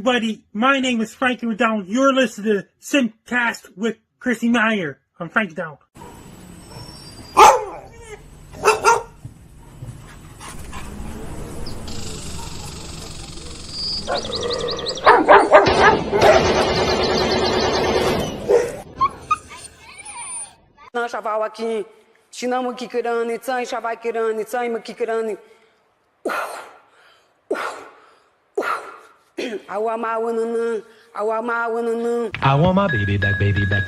everybody. My name is Frankie McDonald. You're listening to SimpCast with Chrissie Mayr. I'm Frankie McDonald. I want my baby back,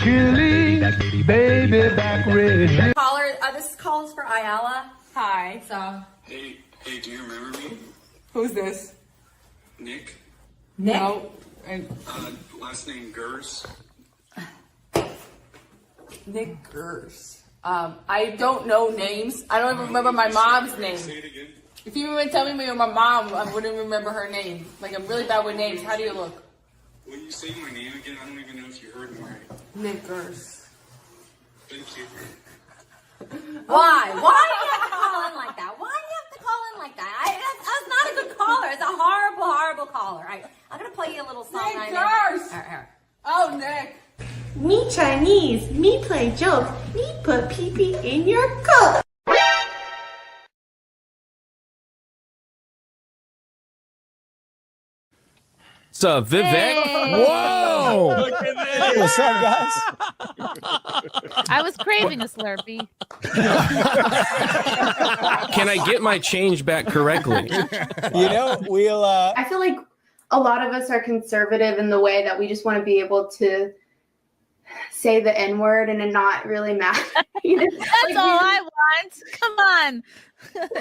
Cayley, baby back, red. Caller, this call is for Ayala. Hi. So. Hey, do you remember me? Who's this? Nick. No. Last name Gers. Nick Gers. I don't know names. I don't even remember my mom's name. Say it again. If you even tell me you're my mom, I wouldn't remember her name. Like, I'm really bad with names. How do you look? When you say my name again, I don't even know if you heard me right. Nick Gers. Thank you. Why? Why do you have to call in like that? Why do you have to call in like that? That's not a good caller. It's a horrible, horrible caller. I'm going to play you a little song. Nick Gers! Oh, Nick. Me Chinese, me play jokes, me put pee-pee in your coat. What's up, Vivek? Hey. Whoa! Look at this. What's up, guys? I was craving a Slurpee. Can I get my change back correctly? You know, we'll... I feel like a lot of us are conservative in the way that we just want to be able to say the N-word and it not really matter. That's all I want. Come on.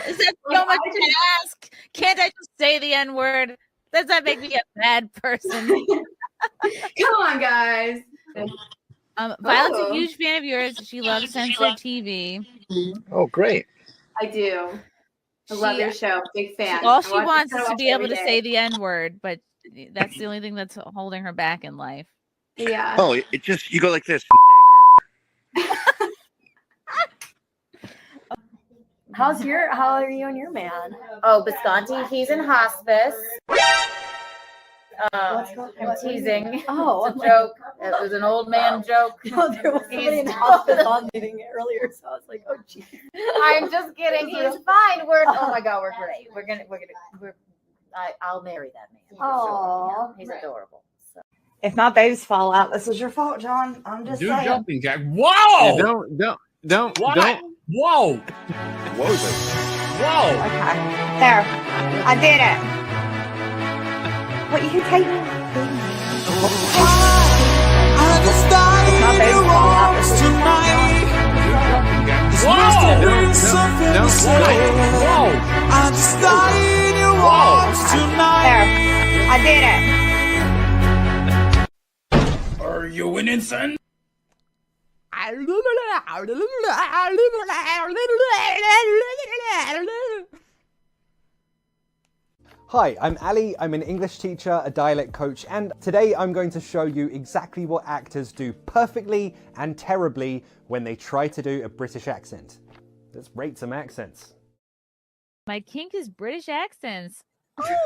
Is that so much to ask? Can't I just say the N-word? Does that make me a bad person? Come on, guys. Violet's a huge fan of yours. She loves censored TV. Oh, great. I do. I love your show. Big fan. All she wants is to be able to say the N-word, but that's the only thing that's holding her back in life. Yeah. Oh, it just, you go like this. How are you and your man? Oh, Bisconti, he's in hospice. I'm teasing. Oh, it's a joke. It was an old man joke. No, there was somebody in the hospice on meeting it earlier, so I was like, oh, geez. I'm just kidding. He's fine. Oh my God, we're great. I'll marry that man. Oh, he's adorable. So. If my babies fall out, this is your fault, John. I'm just saying. Jumping jack. Whoa! Yeah, don't. Whoa! What was it? Whoa! Okay. There. I did it. What, you can take me? I just died My in baby's your fall out. arms tonight. This Whoa! must have been something to say. Whoa! I just died in your arms tonight. There. I did it. Are you winning, son? Hi, I'm Ali. I'm an English teacher, a dialect coach, and today I'm going to show you exactly what actors do perfectly and terribly when they try to do a British accent. Let's rate some accents. My kink is British accents.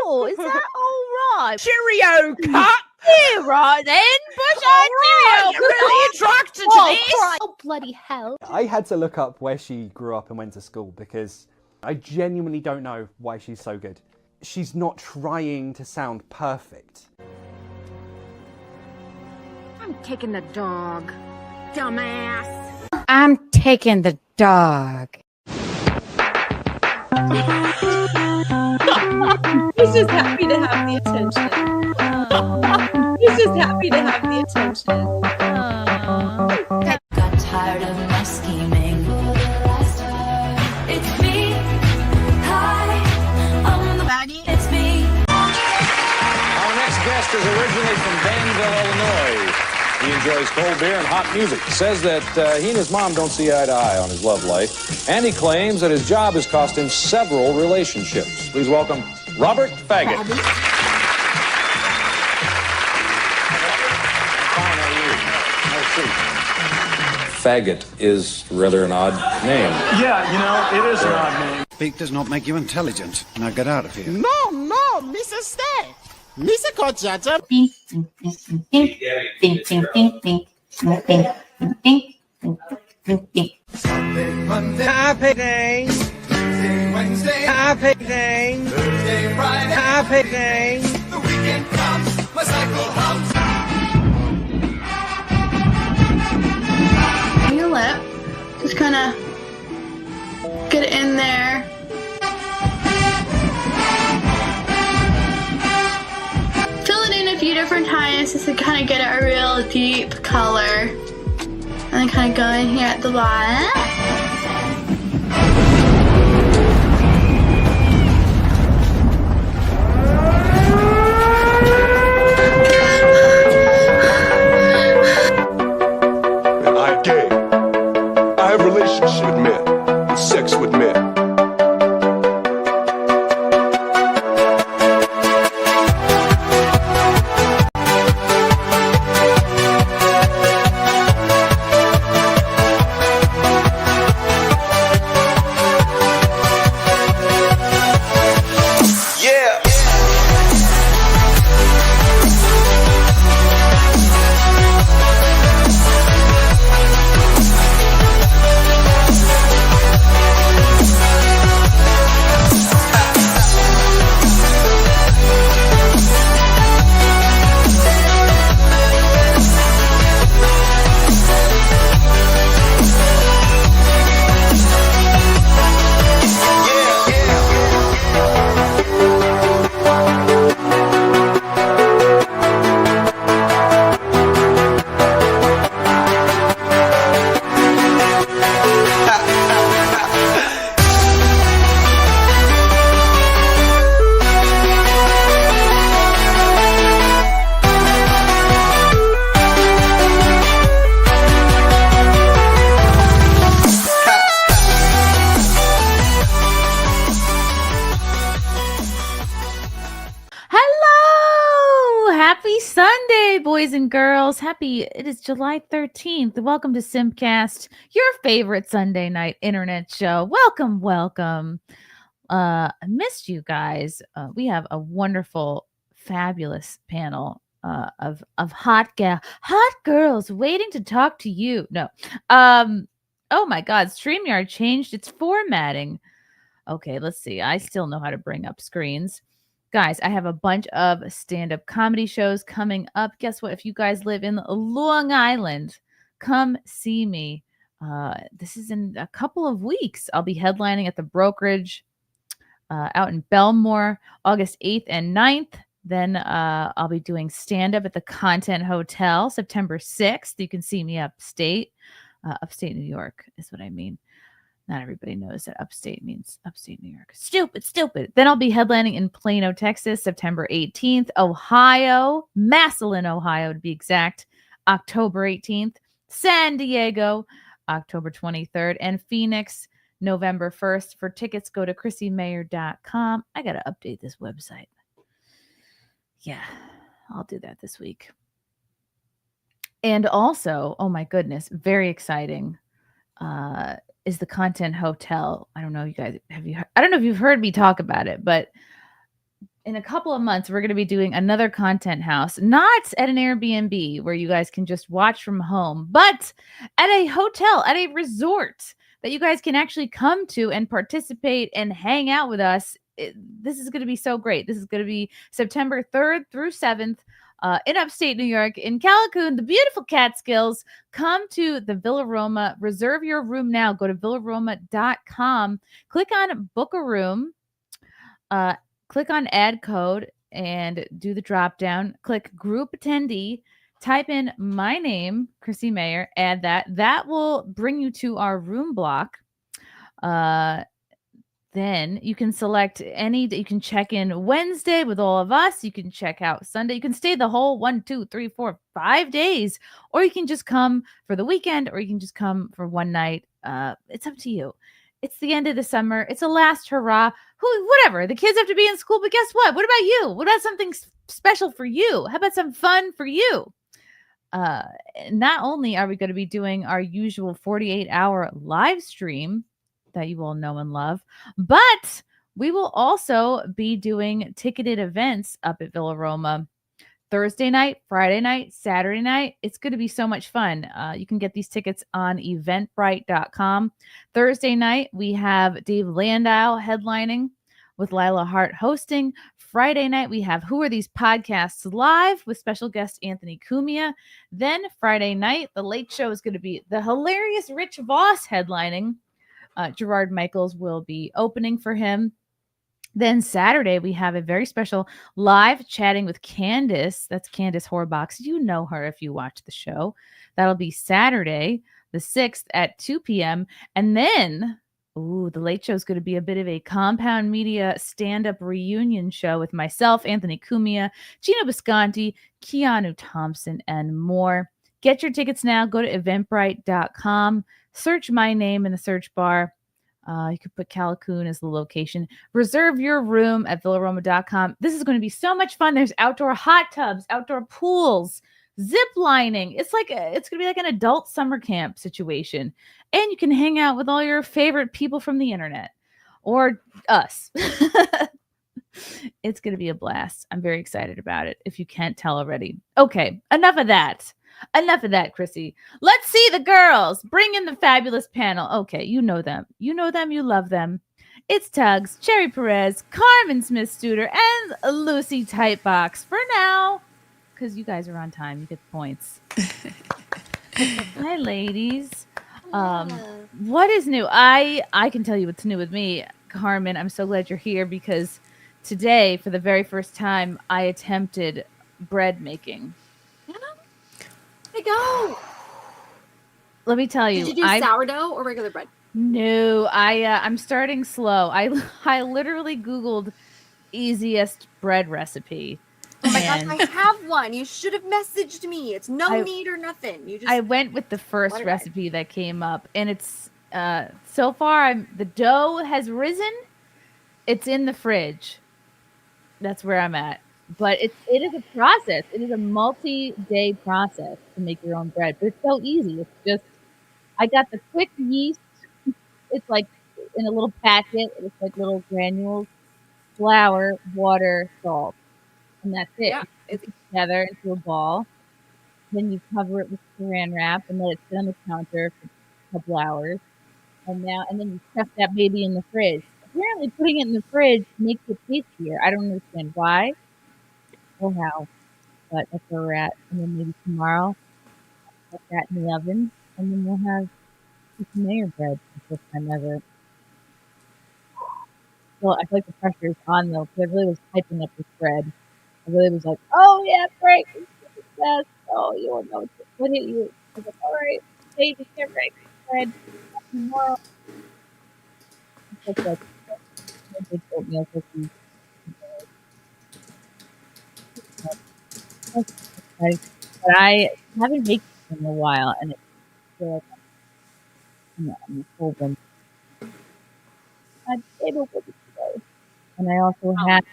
Oh, is that all right? Cheerio, cut! Yeah, right then. Bush-eyed cheerio. You're really attracted to this. Oh, bloody hell. I had to look up where she grew up and went to school because I genuinely don't know why she's so good. She's not trying to sound perfect. I'm taking the dog, dumbass. I'm taking the dog. He's just happy to have the attention. He's just happy to have the attention. Got tired of my scheming. It's me. Hi, I'm the baddie. It's me. Our next guest is originally from Danville, Illinois. He enjoys cold beer and hot music. Says that he and his mom don't see eye to eye on his love life. And he claims that his job has cost him several relationships. Please welcome Robert Faggot. Faggot is rather an odd name. Yeah, you know, it is an odd name. Speak does not make you intelligent. Now get out of here. No, Mrs. Stay. Misa Conchata. Sunday, Monday, happy day. Tuesday, Wednesday, happy day. Thursday, Friday, happy day. The weekend comes, my cycle hums. Your lip, just kind of get it in there. Fill it in a few different times just to kind of get a real deep color. And then kind of go in here at the bottom. I'm gay. I have relationships with men and sex with men. Boys and girls, it is July 13th. Welcome to SimpCast, your favorite Sunday night internet show. Welcome. I missed you guys. We have a wonderful, fabulous panel of hot girls waiting to talk to you. No. Oh my God, StreamYard changed its formatting. Okay, let's see. I still know how to bring up screens. Guys, I have a bunch of stand-up comedy shows coming up. Guess what? If you guys live in Long Island, come see me. This is in a couple of weeks. I'll be headlining at the Brokerage out in Belmore, August 8th and 9th. Then I'll be doing stand-up at the Content Hotel, September 6th. You can see me upstate. Upstate New York is what I mean. Not everybody knows that upstate means upstate New York. Stupid. Then I'll be headlining in Plano, Texas, September 18th. Ohio, Massillon, Ohio to be exact, October 18th. San Diego, October 23rd. And Phoenix, November 1st. For tickets, go to ChrissieMayr.com. I got to update this website. Yeah, I'll do that this week. And also, oh my goodness, very exciting. Is the Content Hotel. I don't know, you guys, I don't know if you've heard me talk about it, but in a couple of months, we're going to be doing another content house, not at an Airbnb where you guys can just watch from home, but at a hotel, at a resort that you guys can actually come to and participate and hang out with us. This is going to be so great. This is going to be September 3rd through 7th. In upstate New York, in Callicoon, the beautiful Catskills. Come to the Villa Roma. Reserve your room now. Go to villaroma.com. Click on book a room. Click on add code and do the drop down. Click group attendee. Type in my name, Chrissie Mayr. Add that. That will bring you to our room block. Then you can select you can check in Wednesday with all of us. You can check out Sunday. You can stay the whole 1, 2, 3, 4, 5 days, or you can just come for the weekend, or you can just come for one night. It's up to you. It's the end of the summer. It's a last hurrah. Whatever. The kids have to be in school, but guess what? What about you? What about something special for you? How about some fun for you? Not only are we going to be doing our usual 48-hour live stream that you all know and love, but We will also be doing ticketed events up at Villa Roma Thursday night, Friday night, Saturday night. It's going to be so much fun. You can get these tickets on eventbrite.com. Thursday night, we have Dave Landau headlining with Lila Hart hosting. Friday night, we have Who Are These Podcasts live with special guest Anthony Cumia. Then Friday night, the Late Show is going to be the hilarious Rich Voss headlining. Gerard Michaels will be opening for him. Then Saturday, we have a very special live chatting with Candace. That's Candace Horbox. You know her if you watch the show. That'll be Saturday, the 6th at 2 p.m. And then, the Late Show is going to be a bit of a Compound Media stand-up reunion show with myself, Anthony Cumia, Gina Bisconti, Keanu Thompson, and more. Get your tickets now. Go to eventbrite.com. Search my name in the search bar. You could put Callicoon as the location. Reserve your room at villaroma.com. This is going to be so much fun. There's outdoor hot tubs, outdoor pools, zip lining. It's going to be like an adult summer camp situation. And you can hang out with all your favorite people from the internet or us. It's going to be a blast. I'm very excited about it, if you can't tell already. Okay, enough of that. Enough of that, Chrissy. Let's see the girls. Bring in the fabulous panel. Okay, you know them. You know them. You love them. It's Tuggs, Cherry Perez, Carmen Smith-Studer, and Lucy Tightbox for now. Because you guys are on time. You get the points. Hi, ladies. What is new? I can tell you what's new with me. Carmen, I'm so glad you're here because today, for the very first time, I attempted bread making. There you go. Let me tell you. Did you do sourdough or regular bread? No, I'm starting slow. I literally Googled easiest bread recipe. Oh my gosh, I have one. You should have messaged me. It's no need or nothing. You just I went with the first recipe that came up, and it's so far the dough has risen. It's in the fridge. That's where I'm at. But it is a process. It is a multi-day process to make your own bread. But it's so easy. It's just, I got the quick yeast. It's like in a little packet. It's like little granules, flour, water, salt. And that's it. Yeah. You put it together into a ball. Then you cover it with saran wrap and let it sit on the counter for a couple hours. And then you stuff that baby in the fridge. Apparently putting it in the fridge makes it tastier. I don't understand why. Or how, but that's where we're at. And then maybe tomorrow, I'll put that in the oven, and then we'll have Chrissie Mayr bread for the first time ever. Well, I feel like the pressure is on though, because I really was hyping up this bread. I really was like, "Oh yeah, great, this is the best. Oh, you will know what hit you." I was like, "All right, baby, get ready for bread tomorrow." It's like big oatmeal cookies. But I haven't baked in a while, and I feel like I'm a full one. I'm able to today, and I also have.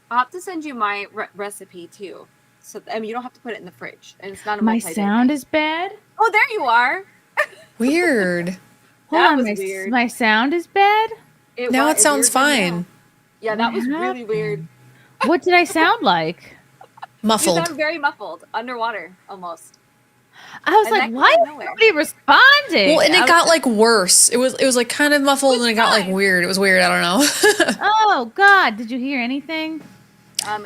I'll have to send you my recipe too. So you don't have to put it in the fridge, and it's not a My multi-day sound thing. is bad. Oh, there you are. Weird. Hold on, was weird. My sound is bad. Now it sounds fine. Yeah, that was really weird. What did I sound like? Muffled. You sound very muffled, underwater almost. I was And like, that why came is nowhere. nobody responding? Well, and it got like worse. It was like kind of muffled, and it got like weird. It was weird. I don't know. Oh God, did you hear anything?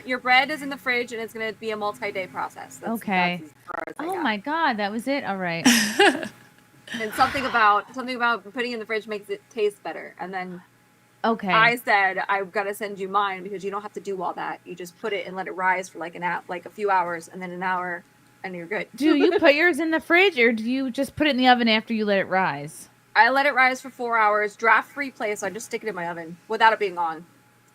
Your bread is in the fridge, and it's going to be a multi-day process. Okay. That's as far as I Oh got. my God, that was it. All right. And something about putting it in the fridge makes it taste better. And then Okay. I said I've got to send you mine because you don't have to do all that. You just put it and let it rise for like a few hours, and then an hour, and you're good. Do you put yours in the fridge, or do you just put it in the oven after you let it rise? I let it rise for 4 hours, draft-free place. So I just stick it in my oven without it being on.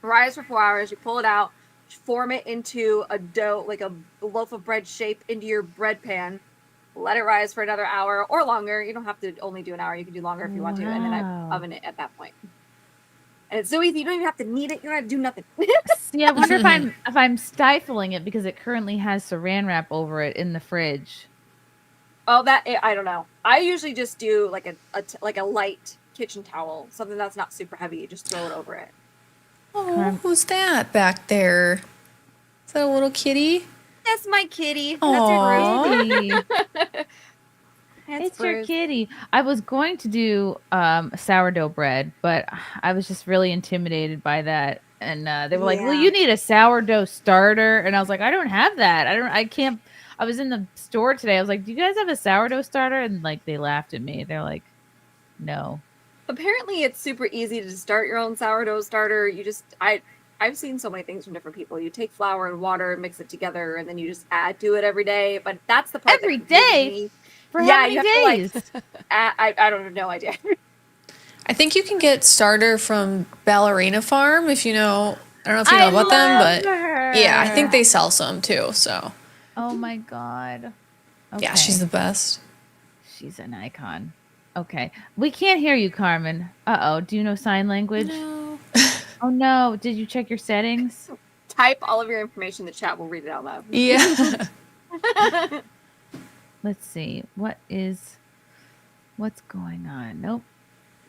Rise for 4 hours. You pull it out, form it into a dough, like a loaf of bread shape, into your bread pan. Let it rise for another hour or longer. You don't have to only do an hour. You can do longer if you want to, and then I Wow. oven it at that point. And it's so easy. You don't even have to knead it. You don't have to do nothing. See, I wonder if I'm stifling it because it currently has saran wrap over it in the fridge. Oh, I don't know. I usually just do like a light kitchen towel, something that's not super heavy. You just throw it over it. Oh, who's that back there? Is that a little kitty? That's my kitty. Aw. It's your kitty. I was going to do sourdough bread, but I was just really intimidated by that. And they were like, "Well, you need a sourdough starter," and I was like, "I don't have that. I can't." I was in the store today. I was like, "Do you guys have a sourdough starter?" And like they laughed at me. They're like, "No." Apparently, it's super easy to start your own sourdough starter. You just I've seen so many things from different people. You take flour and water, mix it together, and then you just add to it every day. But that's the part every that confuses day. me. For how many days? I don't have no idea. I think you can get starter from Ballerina Farm if you know. I don't know if you know about them, but yeah, I think they sell some too. So. Oh my god. Okay. Yeah, she's the best. She's an icon. Okay, we can't hear you, Carmen. Uh-oh. Do you know sign language? No. Oh no. Did you check your settings? Type all of your information in the chat. We'll read it out loud. Yeah. Let's see. What's going on? Nope.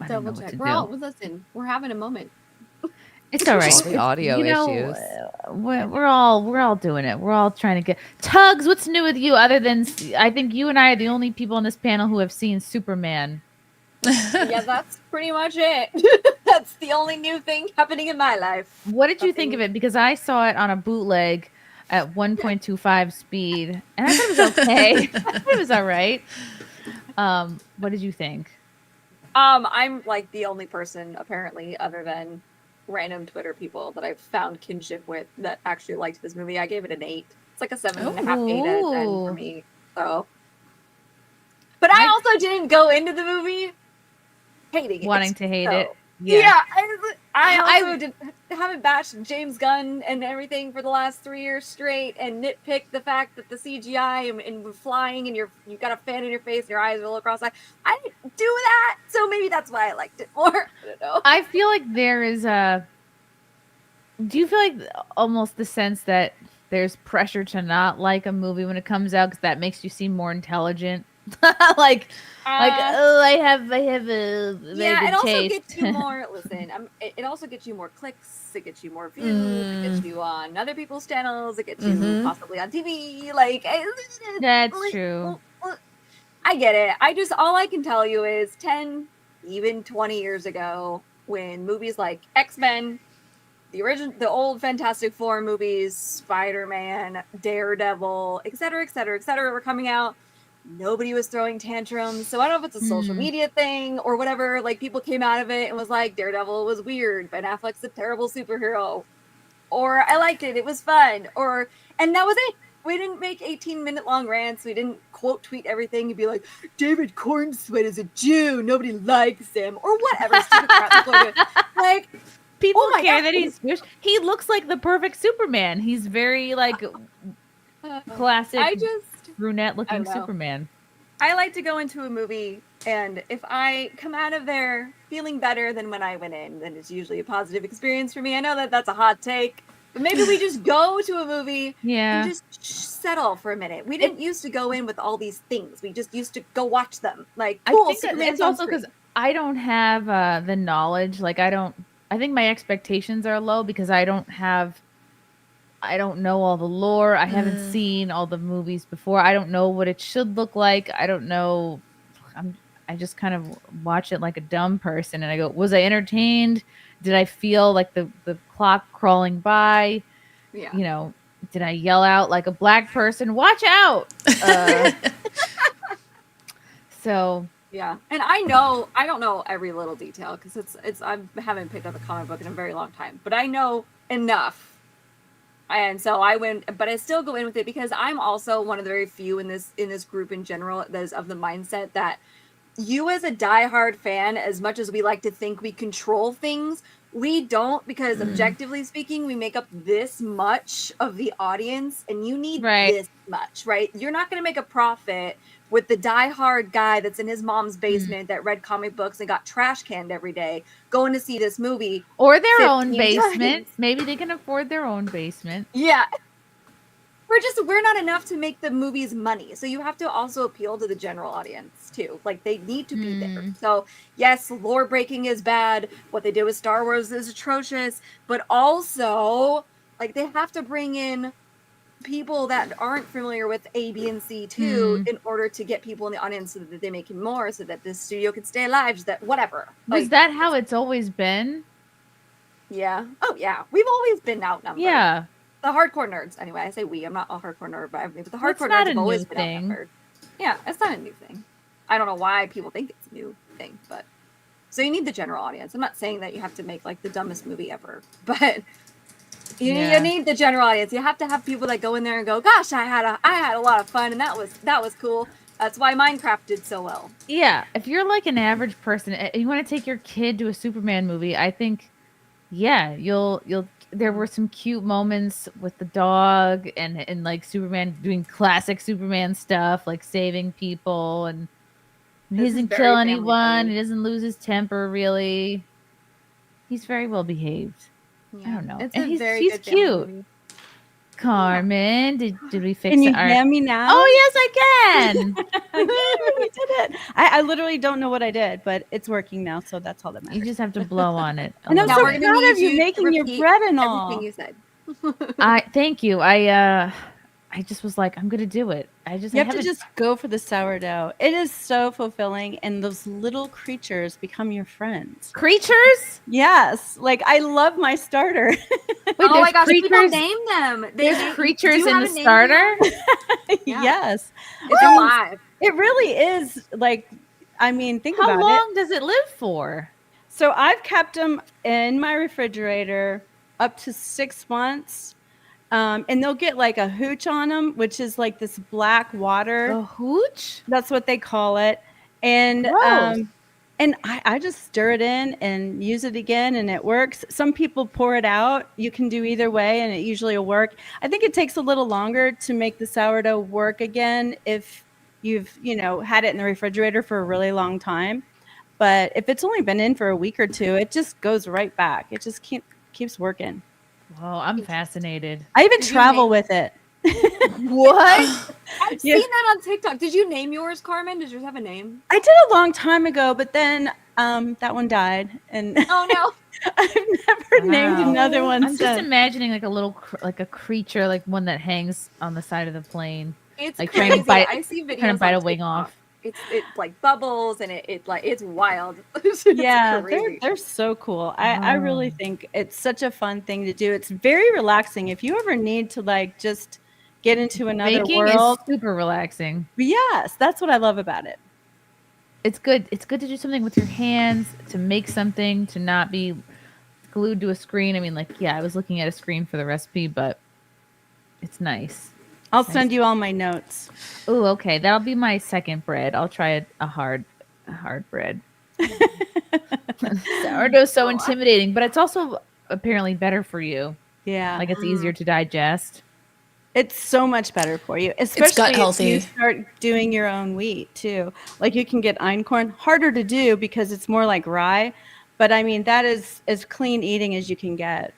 I don't know Double what check. to do. Listen, we're having a moment. It's all right. All the audio issues. We're all doing it. We're all trying to get Tuggs. What's new with you? Other than I think you and I are the only people on this panel who have seen Superman. Yeah, that's pretty much it. That's the only new thing happening in my life. What did you think of it? Because I saw it on a bootleg at 1.25 speed, and I thought it was okay. I thought it was all right. What did you think? I'm like the only person apparently, other than random Twitter people that I've found kinship with, that actually liked this movie. I gave it an 8. It's like a 7.5, 8 out of 10 for me. So, but I also didn't go into the movie hating it. Wanting to hate So, it. Yeah, I haven't bashed James Gunn and everything for the last 3 years straight, and nitpicked the fact that the CGI and flying and you got a fan in your face and your eyes roll across. I didn't do that, so maybe that's why I liked it more. I don't know. I feel like there is a. Do you feel like almost the sense that there's pressure to not like a movie when it comes out because that makes you seem more intelligent? like I have a yeah, it also taste. gets you more. Listen, it also gets you more clicks. It gets you more views. It gets you on other people's channels. It gets you possibly on TV. Like that's true. I get it. All I can tell you is 10, even 20 years ago, when movies like X-Men, the old Fantastic Four movies, Spider-Man, Daredevil, etc., were coming out. Nobody was throwing tantrums. So I don't know if it's a social media thing or whatever. Like, people came out of it and was like, Daredevil was weird. Ben Affleck's a terrible superhero. Or I liked it. It was fun. And that was it. We didn't make 18-minute long rants. We didn't quote tweet everything and be like, David Cornsweet is a Jew. Nobody likes him. Or whatever. Stupid crap. Like, people care that he looks like the perfect Superman. He's very like classic. Brunette looking Superman. I like to go into a movie, and if I come out of there feeling better than when I went in, then it's usually a positive experience for me. I know that that's a hot take, but maybe we just go to a movie and just settle for a minute. We didn't used to go in with all these things. We just used to go watch them. Like, cool, I think it's also because I don't have the knowledge. Like, I think my expectations are low because I don't know all the lore. I haven't seen all the movies before. I don't know what it should look like. I don't know. I just kind of watch it like a dumb person, and I go, was I entertained? Did I feel like the clock crawling by? Yeah. You know, did I yell out like a black person, watch out? So yeah, and I don't know every little detail because I haven't picked up a comic book in a very long time, but I know enough. And so I went, but I still go in with it because I'm also one of the very few in this group in general that is of the mindset that you as a diehard fan, as much as we like to think we control things, we don't, because objectively speaking, we make up this much of the audience and you need this much, right? You're not going to make a profit with the diehard guy that's in his mom's basement that read comic books and got trash canned every day going to see this movie. Or their own basement. Maybe they can afford their own basement. Yeah. we're not enough to make the movies money. So you have to also appeal to the general audience too. Like they need to be there. So yes, lore breaking is bad. What they did with Star Wars is atrocious, but also like they have to bring in people that aren't familiar with A, B, and C too in order to get people in the audience so that they make more, so that the studio can stay alive, so that whatever. Was that how it's always been? Yeah. Oh yeah. We've always been outnumbered. Yeah. The hardcore nerds. Anyway, I say we. I'm not a hardcore nerd, but the That's hardcore not nerds a have always new been thing. outnumbered. Yeah, it's not a new thing. I don't know why people think it's a new thing, but so you need the general audience. I'm not saying that you have to make like the dumbest movie ever, but you need the general audience. You have to have people that go in there and go, "Gosh, I had a lot of fun, and that was cool." That's why Minecraft did so well. Yeah, if you're like an average person and you want to take your kid to a Superman movie, I think, yeah, you'll. There were some cute moments with the dog and like Superman doing classic Superman stuff, like saving people, and he This is doesn't very kill family anyone. friendly. He doesn't lose his temper really. He's very well behaved. I don't know, It's and a he's very good family cute. movie. Carmen, did we fix Can you it? hear me now? Oh yes, I can. Yay, we did it. I literally don't know what I did, but it's working now, so that's all that matters. You just have to blow on it. And I'm Now so we're gonna proud need of you you to making your repeat bread and all. everything you said. Thank you. I just was like, I'm gonna do it. You have to haven't- just go for the sourdough. It is so fulfilling, and those little creatures become your friends. Creatures? Yes. Like I love my starter. Wait, Oh my there's gosh, people creatures- name them. There's creatures do you in have the a name starter? Yes. It's alive. It really is like, I mean, think How about it. long does it live for? So I've kept them in my refrigerator up to 6 months. And they'll get like a hooch on them, which is like this black water. A hooch? That's what they call it. And Gross. and I just stir it in and use it again, and it works. Some people pour it out. You can do either way, and it usually will work. I think it takes a little longer to make the sourdough work again if you've had it in the refrigerator for a really long time. But if it's only been in for a week or two, it just goes right back. It just keeps working. Well, I'm fascinated. I even Did you travel name- with it. What? I've Yeah. seen that on TikTok. Did you name yours, Carmen? Does yours have a name? I did a long time ago, but then that one died, and Oh no. I've never named Wow. another one I'm just since. imagining like a little, like a creature, like one that hangs on the side of the plane. It's Like crazy. trying to bite, I see videos trying to bite a on wing TikTok. off. It like bubbles and it like it's wild. It's Yeah, crazy. they're so cool. I really think it's such a fun thing to do. It's very relaxing. If you ever need to like just get into another Baking world, is super relaxing. yes, that's what I love about it. It's good. It's good to do something with your hands, to make something, to not be glued to a screen. I mean, like, yeah, I was looking at a screen for the recipe, but it's nice. I'll send you all my notes. Oh, okay. That'll be my second bread. I'll try a hard bread. Sourdough's so intimidating, but it's also apparently better for you. Yeah. Like it's easier to digest. It's so much better for you, especially gut if healthy. you start doing your own wheat too. Like you can get einkorn, harder to do because it's more like rye, but I mean that is as clean eating as you can get.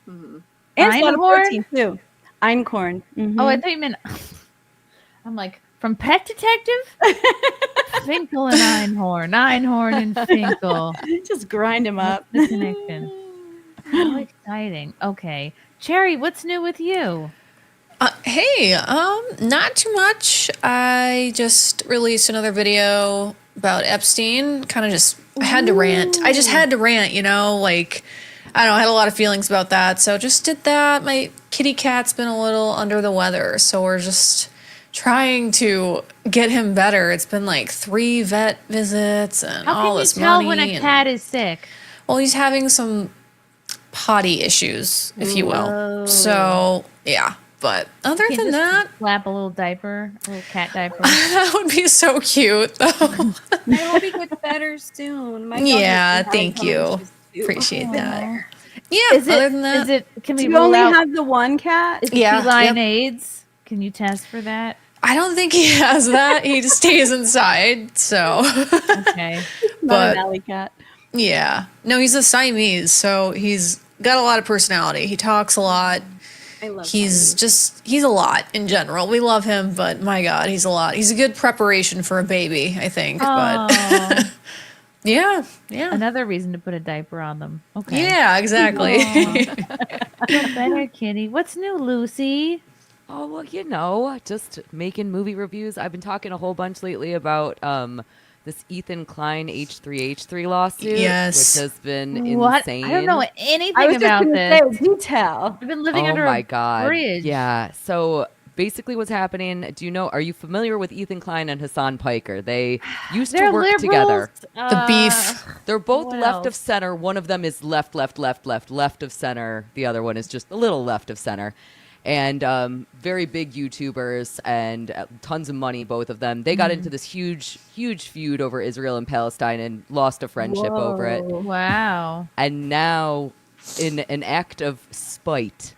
And it's a lot of Einkorn? protein too. Einkorn. Oh, I thought you meant. I'm like, from Pet Detective? Finkel and Einhorn and Finkel. Just grind them up. What's the connection? How exciting. Okay. Cherry, what's new with you? Hey, not too much. I just released another video about Epstein. Kind of just, I had to rant. I just had to rant, like, I don't know, I had a lot of feelings about that. So just did that. My kitty cat's been a little under the weather. So we're just trying to get him better. It's been like 3 vet visits and How all can you this tell money. when a cat is sick? Well, he's having some potty issues, if you will. Whoa. So, yeah. But other Can't than just that, slap a little diaper, a little cat diaper. that would be so cute, though. I hope he gets better soon. My dog Yeah, has been thank having you. problems too. Appreciate that. Yeah, Yeah, other than that, can Do we you roll only out? have the one cat? Is it Yeah, feline yep. AIDS? Can you test for that? I don't think he has that. He just stays inside, so. Okay. Not But an alley cat. yeah. No, he's a Siamese, so he's got a lot of personality. He talks a lot. I love he's a lot in general. We love him, but my God, he's a lot. He's a good preparation for a baby, I think. But yeah. Another reason to put a diaper on them. Okay. Yeah, exactly. Feel better, kitty. What's new, Lucy? Oh, well, just making movie reviews. I've been talking a whole bunch lately about this Ethan Klein H3H3 lawsuit, Yes. which has been What? insane. I don't know anything I was just about gonna this. say, do tell. I've been living Oh under my a God. bridge. Yeah. So basically what's happening, are you familiar with Ethan Klein and Hassan Piker? They used to They're work liberals. together. The beef. They're both what left else? of center. One of them is left of center. The other one is just a little left of center. And very big YouTubers and tons of money, both of them. They got into this huge feud over Israel and Palestine and lost a friendship over it. Wow. And now, in an act of spite,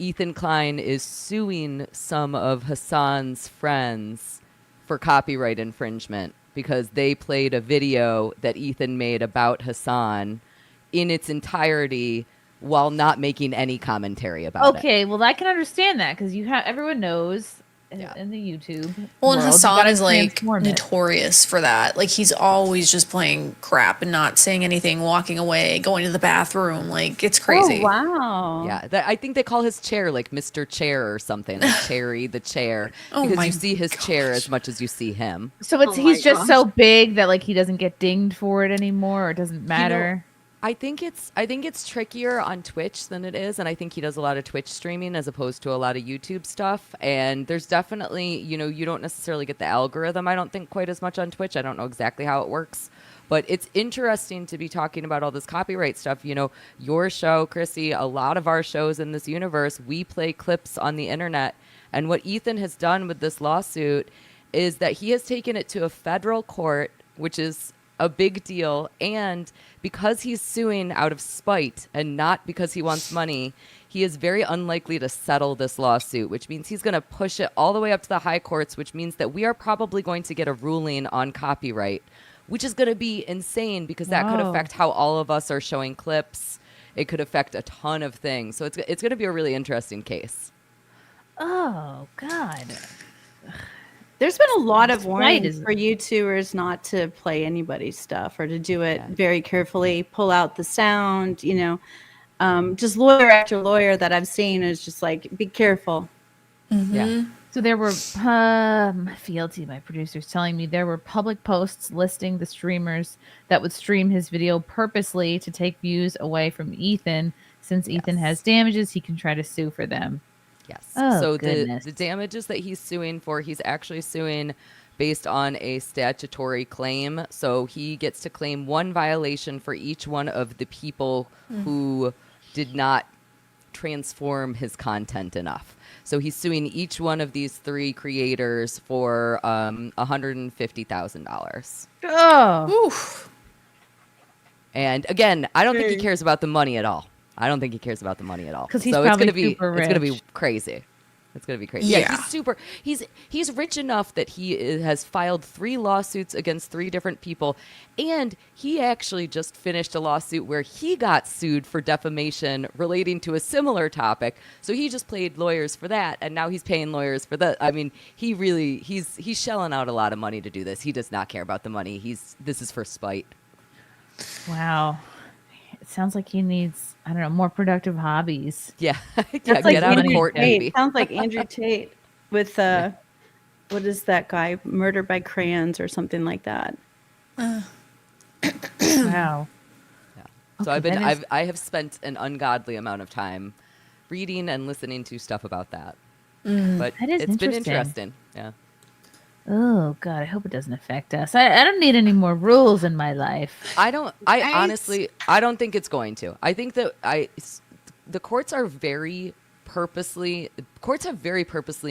Ethan Klein is suing some of Hassan's friends for copyright infringement because they played a video that Ethan made about Hassan in its entirety while not making any commentary about it. Okay, well, I can understand that because everyone knows in the YouTube. Well, and world, you Hassan gotta is like transform it. notorious for that. Like he's always just playing crap and not saying anything, walking away, going to the bathroom. Like it's crazy. Oh, wow. Yeah, I think they call his chair like Mr. Chair or something, like Cherry the chair, Oh because my you see his chair as much as you see him. So he's just so big that like he doesn't get dinged for it anymore, or it doesn't matter. I think it's trickier on Twitch than it is, and I think he does a lot of Twitch streaming as opposed to a lot of YouTube stuff. And there's definitely, you don't necessarily get the algorithm, I don't think, quite as much on Twitch. I don't know exactly how it works. But it's interesting to be talking about all this copyright stuff. Your show, Chrissy, a lot of our shows in this universe, we play clips on the internet. And what Ethan has done with this lawsuit is that he has taken it to a federal court, which is a big deal. And because he's suing out of spite and not because he wants money, he is very unlikely to settle this lawsuit, which means he's going to push it all the way up to the high courts, which means that we are probably going to get a ruling on copyright, which is going to be insane because that could affect how all of us are showing clips. It could affect a ton of things. So it's going to be a really interesting case. Oh, God. There's been a lot of Right, warnings for YouTubers not to play anybody's stuff or to do it very carefully, pull out the sound, just lawyer after lawyer that I've seen is just like, be careful. Mm-hmm. Yeah. So there were, Fealty, my producer's telling me there were public posts listing the streamers that would stream his video purposely to take views away from Ethan. Since Ethan has damages, he can try to sue for them. Yes. Oh, so goodness. the damages that he's suing for, he's actually suing based on a statutory claim. So he gets to claim one violation for each one of the people who did not transform his content enough. So he's suing each one of these three creators for $150,000. Oh. Oof. And again, I don't think he cares about the money at all. I don't think he cares about the money at all. Because he's so probably it's super gonna be rich. crazy. It's gonna be crazy. Yeah. He's super. He's rich enough that he has filed 3 lawsuits against 3 different people, and he actually just finished a lawsuit where he got sued for defamation relating to a similar topic. So he just played lawyers for that, and now he's paying lawyers for that. I mean, he's shelling out a lot of money to do this. He does not care about the money. This is for spite. Wow. It sounds like he needs, I don't know, more productive hobbies. Yeah. That's Get out of court, Tate. baby. Sounds like Andrew Tate with what is that guy? Murder by Crayons or something like that. Wow. So Okay, I have spent an ungodly amount of time reading and listening to stuff about that. But That is it's been interesting. interesting. Yeah. Oh, God, I hope it doesn't affect us. I don't need any more rules in my life. I honestly don't think it's going to. I think that the courts have very purposely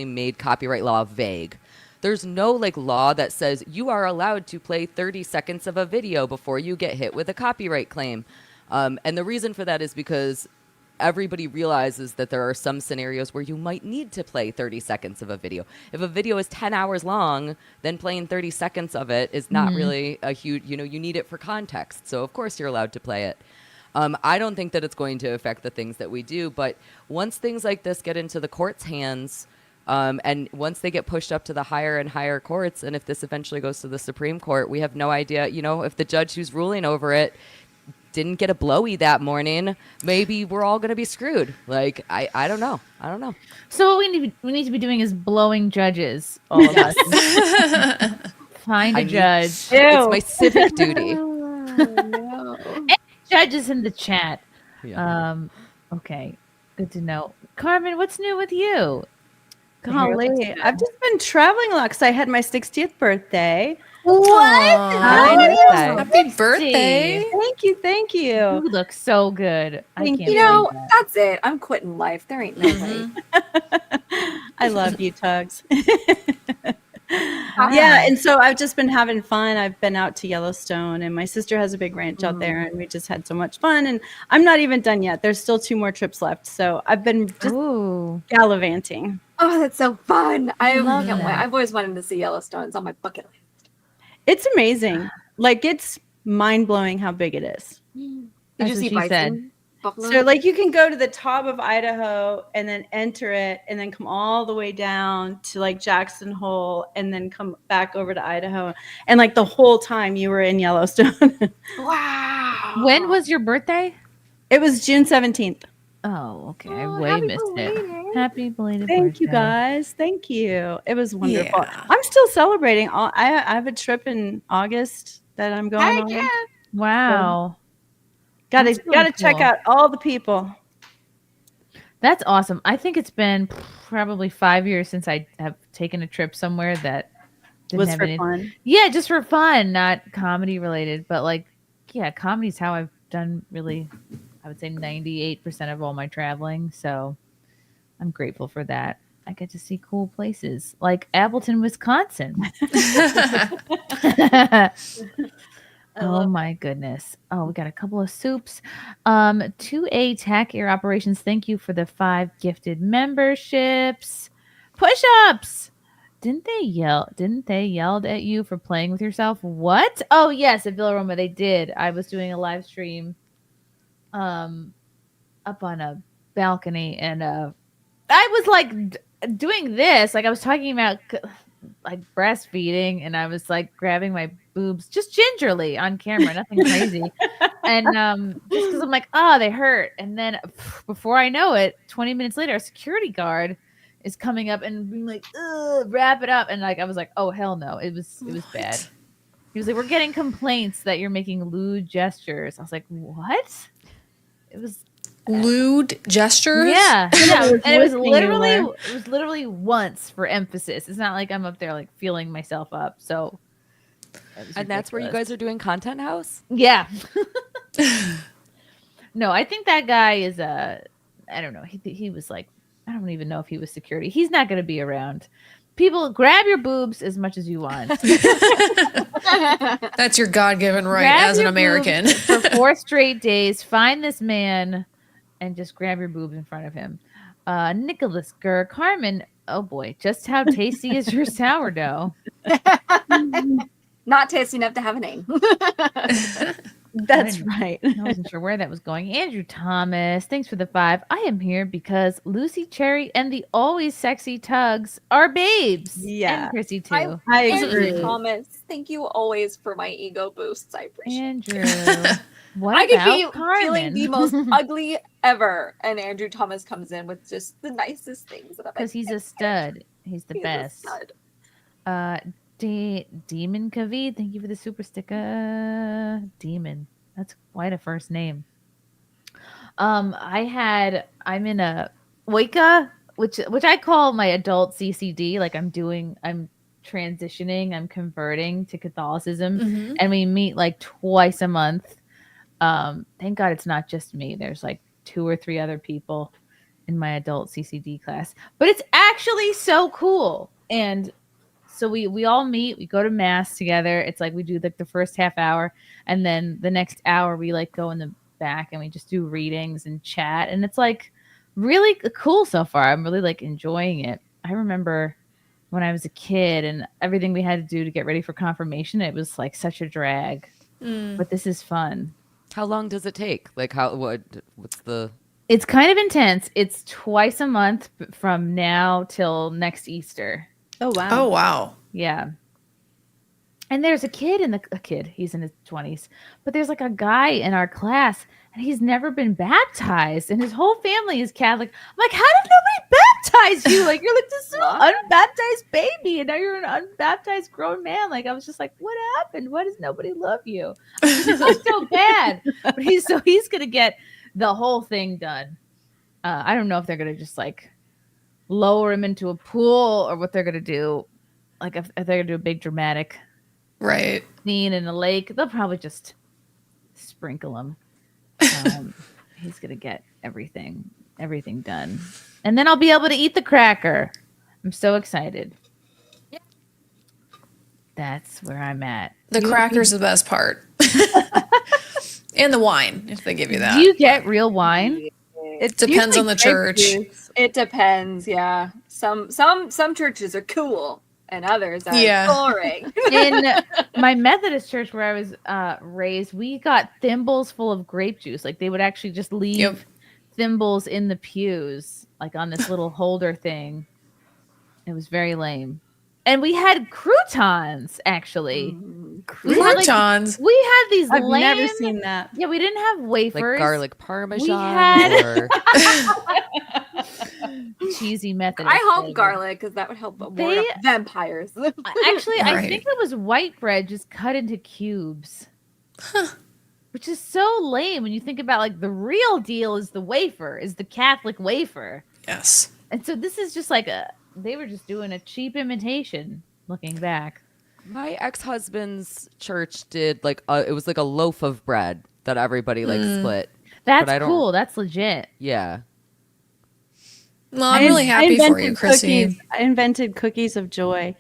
made copyright law vague. There's no law that says you are allowed to play 30 seconds of a video before you get hit with a copyright claim. And the reason for that is because everybody realizes that there are some scenarios where you might need to play 30 seconds of a video. If a video is 10 hours long, then playing 30 seconds of it is not really a huge, you need it for context. So of course you're allowed to play it. I don't think that it's going to affect the things that we do, but once things like this get into the court's hands, and once they get pushed up to the higher and higher courts, and if this eventually goes to the Supreme Court, we have no idea, if the judge who's ruling over it didn't get a blowy that morning, maybe we're all going to be screwed. Like, I don't know. So what we need to be doing is blowing judges, all of us. Find a judge. It's my civic duty. And judges in the chat. Yeah. Okay, good to know. Carmen, what's new with you? Golly, I've just been traveling a lot because I had my 60th birthday. What? Happy birthday. Thank you. You look so good. Thank I can't you. believe that. That's it. I'm quitting life. There ain't no way. I love you, Tuggs. Yeah, and so I've just been having fun. I've been out to Yellowstone, and my sister has a big ranch out there, and we just had so much fun. And I'm not even done yet. There's still 2 more trips left, so I've been just gallivanting. Oh, that's so fun. I love can't wait. that. I've always wanted to see Yellowstone. It's on my bucket list. It's amazing. Like, it's mind-blowing how big it is. Did That's you what see she bison? said. Buffalo? So, like, you can go to the top of Idaho and then enter it and then come all the way down to, like, Jackson Hole and then come back over to Idaho. And, like, the whole time you were in Yellowstone. Wow. When was your birthday? It was June 17th. Oh, okay. I way missed it. Happy belated Thank birthday. you, guys. Thank you. It was wonderful. Yeah. I'm still celebrating. I have a trip in August that I'm going on. Yeah. Wow. Gotta That's really check cool. out all the people. That's awesome. I think it's been probably 5 years since I have taken a trip somewhere that didn't Was have for any. fun. Yeah, just for fun, not comedy related. But like, yeah, comedy's how I've done really, I would say 98% of all my traveling. So I'm grateful for that. I get to see cool places like Appleton, Wisconsin. Oh my goodness. Oh, we got a couple of soups. 2A TAC Air Operations, thank you for the 5 gifted memberships. Push-ups. Didn't they yelled at you for playing with yourself? What? Oh yes, at Villa Roma they did. I was doing a live stream up on a balcony, and I was like doing this, like I was talking about like breastfeeding, and I was like grabbing my boobs just gingerly on camera, nothing crazy. And just because I'm like, oh, they hurt. And then before I know it, 20 minutes later, a security guard is coming up and being like, wrap it up. And like I was like, oh hell no. It was bad. He was like, we're getting complaints that you're making lewd gestures. I was like, what? It was lewd gestures. Yeah. And it was whispering literally once for emphasis. It's not like I'm up there like feeling myself up. So And that's where you guys are doing Content House? Yeah. No, I think that guy is I don't know. He was like, I don't even know if he was security. He's not going to be around. People, grab your boobs as much as you want. That's your God-given right Grab as an your American. boobs for 4 straight days. Find this man and just grab your boobs in front of him. Nicholas Gurr, Carmen. Oh boy, just how tasty is your sourdough? Not tasty enough to have a name. That's right. I wasn't sure where that was going. Andrew Thomas, thanks for the 5. I am here because Lucy Cherry and the always sexy Tuggs are babes. Yeah. And Chrissy too. I Andrew agree. Thomas, thank you always for my ego boosts. I appreciate Andrew. What I could about be Carmen? feeling the most ugly ever, and Andrew Thomas comes in with just the nicest things. Because he's a stud. He's the best. Demon Kavid, thank you for the super sticker. Demon. That's quite a first name. I'm in a Wicca, which I call my adult CCD. Like I'm transitioning, I'm converting to Catholicism, and we meet like twice a month. Thank God it's not just me. There's like 2 or 3 other people in my adult CCD class, but it's actually so cool. And so we all meet, we go to mass together. It's like we do like the first half hour, and then the next hour we like go in the back and we just do readings and chat. And it's like really cool so far. I'm really like enjoying it. I remember when I was a kid and everything we had to do to get ready for confirmation, it was like such a drag. But this is fun. How long does it take? Like what's the It's kind of intense. It's twice a month from now till next Easter. Oh wow. Oh wow. Yeah. And there's a kid he's in his 20s, but there's like a guy in our class and he's never been baptized and his whole family is Catholic. I'm like, how did nobody baptize you? Like, you're like this little unbaptized baby and now you're an unbaptized grown man. Like, I was just like, what happened? Why does nobody love you? This is so bad. But he's going to get the whole thing done. I don't know if they're going to just like lower him into a pool or what they're going to do. Like if they're going to do a big dramatic scene in a lake, they'll probably just sprinkle him. He's gonna get everything done, and then I'll be able to eat the cracker. I'm so excited. Yeah. That's where I'm at. The cracker's the best part. And the wine, if they give you that. Do you get real wine? It depends on the church. It depends, yeah. Some churches are cool and others are boring. In my Methodist church where I was raised, we got thimbles full of grape juice. Like they would actually just leave thimbles in the pews, like on this little holder thing. It was very lame. And we had croutons, actually. Croutons? We had these I've lame... never seen that. Yeah, we didn't have wafers. like garlic parmesan We had... or cheesy Methodist. I hope garlic because that would help ward off vampires. Actually, I think it was white bread just cut into cubes. Which is so lame when you think about like the real deal is the wafer, is the Catholic wafer. Yes. And so this is just like they were just doing a cheap imitation looking back. my ex-husband's church did like it was like a loaf of bread that everybody like split. That's but I don't, cool. That's legit. Yeah. Well, I'm really happy for you, Chrissy. I invented cookies of joy.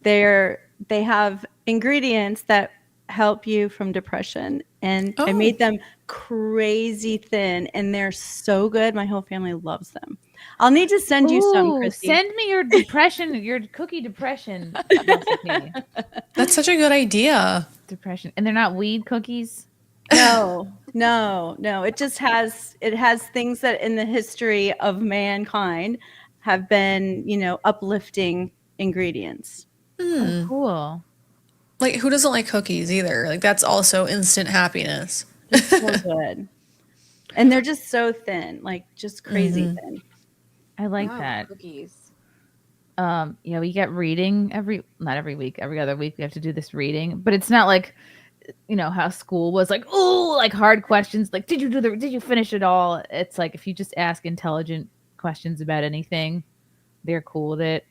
They have ingredients that help you from depression, and I made them crazy thin, and they're so good. My whole family loves them. I'll need to send you some, Chrissy. Send me your depression, your cookie depression recipe. That's such a good idea. Depression, and they're not weed cookies. No. It just has things that in the history of mankind have been, uplifting ingredients. Oh, cool. Like, who doesn't like cookies either? Like, that's also instant happiness. It's so good. And they're just so thin, like just crazy thin. I like that. Cookies. We get reading not every week, every other week we have to do this reading, but it's not like, how school was like, oh, like hard questions. Like, did you finish it all? It's like, if you just ask intelligent questions about anything, they're cool with it.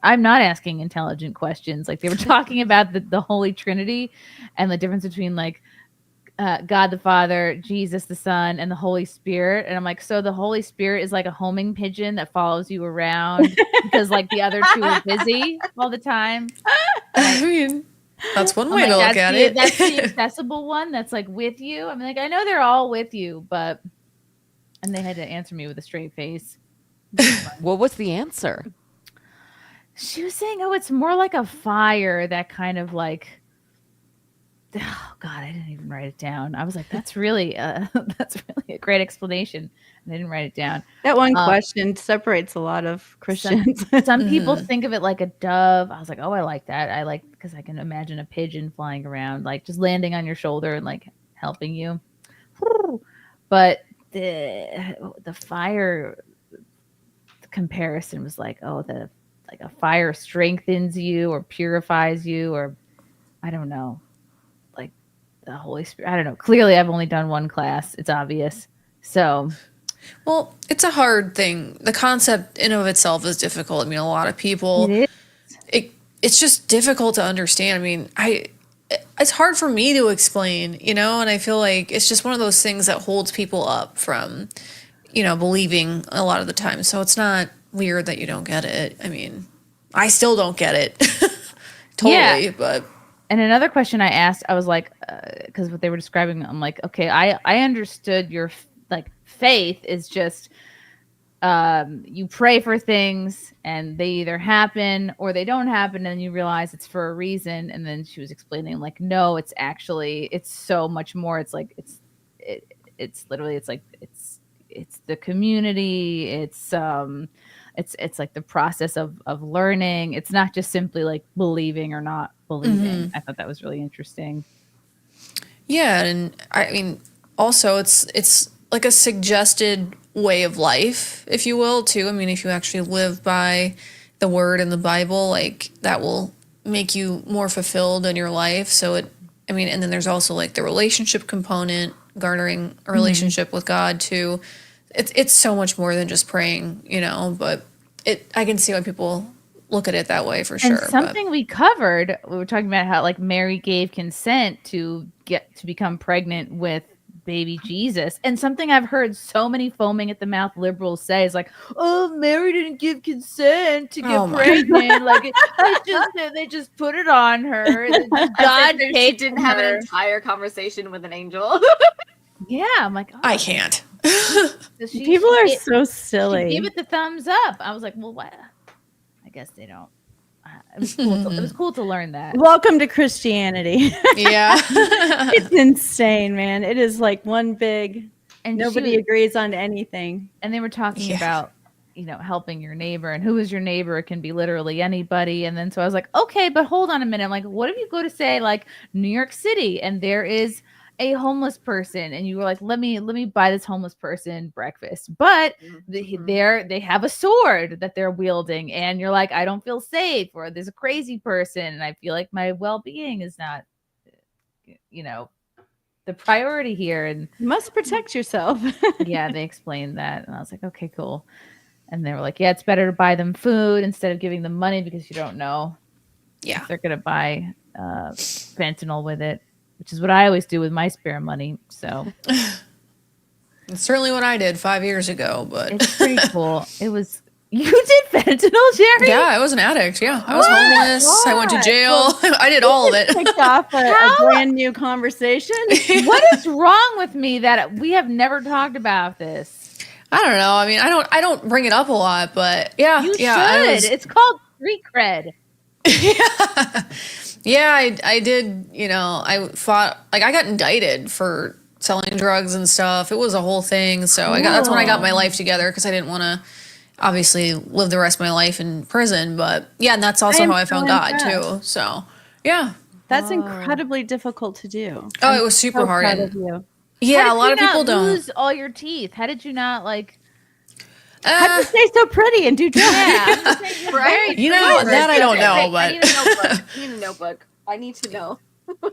I'm not asking intelligent questions. Like they were talking about the Holy Trinity and the difference between like God the Father, Jesus the Son, and the Holy Spirit. And I'm like, so the Holy Spirit is like a homing pigeon that follows you around because like the other two are busy all the time. I mean, that's one way to look at it. That's the accessible one that's like with you. I mean, like I know they're all with you, and they had to answer me with a straight face. What was the answer? She was saying, it's more like a fire that kind of like, oh God, I didn't even write it down. I was like, that's really a great explanation. And I didn't write it down. That one question separates a lot of Christians. Some people think of it like a dove. I was like, oh, I like that. Because I can imagine a pigeon flying around, like just landing on your shoulder and like helping you. But the fire comparison was like, like a fire strengthens you or purifies you, or I don't know, like the Holy Spirit. I don't know. Clearly, I've only done one class. It's obvious. So, well, it's a hard thing. The concept in of itself is difficult. I mean, a lot of people, it's just difficult to understand. I mean, it's hard for me to explain, and I feel like it's just one of those things that holds people up from, believing a lot of the time. So it's not weird that you don't get it. I mean, I still don't get it. Totally, but. And another question I asked, I was like, because what they were describing, I'm like, okay, I understood your faith is just you pray for things and they either happen or they don't happen, and you realize it's for a reason. And then she was explaining like, no, it's so much more. It's like it's literally it's the community. It's like the process of learning. It's not just simply like believing or not believing. I thought that was really interesting. Yeah, and I mean, also it's like a suggested way of life, if you will, too. I mean, if you actually live by the word in the Bible, like that will make you more fulfilled in your life. So and then there's also like the relationship component, garnering a relationship with God too. It's so much more than just praying, but I can see why people look at it that way for sure. And something we covered, we were talking about how like Mary gave consent to become pregnant with baby Jesus. And something I've heard so many foaming at the mouth liberals say is like, oh, Mary didn't give consent to get pregnant. Like they just put it on her. God she didn't have an her. entire conversation with an angel. Yeah, I'm like, I can't. People are so silly. She gave it the thumbs up. I was like, well, what? I guess they don't. It was cool. It was cool to learn that. Welcome to Christianity. Yeah. It's insane, man. It is like one big, and nobody agrees on anything. And they were talking about, helping your neighbor, and who is your neighbor? It can be literally anybody. And then so I was like, okay, but hold on a minute. I'm like, what if you go to say like New York City and there is a homeless person and you were like, let me buy this homeless person breakfast, but they have a sword that they're wielding and you're like, I don't feel safe, or there's a crazy person and I feel like my well-being is not the priority here, and you must protect yourself. Yeah, they explained that and I was like, okay, cool. And they were like, yeah, it's better to buy them food instead of giving them money because you don't know if they're gonna buy fentanyl with it, which is what I always do with my spare money. So it's certainly what I did 5 years ago, but it's pretty cool. It was, you did fentanyl, Jerry? Yeah, I was an addict. Yeah, I was homeless. God. I went to jail. I did all of it. Kicked off a brand new conversation. What is wrong with me that we have never talked about this? I don't know. I mean, I don't bring it up a lot, but yeah, you should. It's called street cred. Yeah, I did, I fought, like I got indicted for selling drugs and stuff. It was a whole thing. So that's when I got my life together because I didn't want to obviously live the rest of my life in prison. But yeah, and that's also how I found God too. So yeah. That's incredibly difficult to do. Oh, it was super hard. Proud of you. Yeah, a lot of people don't lose all your teeth. How did you not like? How did you stay so pretty and do drugs? Yeah, Right? That I don't know, but I need a notebook. I need a notebook. I need to know.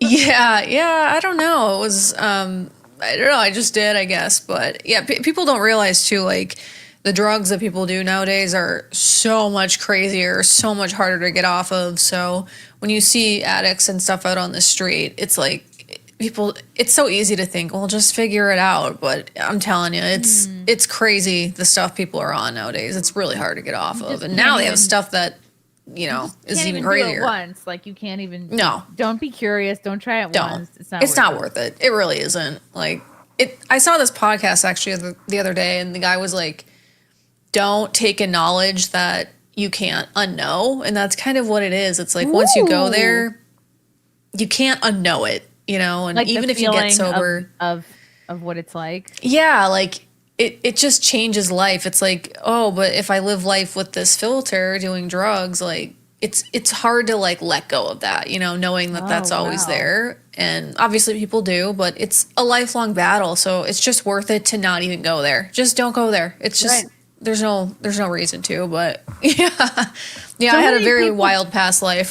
yeah, I don't know. It was, I don't know. I just did, I guess. But yeah, people don't realize too, like the drugs that people do nowadays are so much crazier, so much harder to get off of. So when you see addicts and stuff out on the street, it's like it's so easy to think, well, just figure it out. But I'm telling you, it's crazy the stuff people are on nowadays. It's really hard to get off of. And now they have stuff that, is even crazier. Do it once. Like you can't even. No. Don't be curious. Don't try it once. It's not worth it. It really isn't. Like I saw this podcast actually the other day, and the guy was like, don't take a knowledge that you can't unknow. And that's kind of what it is. It's like, once you go there, you can't unknow it. And like even if you get sober of what it's like. Yeah, like it just changes life. It's like, oh, but if I live life with this filter doing drugs, like it's hard to like let go of that, knowing that that's always there. And obviously people do, but it's a lifelong battle. So it's just worth it to not even go there. Just don't go there. It's just there's no reason to, but yeah. I had a very wild past life.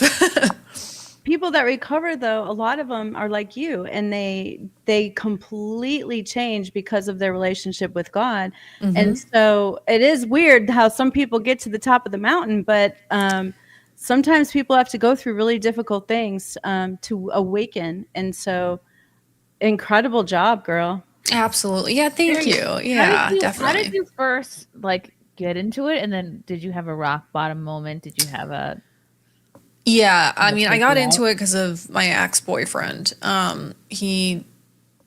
People that recover, though, a lot of them are like you, and they completely change because of their relationship with God. And so it is weird how some people get to the top of the mountain, but sometimes people have to go through really difficult things to awaken. And so incredible job, girl. Absolutely. Yeah, thank you. Yeah, definitely. How did you first like get into it? And then did you have a rock bottom moment? Did you have a... Yeah, I mean, I got into it because of my ex-boyfriend. He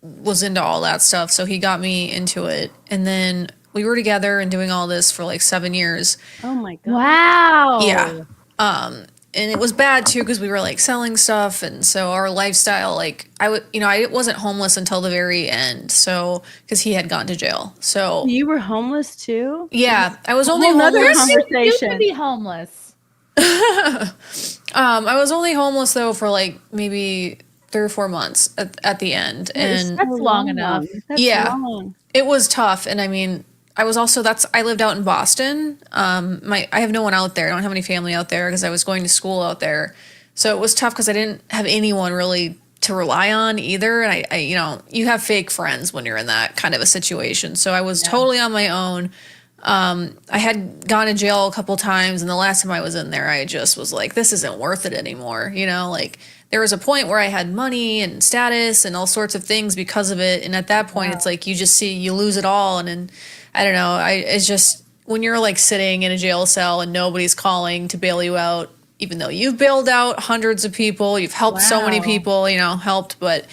was into all that stuff, so he got me into it. And then we were together and doing all this for like 7 years. Oh my God. Wow. Yeah. it was bad too because we were like selling stuff, and so our lifestyle, like I wasn't homeless until the very end, so because he had gone to jail. So you were homeless too? Yeah, I was only Another homeless. conversation. You can be homeless. I was only homeless though for like maybe 3 or 4 months at the end, and That's long enough. yeah, it was tough. And I mean, I was also I lived out in Boston. I have no one out there. I don't have any family out there because I was going to school out there. So it was tough because I didn't have anyone really to rely on either. And I you have fake friends when you're in that kind of a situation. So I was totally on my own. I had gone to jail a couple times, and the last time I was in there, I just was like, this isn't worth it anymore. Like there was a point where I had money and status and all sorts of things because of it. And at that point, it's like, you lose it all. And then, I don't know. It's just when you're like sitting in a jail cell and nobody's calling to bail you out, even though you've bailed out hundreds of people, you've helped so many people, but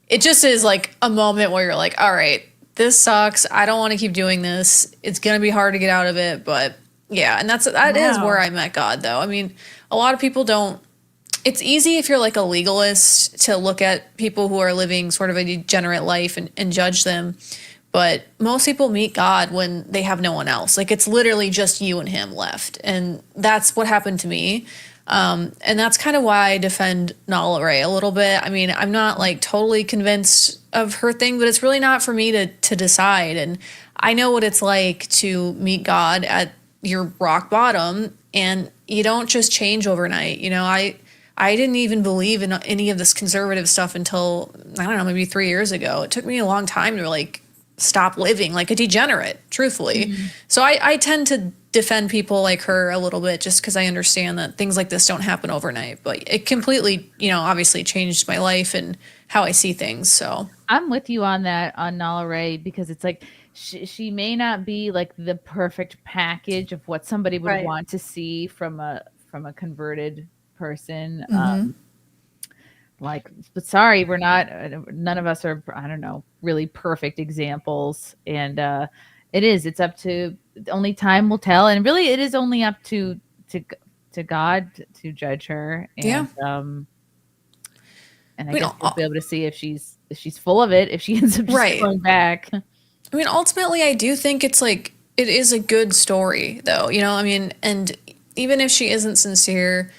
it just is like a moment where you're like, all right, this sucks. I don't want to keep doing this. It's going to be hard to get out of it. But yeah, and that is where I met God, though. I mean, a lot of people don't. It's easy if you're like a legalist to look at people who are living sort of a degenerate life and judge them. But most people meet God when they have no one else. Like it's literally just you and him left. And that's what happened to me. And that's kind of why I defend Nala Ray a little bit. I mean, I'm not like totally convinced of her thing, but it's really not for me to decide. And I know what it's like to meet God at your rock bottom, and you don't just change overnight. I didn't even believe in any of this conservative stuff until, I don't know, maybe 3 years ago. It took me a long time to like stop living like a degenerate, truthfully. Mm-hmm. So I tend to defend people like her a little bit just because I understand that things like this don't happen overnight. But it completely, obviously changed my life and how I see things. So I'm with you on that, on Nala Ray, because it's like she may not be like the perfect package of what somebody would want to see from a converted person. Mm-hmm. But sorry, we're not, none of us are, I don't know, really perfect examples. And it's up to, only time will tell. And really it is only up to God to judge her. And, and I guess we'll be able to see if she's full of it, if she ends up just going back. I mean, ultimately I do think it's like, it is a good story though, and even if she isn't sincere,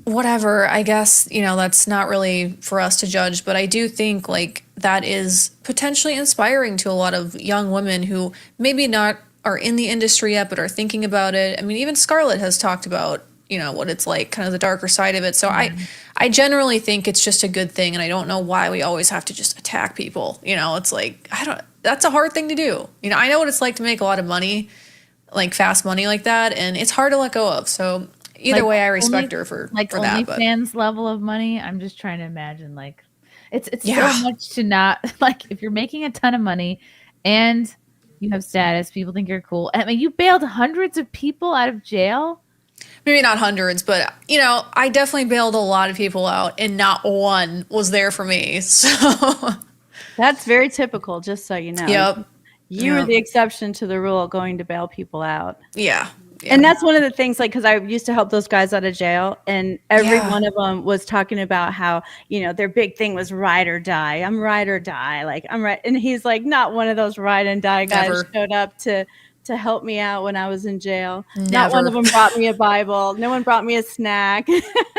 whatever, I guess, that's not really for us to judge, but I do think like that is potentially inspiring to a lot of young women who maybe not are in the industry yet, but are thinking about it. I mean, even Scarlett has talked about, what it's like, kind of the darker side of it. So I generally think it's just a good thing. And I don't know why we always have to just attack people. It's like, that's a hard thing to do. I know what it's like to make a lot of money, like fast money like that. And it's hard to let go of. So either way, I respect her for that. OnlyFans level of money. I'm just trying to imagine, like, it's so much to not, like, if you're making a ton of money and you have status, people think you're cool. I mean, you bailed hundreds of people out of jail. Maybe not hundreds, but I definitely bailed a lot of people out, and not one was there for me. So that's very typical, just so you know. Yep. You were the exception to the rule, going to bail people out. Yeah. And that's one of the things, like, because I used to help those guys out of jail, and every one of them was talking about how, their big thing was ride or die. I'm ride or die. Like, I'm right. And he's like, not one of those ride and die guys showed up to help me out when I was in jail. Never. Not one of them brought me a Bible. No one brought me a snack.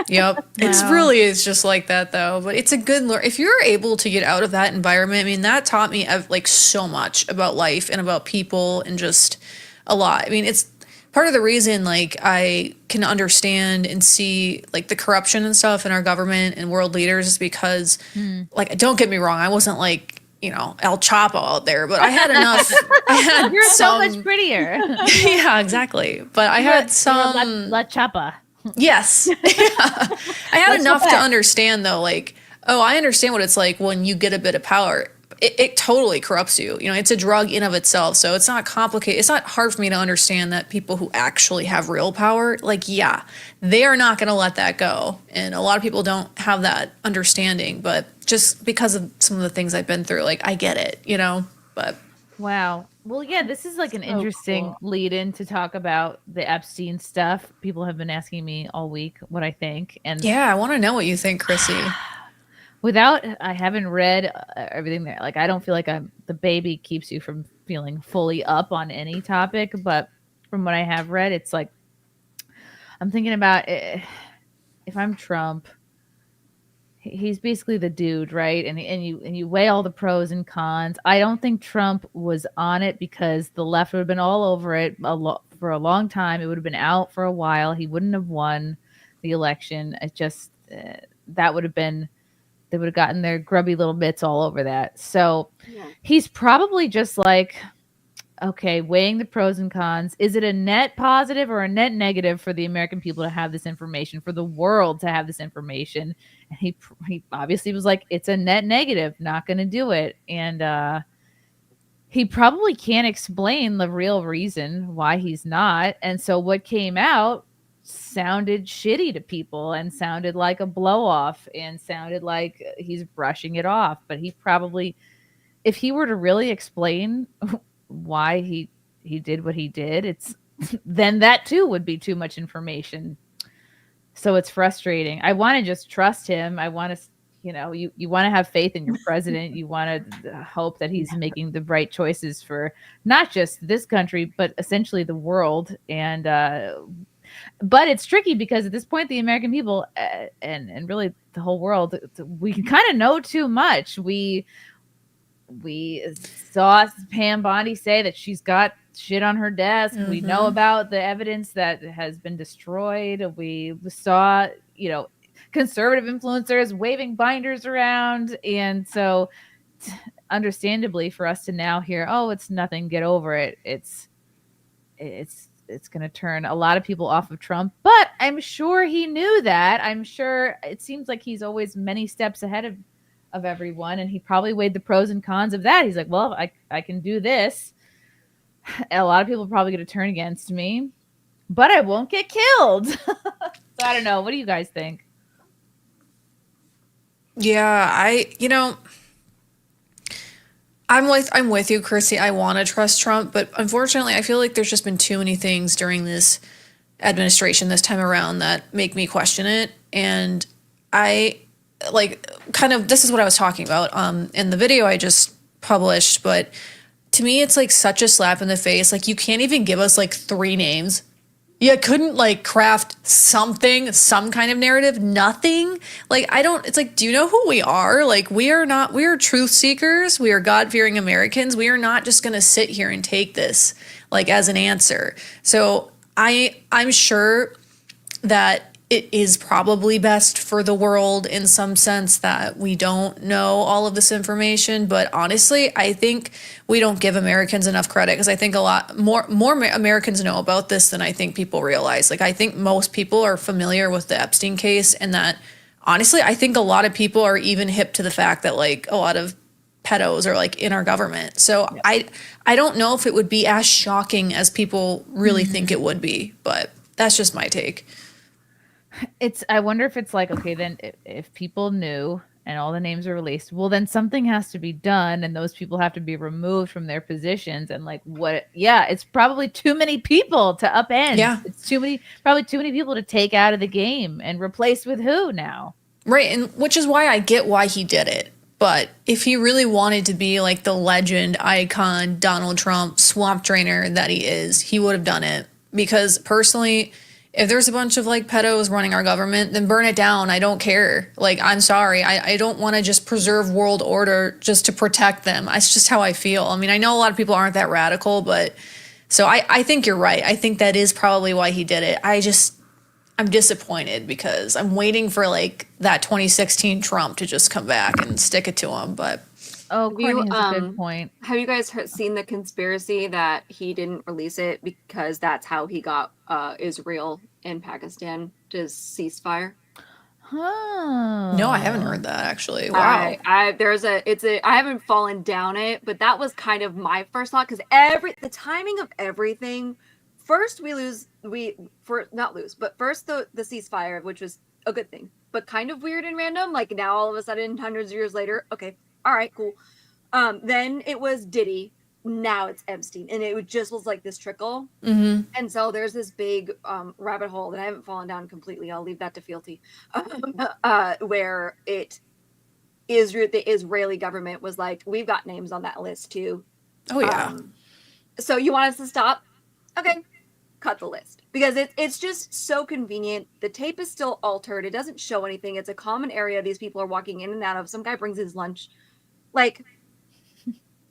Yep. Wow. It's just like that though. But it's a good if you're able to get out of that environment. I mean, that taught me like so much about life and about people and just a lot. I mean, it's part of the reason like I can understand and see like the corruption and stuff in our government and world leaders is because like, don't get me wrong, I wasn't like, El Chapo out there, but I had enough. You're so much prettier. Yeah, exactly. But I had some La Chapa. Yes. I had enough to understand though, like, I understand what it's like when you get a bit of power. It totally corrupts you. It's a drug in of itself. So it's not complicated. It's not hard for me to understand that people who actually have real power, like, they are not going to let that go. And a lot of people don't have that understanding, but just because of some of the things I've been through, like, I get it, but Wow. Well, yeah, this is like an So interesting cool. lead in to talk about the Epstein stuff. People have been asking me all week what I think. And Yeah, I want to know what you think, Chrissy. I haven't read everything there. Like, I don't feel like the baby keeps you from feeling fully up on any topic. But from what I have read, it's like, I'm thinking about if I'm Trump, he's basically the dude, right? And you weigh all the pros and cons. I don't think Trump was on it because the left would have been all over it for a long time. It would have been out for a while. He wouldn't have won the election. It just that would have been they would have gotten their grubby little bits all over that. So he's probably just like, okay, weighing the pros and cons. Is it a net positive or a net negative for the American people to have this information, for the world to have this information? And he obviously was like, it's a net negative, not going to do it. And he probably can't explain the real reason why he's not. And so what came out sounded shitty to people and sounded like a blow off and sounded like he's brushing it off. But he probably, if he were to really explain why he did what he did, it's then that too would be too much information. So it's frustrating. I want to just trust him. I want to, you want to have faith in your president. You want to hope that he's making the right choices for not just this country, but essentially the world. And but it's tricky because at this point, the American people and really the whole world, we kind of know too much. We saw Pam Bondi say that she's got shit on her desk. We know about the evidence that has been destroyed. We saw, conservative influencers waving binders around. And so understandably for us to now hear, oh, it's nothing, get over it. It's going to turn a lot of people off of Trump, but I'm sure he knew that. I'm sure it seems like he's always many steps ahead of everyone, and he probably weighed the pros and cons of that. He's like, well, I can do this. A lot of people are probably going to turn against me, but I won't get killed. So I don't know. What do you guys think? Yeah, I'm with you, Chrissy. I want to trust Trump, but unfortunately, I feel like there's just been too many things during this administration this time around that make me question it. And this is what I was talking about in the video I just published, but to me it's like such a slap in the face. Like, you can't even give us like 3 names. You couldn't like craft some kind of narrative, nothing. Like, it's like, do you know who we are? Like, we are truth seekers. We are God-fearing Americans. We are not just going to sit here and take this like as an answer. So I'm sure that it is probably best for the world in some sense that we don't know all of this information. But honestly, I think we don't give Americans enough credit, because I think a lot more Americans know about this than I think people realize. Like, I think most people are familiar with the Epstein case, and that honestly, I think a lot of people are even hip to the fact that like a lot of pedos are like in our government. So I don't know if it would be as shocking as people really think it would be, but that's just my take. I wonder if it's like, okay, then if people knew and all the names are released, well, then something has to be done, and those people have to be removed from their positions. And like, it's probably too many people to upend. Yeah. It's probably too many people to take out of the game and replace with who now? Right. And which is why I get why he did it. But if he really wanted to be like the legend, icon, Donald Trump, swamp drainer that he is, he would have done it. Because personally, if there's a bunch of like pedos running our government, then burn it down. I don't care. Like, I'm sorry. I don't want to just preserve world order just to protect them. It's just how I feel. I mean, I know a lot of people aren't that radical, but so I think you're right. I think that is probably why he did it. I'm disappointed because I'm waiting for like that 2016 Trump to just come back and stick it to him. But Courtney has a good point. Have you guys seen the conspiracy that he didn't release it because that's how he got Israel and Pakistan to ceasefire? No, I haven't heard that actually. Wow. I haven't fallen down it, but that was kind of my first thought, because the timing of everything. First first the ceasefire, which was a good thing, but kind of weird and random. Like, now all of a sudden, hundreds of years later, okay, all right, cool. Then it was Diddy now it's Epstein, and it just was like this trickle. Mm-hmm. And so there's this big rabbit hole that I haven't fallen down completely. I'll leave that to Fealty, where the Israeli government was like, we've got names on that list too. Oh yeah. So you want us to stop? Okay, cut the list, because it's just so convenient. The tape is still altered. It doesn't show anything. It's a common area these people are walking in and out of. Some guy brings his lunch. Like,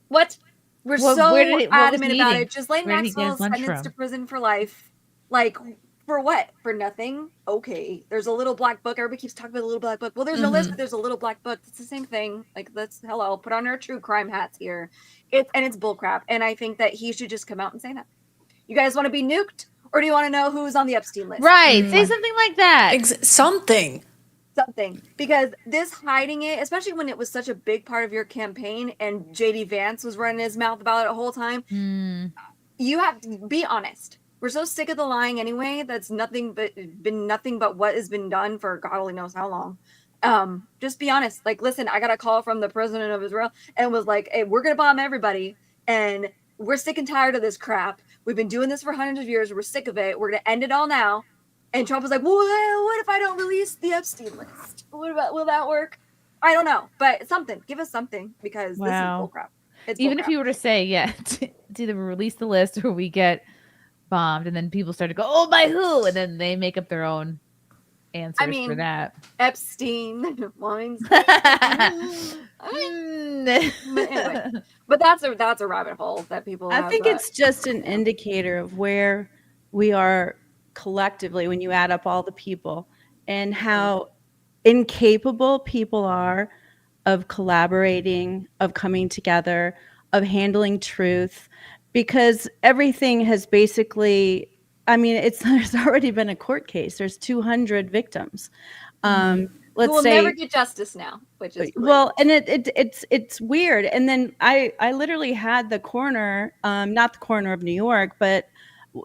what? We're so adamant about it. Ghislaine Maxwell's sentenced to prison for life. Like, for what? For nothing? Okay. There's a little black book. Everybody keeps talking about the little black book. Well, there's no list, but there's a little black book. It's the same thing. Like, hello, put on our true crime hats here. It's bullcrap. And I think that he should just come out and say that. You guys want to be nuked? Or do you want to know who's on the Epstein list? Right. Say something like that. Something. Because this hiding it, especially when it was such a big part of your campaign and JD Vance was running his mouth about it the whole time, you have to be honest. We're so sick of the lying anyway. That's nothing but what has been done for God only knows how long. Just be honest. Like, listen, I got a call from the president of Israel and was like, hey, we're going to bomb everybody. And we're sick and tired of this crap. We've been doing this for hundreds of years. We're sick of it. We're going to end it all now. And Trump was like, well, what if I don't release the Epstein list? Will that work? I don't know. But something. Give us something, because this is bullcrap. Even if you were to say, it's either we release the list or we get bombed, and then people start to go, oh, by who? And then they make up their own answers for that. Epstein, Weinstein. Anyway, but that's a rabbit hole that people have. I think it's just an indicator of where we are collectively when you add up all the people, and how incapable people are of collaborating, of coming together, of handling truth, because everything has basically, I mean, there's already been a court case. There's 200 victims. Let's we'll say never get justice now, which is great. Well, and it's weird. And then I literally had the coroner, not the coroner of New York, but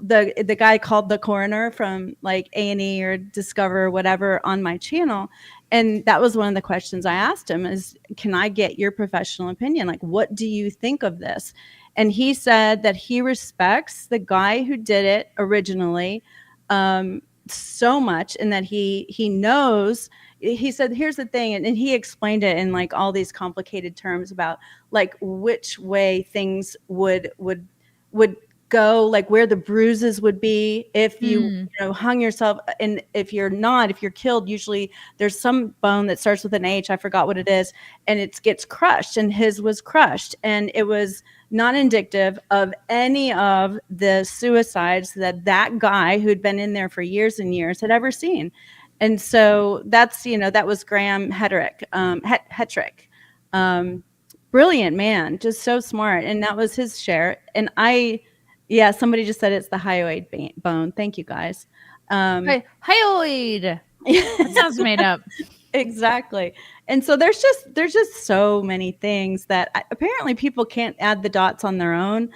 the guy called the coroner from like A&E or Discover or whatever on my channel. And that was one of the questions I asked him is, can I get your professional opinion? Like, what do you think of this? And he said that he respects the guy who did it originally so much, and that he knows. He said, here's the thing, and he explained it in like all these complicated terms about like which way things would go, like where the bruises would be if you hung yourself, and if you're killed, usually there's some bone that starts with an H, I forgot what it is, and it gets crushed, and his was crushed, and it was not indicative of any of the suicides that guy who'd been in there for years and years had ever seen. And so that's, that was Graham Hetrick, brilliant man, just so smart. And that was his share. And somebody just said it's the hyoid bone. Thank you guys. Hyoid. That sounds made up. Exactly. And so there's just so many things that apparently people can't add the dots on their own.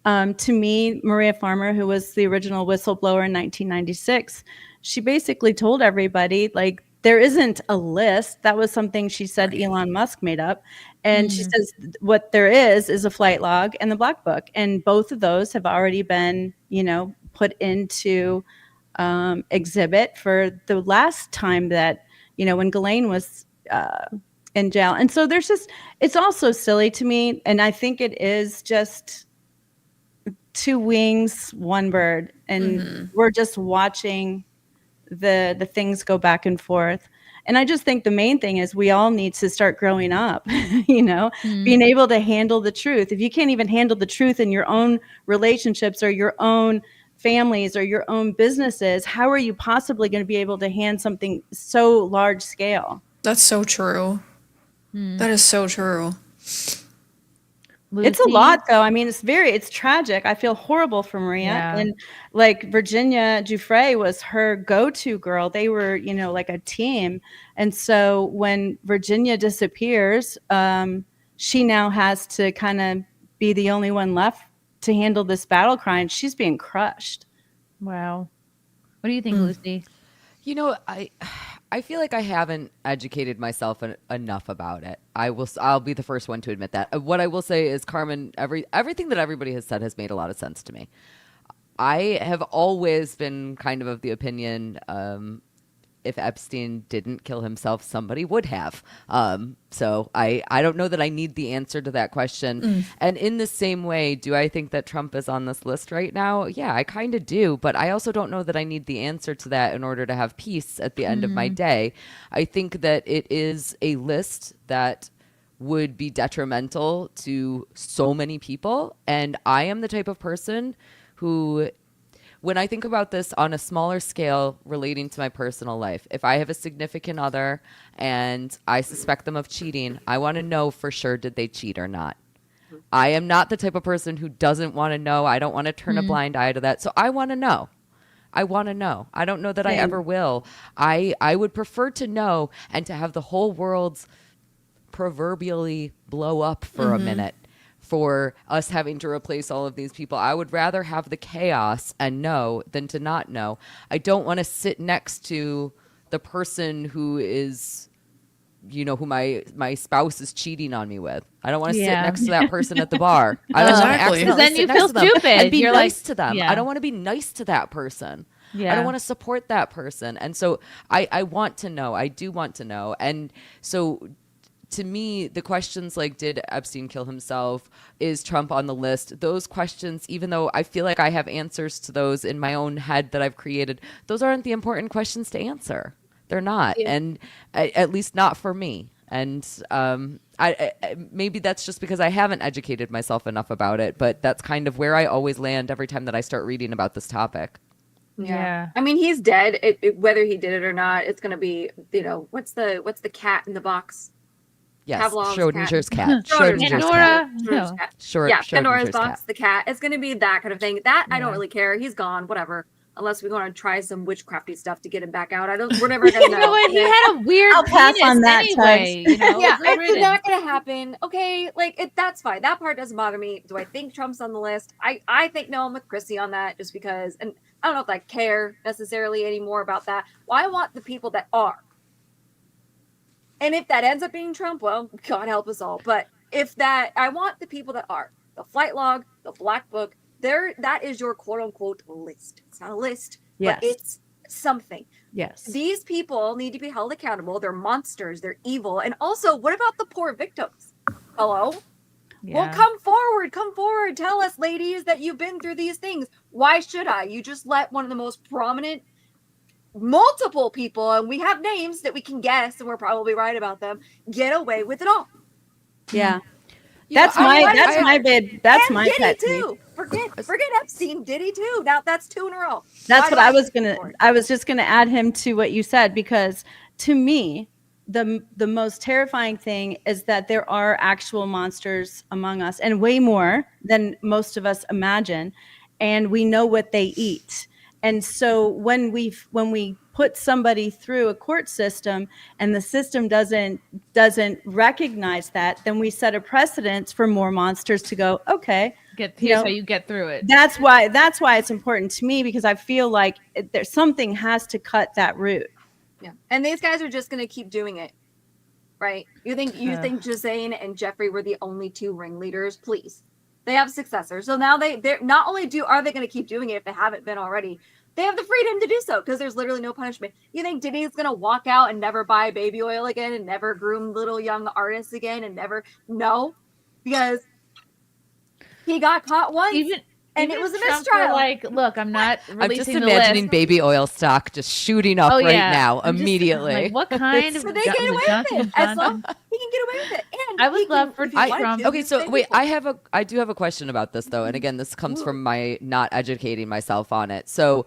To me, Maria Farmer, who was the original whistleblower in 1996, she basically told everybody, like, there isn't a list. That was something she said Elon Musk made up. And she says what there is a flight log and the black book. And both of those have already been, put into exhibit for the last time that, when Ghislaine was in jail. And so it's also silly to me. And I think it is just two wings, one bird. And we're just watching the things go back and forth. And I just think the main thing is we all need to start growing up, being able to handle the truth. If you can't even handle the truth in your own relationships or your own families or your own businesses, how are you possibly going to be able to handle something so large scale? That's so true. That is so true. Lucy? It's a lot, though. I mean, it's tragic. I feel horrible for Maria. Yeah. And like Virginia Giuffre was her go-to girl. They were, like a team. And so when Virginia disappears, she now has to kind of be the only one left to handle this battle cry, and she's being crushed. Wow. What do you think, Lucy? I feel like I haven't educated myself enough about it. I'll be the first one to admit that. What I will say is, Carmen, everything that everybody has said has made a lot of sense to me. I have always been kind of the opinion, if Epstein didn't kill himself, somebody would have. So I don't know that I need the answer to that question. And in the same way, do I think that Trump is on this list right now? Yeah, I kind of do. But I also don't know that I need the answer to that in order to have peace at the end of my day. I think that it is a list that would be detrimental to so many people. And I am the type of person who, when I think about this on a smaller scale relating to my personal life, if I have a significant other and I suspect them of cheating, I want to know for sure, did they cheat or not? I am not the type of person who doesn't want to know. I don't want to turn a blind eye to that. So I want to know. I want to know. I don't know that I ever will. I would prefer to know and to have the whole world's proverbially blow up for a minute. For us having to replace all of these people. I would rather have the chaos and know than to not know. I don't want to sit next to the person who is, who my spouse is cheating on me with. I don't want to sit next to that person at the bar. I don't want to accidentally then you sit next feel to them stupid. and be You're nice like, to them. yeah. I don't want to be nice to that person. Yeah. I don't want to support that person. And so I want to know. I do want to know. And so to me, the questions like, did Epstein kill himself? Is Trump on the list? Those questions, even though I feel like I have answers to those in my own head that I've created, those aren't the important questions to answer. They're not. Yeah. And at least not for me. And I maybe that's just because I haven't educated myself enough about it, but that's kind of where I always land every time that I start reading about this topic. Yeah. I mean, he's dead. Whether he did it or not, it's going to be, what's the cat in the box? Yes, Pavlov's Schrodinger's cat. Schrodinger's cat. Schrodinger's cat. Pandora's box, the cat. It's going to be that kind of thing. That I don't really care. He's gone. Whatever. Unless we want to try some witchcrafty stuff to get him back out. We're never going to know. You know what? He had a weird I'll pass penis on that, anyway. Yeah, it's not going to happen. Okay, that's fine. That part doesn't bother me. Do I think Trump's on the list? I think no. I'm with Chrissy on that, just because, and I don't know if I care necessarily anymore about that. Well, I want the people that are. And if that ends up being Trump, well, God help us all. But I want the people that are. The flight log, the black book, that is your quote unquote list. It's not a list, but it's something. Yes. These people need to be held accountable. They're monsters. They're evil. And also, what about the poor victims? Hello? Yeah. Well, come forward. Come forward. Tell us, ladies, that you've been through these things. Why should I? You just let one of the most prominent multiple people, and we have names that we can guess, and we're probably right about them, get away with it all. Yeah. That's my pet too. Forget Epstein, Diddy too. Now that's 2 in a row. That's what I was just gonna add him to what you said, because to me, the most terrifying thing is that there are actual monsters among us, and way more than most of us imagine, and we know what they eat. And so when we put somebody through a court system and the system doesn't recognize that, then we set a precedence for more monsters to go, okay, here's how you get through it. That's why it's important to me, because I feel like there's something has to cut that root. Yeah. And these guys are just going to keep doing it. Right? You think Jazane and Jeffrey were the only 2 ringleaders? Please. They have successors. So now they're not only are they going to keep doing it if they haven't been already, they have the freedom to do so because there's literally no punishment. You think Diddy's going to walk out and never buy baby oil again and never groom little young artists again and never? No, because he got caught once. And it was a mistrial. Look, I'm not releasing I'm just the imagining list. baby oil stock just shooting up now, immediately. What kind of so they get away with it. As long he can get away with it. And I would love for Trump. Okay, so wait, I do have a question about this though, and again, this comes from my not educating myself on it. So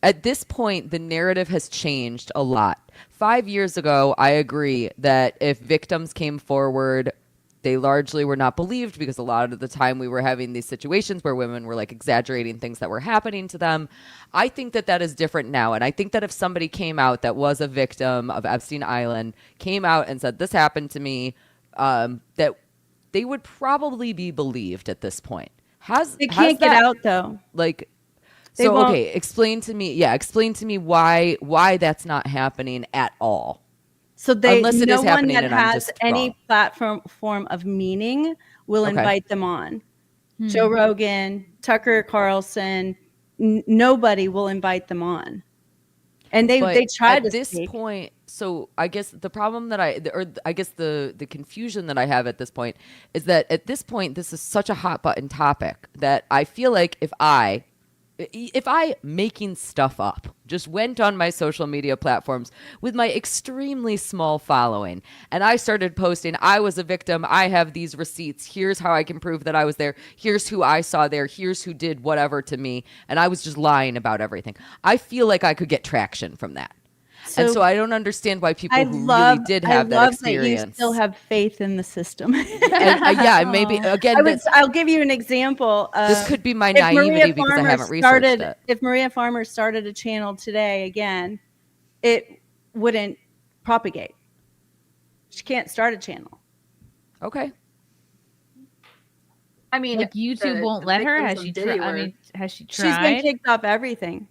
at this point, the narrative has changed a lot. 5 years ago, I agree that if victims came forward, they largely were not believed because a lot of the time we were having these situations where women were exaggerating things that were happening to them. I think that is different now. And I think that if somebody came out that was a victim of Epstein Island, came out and said, this happened to me, that they would probably be believed at this point. They can't get out though. So okay, explain to me why that's not happening at all. So unless it no is happening one that and I'm has just any wrong. platform form of meaning will Okay. invite them on. Joe Rogan, Tucker Carlson, nobody will invite them on. And they try at to this speak. point. So I guess the problem that the confusion that I have at this point is that at this point this is such a hot button topic that I feel like if I making stuff up just went on my social media platforms with my extremely small following and I started posting, I was a victim, I have these receipts, here's how I can prove that I was there, here's who I saw there, here's who did whatever to me, and I was just lying about everything, I feel like I could get traction from that. And so I don't understand why people who really did have that experience. That you still have faith in the system. Maybe again. I'll give you an example. This could be my naivety because I haven't researched it. If Maria Farmer started a channel today again, it wouldn't propagate. She can't start a channel. Okay. I mean, like YouTube won't let her. Has she tried? I mean, has she tried? She's been kicked off everything.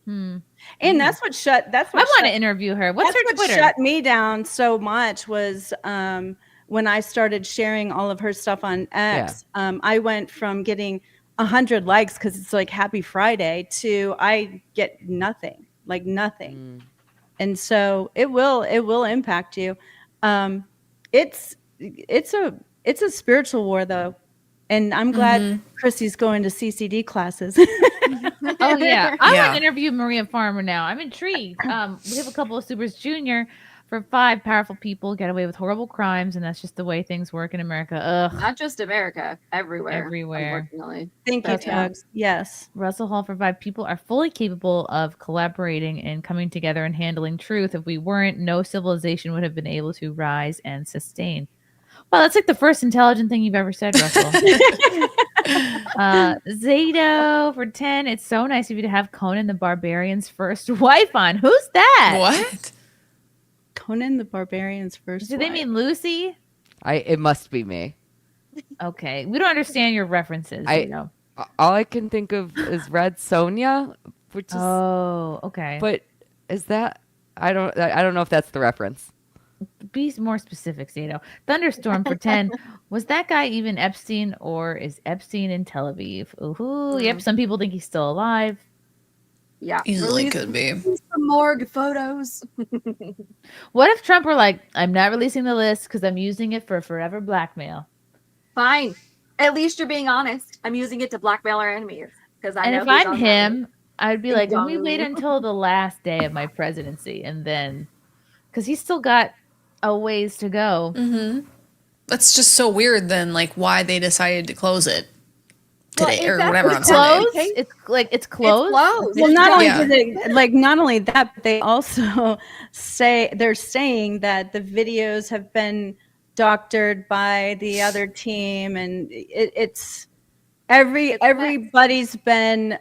And that's what I want to interview her. What's her Twitter? What shut me down so much was when I started sharing all of her stuff on X. Yeah. I went from getting 100 likes because it's like Happy Friday to I get nothing, like nothing. And so it will impact you. It's a spiritual war though. And I'm glad Chrissy's going to CCD classes. Oh yeah, I want to interview Maria Farmer now. I'm intrigued. We have a couple of Supers Junior for 5 powerful people get away with horrible crimes, and that's just the way things work in America. Ugh. Not just America, everywhere. Unfortunately. Thank you, Tuggs. Yes. Russell Hall for 5 people are fully capable of collaborating and coming together and handling truth. If we weren't, no civilization would have been able to rise and sustain. Well, that's like the first intelligent thing you've ever said, Russell. Zato for 10. It's so nice of you to have Conan the Barbarian's first wife on. Who's that? What? Conan the Barbarian's first Do they mean Lucy? It must be me. Okay. We don't understand your references. All I can think of is Red Sonja, which is okay. But is that I don't know if that's the reference. Be more specific, Zato. Thunderstorm for 10. Was that guy even Epstein, or is Epstein in Tel Aviv? Ooh, yep. Some people think he's still alive. Yeah, easily could be. Some morgue photos. What if Trump were like, I'm not releasing the list because I'm using it for forever blackmail? Fine. At least you're being honest. I'm using it to blackmail our enemies. Because I know if I'm him, I'd be like, let me wait until the last day of my presidency, and then, because he's still got a ways to go. That's just so weird then, like why they decided to close it today or whatever on Sunday. Sunday. It's closed. It's closed. Well, not only do they not only that, but they also they're saying that the videos have been doctored by the other team, and it's everybody's been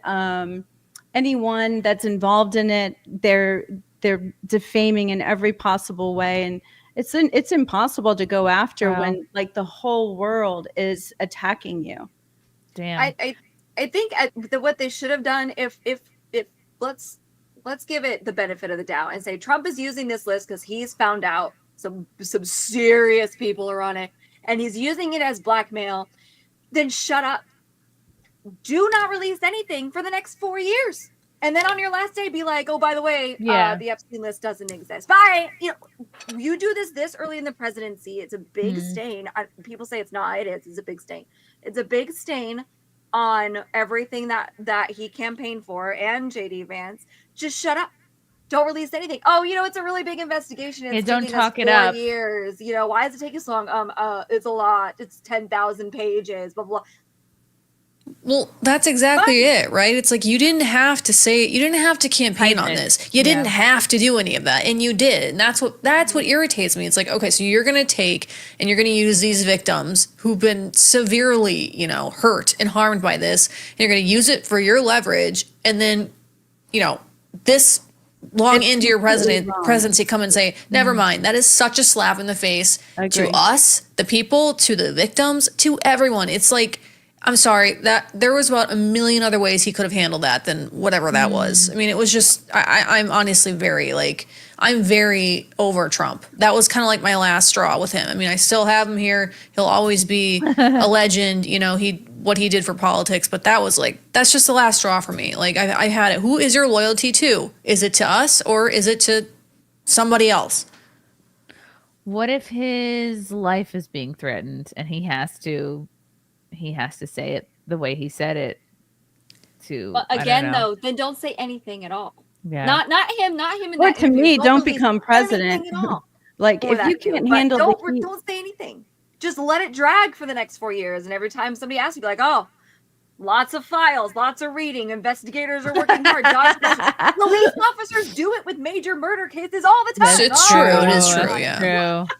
anyone that's involved in it, they're defaming in every possible way, and it's impossible to go after when like the whole world is attacking you. Damn. I think what they should have done if let's give it the benefit of the doubt and say Trump is using this list because he's found out some serious people are on it and he's using it as blackmail, then shut up. Do not release anything for the next 4 years. And then on your last day, be like, oh, by the way, the Epstein list doesn't exist. Bye. You do this early in the presidency. It's a big stain. People say it's not. It is. It's a big stain. It's a big stain on everything that he campaigned for and JD Vance. Just shut up. Don't release anything. Oh, it's a really big investigation. It's don't taking talk us it 4 up. years. Why is it taking so long? It's a lot. It's 10,000 pages. Blah blah. Well, that's exactly it, right? It's like you didn't have to campaign on this. You didn't have to do any of that, and you did. And that's what irritates me. It's like, okay, so you're gonna take and you're gonna use these victims who've been severely, hurt and harmed by this, and you're gonna use it for your leverage, and then, this long into your presidency come and say, never mind. That is such a slap in the face to us, the people, to the victims, to everyone. It's like, I'm sorry, that there was about a million other ways he could have handled that than whatever that was. I mean, it was just, I'm honestly I'm very over Trump. That was kind of like my last straw with him. I mean, I still have him here. He'll always be a legend, you know, what he did for politics, but that's just the last straw for me. Like, I had it. Who is your loyalty to? Is it to us or is it to somebody else? What if his life is being threatened and he has to say it the way he said it to? But again, though, then don't say anything at all. Yeah. Not him. In Or that to interview. me, don't release become president. anything at all Like for if that you dude. can't But handle don't say anything. Just let it drag for the next 4 years. And every time somebody asks you, be like, oh, lots of files, lots of reading. Investigators are working hard. Police officers do it with major murder cases all the time. It's true. It is true. Yeah. True.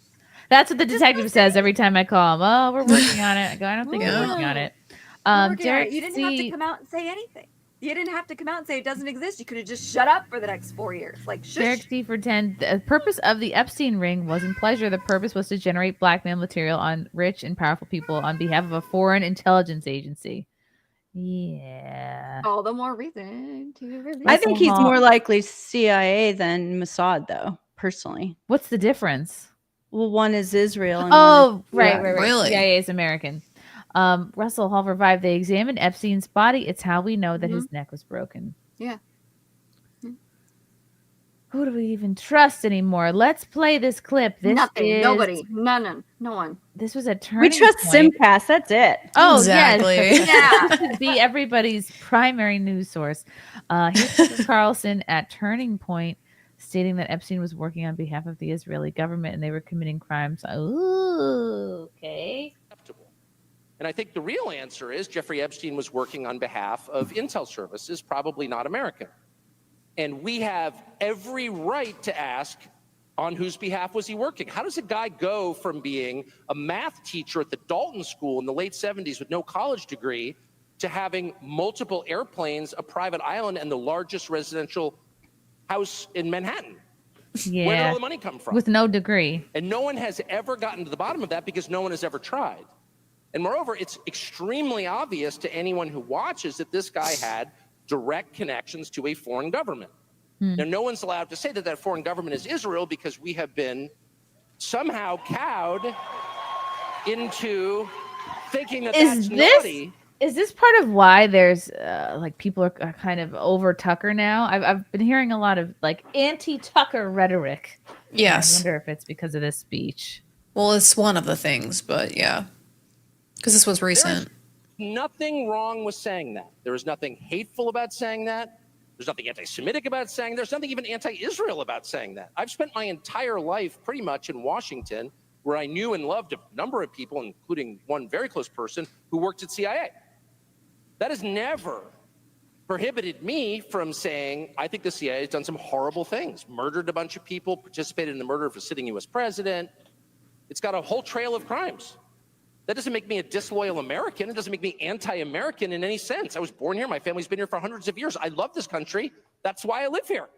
That's what the detective says every time I call him. Oh, we're working on it. I go, I don't think we're working on it. Derek, you didn't have to come out and say anything. You didn't have to come out and say it doesn't exist. You could have just shut up for the next 4 years. Like, shush. Derek C for 10. The purpose of the Epstein ring wasn't pleasure. The purpose was to generate blackmail material on rich and powerful people on behalf of a foreign intelligence agency. Yeah. All the more reason to release. I think he's more likely CIA than Mossad, though, personally. What's the difference? Well, one is Israel. And right. Really? CIA is American. Russell Hall revived. They examined Epstein's body. It's how we know that his neck was broken. Yeah. Who do we even trust anymore? Let's play this clip. Nothing. Nobody. None. No one. This was a turning We trust point. SimpCast. That's it. Oh, exactly. Yes. Yeah. To be everybody's primary news source. Here's Carlson at Turning Point, stating that Epstein was working on behalf of the Israeli government and they were committing crimes. Ooh, okay. And I think the real answer is Jeffrey Epstein was working on behalf of intel services, probably not American. And we have every right to ask, on whose behalf was he working? How does a guy go from being a math teacher at the Dalton School in the late 70s with no college degree to having multiple airplanes, a private island, and the largest residential house in Manhattan? Yeah. Where did all the money come from? With no degree. And no one has ever gotten to the bottom of that because no one has ever tried. And moreover, it's extremely obvious to anyone who watches that this guy had direct connections to a foreign government. Now, no one's allowed to say that that foreign government is Israel because we have been somehow cowed into thinking that that's naughty. Is this part of why there's like people are kind of over Tucker now? I've been hearing a lot of like anti-Tucker rhetoric. Yes. I wonder if it's because of this speech. Well, it's one of the things, but yeah. Because this was recent. There's nothing wrong with saying that. There is nothing hateful about saying that. There's nothing anti-Semitic about saying. There's nothing even anti-Israel about saying that. I've spent my entire life pretty much in Washington, where I knew and loved a number of people, including one very close person who worked at CIA. That has never prohibited me from saying, I think the CIA has done some horrible things, murdered a bunch of people, participated in the murder of a sitting U.S. president. It's got a whole trail of crimes. That doesn't make me a disloyal American. It doesn't make me anti-American in any sense. I was born here. My family's been here for hundreds of years. I love this country. That's why I live here.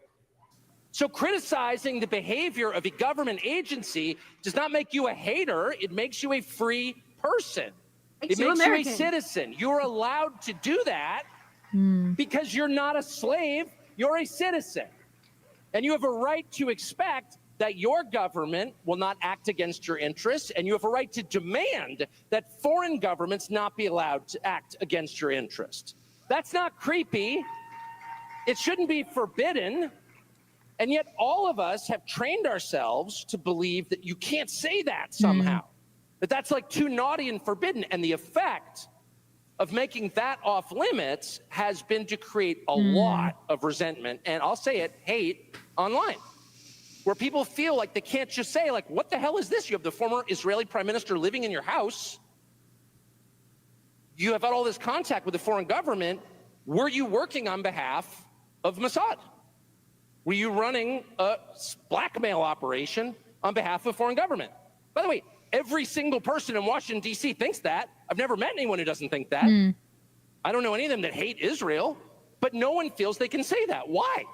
So criticizing the behavior of a government agency does not make you a hater. It makes you a free person. It makes you a citizen. You're allowed to do that because you're not a slave. You're a citizen. And you have a right to expect that your government will not act against your interests, and you have a right to demand that foreign governments not be allowed to act against your interests. That's not creepy. It shouldn't be forbidden. And yet all of us have trained ourselves to believe that you can't say that somehow, that that's like too naughty and forbidden. And the effect of making that off limits has been to create a lot of resentment, and I'll say it, hate online, where people feel like they can't just say, like, what the hell is this? You have the former Israeli prime minister living in your house. You have had all this contact with the foreign government. Were you working on behalf of Mossad? Were you running a blackmail operation on behalf of foreign government? By the way, every single person in Washington, D.C. thinks that. I've never met anyone who doesn't think that. I don't know any of them that hate Israel, but no one feels they can say that. Why?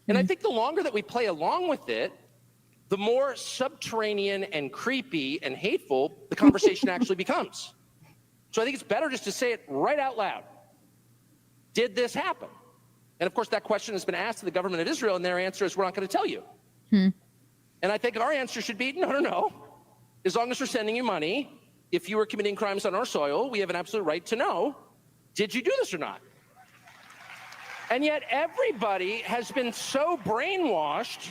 And I think the longer that we play along with it, the more subterranean and creepy and hateful the conversation actually becomes. So I think it's better just to say it right out loud. Did this happen? And of course, that question has been asked to the government of Israel, and their answer is, we're not going to tell you. And I think our answer should be, no. As long as we're sending you money, if you were committing crimes on our soil, we have an absolute right to know, did you do this or not? And yet everybody has been so brainwashed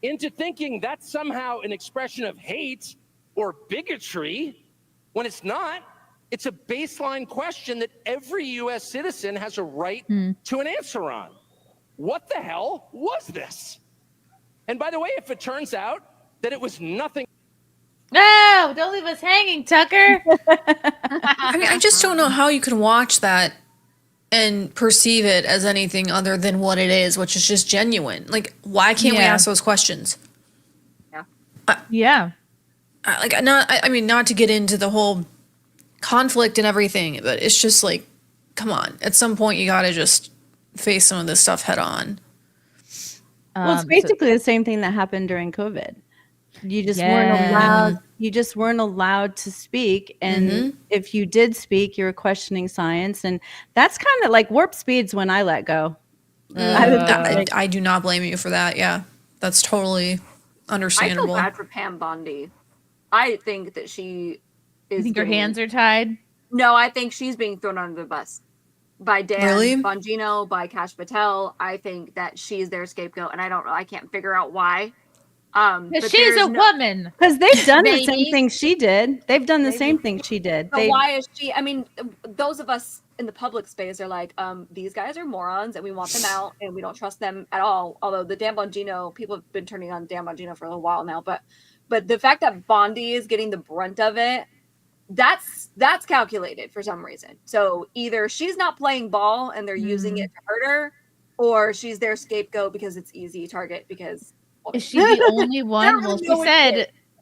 into thinking that's somehow an expression of hate or bigotry, when it's not. It's a baseline question that every U.S. citizen has a right to an answer on. What the hell was this? And by the way, if it turns out that it was nothing. No, don't leave us hanging, Tucker. I mean, I just don't know how you can watch that and perceive it as anything other than what it is, which is just genuine. Like, why can't we ask those questions? Yeah. I mean, not to get into the whole conflict and everything, but it's just like, come on. At some point, you got to just face some of this stuff head on. Well, it's basically the same thing that happened during COVID. You just weren't allowed. You just weren't allowed to speak, and if you did speak, you were questioning science, and that's kind of like warp speeds when I let go. I do not blame you for that. Yeah, that's totally understandable. I feel bad for Pam Bondi. I think that she is. You think her hands are tied? No, I think she's being thrown under the bus by Dan Bongino, by Kash Patel. I think that she's their scapegoat, and I don't know. I can't figure out why. Because she's a woman. Because they've done the same thing she did. They've done the same thing she did. But why is she? I mean, those of us in the public space are like, these guys are morons, and we want them out, and we don't trust them at all. Although the Dan Bongino, people have been turning on Dan Bongino for a little while now, but the fact that Bondi is getting the brunt of it, that's calculated for some reason. So either she's not playing ball and they're using it to hurt her, or she's their scapegoat because it's easy target because. Is she the only one? Well,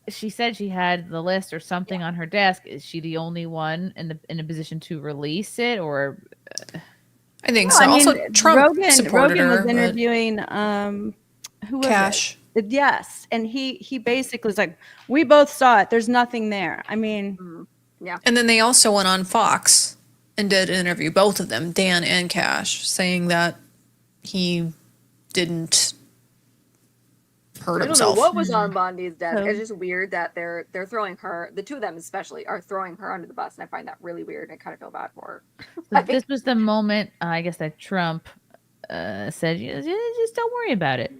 she said she had the list or something on her desk. Is she the only one in a position to release it, or? I think so. Also, Trump supported Rogan her. was interviewing who was Cash. Yes, and he basically was like, "We both saw it. There's nothing there." I mean, yeah. And then they also went on Fox and did an interview, both of them, Dan and Cash, saying that he didn't hurt himself. I don't know what was on Bondi's desk. It's just weird that they're throwing her, the two of them especially, are throwing her under the bus, and I find that really weird, and I kind of feel bad for her. So this was the moment, I guess, that Trump said, just don't worry about it.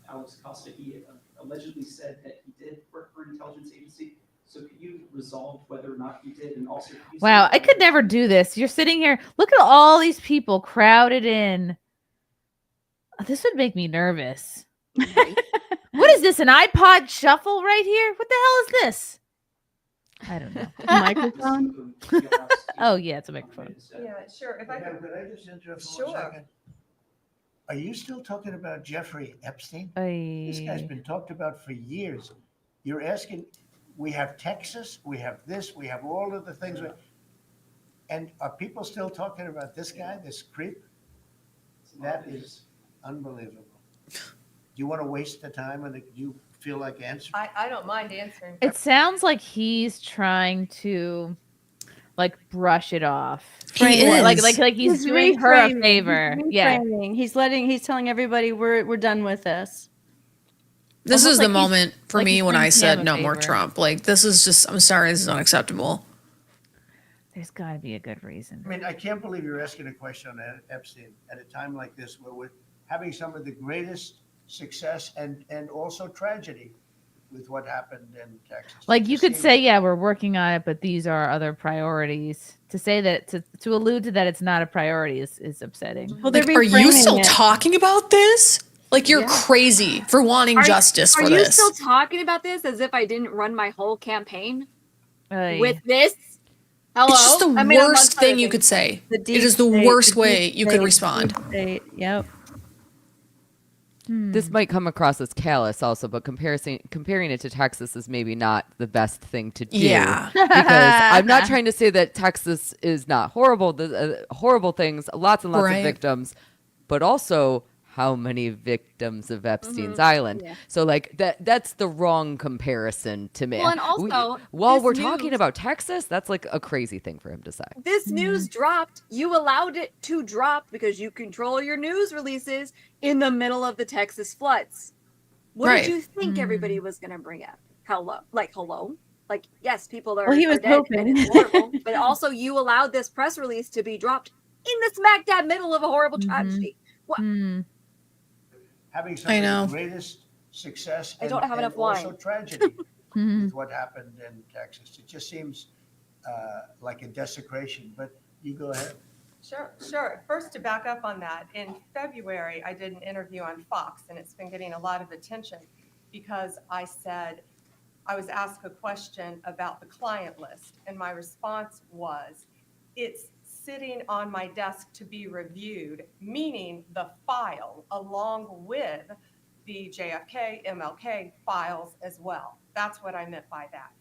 Alex Costa, he allegedly said that he did work for an intelligence agency. So could you resolve whether or not he did? And also, Wow, I could never do this. You're sitting here. Look at all these people crowded in. This would make me nervous. What is this? An iPod shuffle right here? What the hell is this? I don't know. Microphone? Oh yeah, it's a microphone. Yeah, sure. If I could I just interrupt for Sure. 1 second? Are you still talking about Jeffrey Epstein? This This guy's been talked about for years. You're asking, we have Texas, we have this, we have all of the things. And are people still talking about this guy, this creep? That is unbelievable. Do you want to waste the time and do you feel like answering? I don't mind answering. It sounds like he's trying to brush it off. He is. Like he's doing her a reframing. favor. He's Yeah. reframing. He's telling everybody we're done with this. This Almost is the like he's- moment for like me he's when doing I said Pam a no more favor. Trump. Like, this is just, I'm sorry, this is unacceptable. There's got to be a good reason. I mean, I can't believe you're asking a question on Epstein at a time like this where we're having some of the greatest success and also tragedy with what happened in Texas. Like you could say, yeah, we're working on it, but these are other priorities. To say that, to allude to that, it's not a priority is upsetting. Well, Like, are you still talking about this? Like, you're crazy for wanting justice for Are this. you still talking about this as if I didn't run my whole campaign with this? Hello? It's just the I mean, amongst worst other thing you things. could say. The It deep is the state, worst the way deep you could state, respond. deep state. Yep. This might come across as callous also, but comparing it to Texas is maybe not the best thing to do. Yeah. Because I'm not trying to say that Texas is not horrible. The horrible things, lots and lots Right. of victims, but also how many victims of Epstein's Island. Yeah. So like that's the wrong comparison to me. Well, and also, while this we're talking news- about Texas, that's like a crazy thing for him to say. This news dropped. You allowed it to drop because you control your news releases in the middle of the Texas floods. What Right. did you think everybody was going to bring up? Hello? Like, yes, people are, Well, he are was dead hoping. and it's horrible, but also you allowed this press release to be dropped in the smack dab middle of a horrible tragedy. What? Having some I of know. the greatest success I don't have enough also wine. tragedy with what happened in Texas. It just seems like a desecration, but you go ahead. Sure. First, to back up on that, in February, I did an interview on Fox, and it's been getting a lot of attention because I said, I was asked a question about the client list, and my response was, it's sitting on my desk to be reviewed, meaning the file along with the JFK, MLK files as well. That's what I meant by that.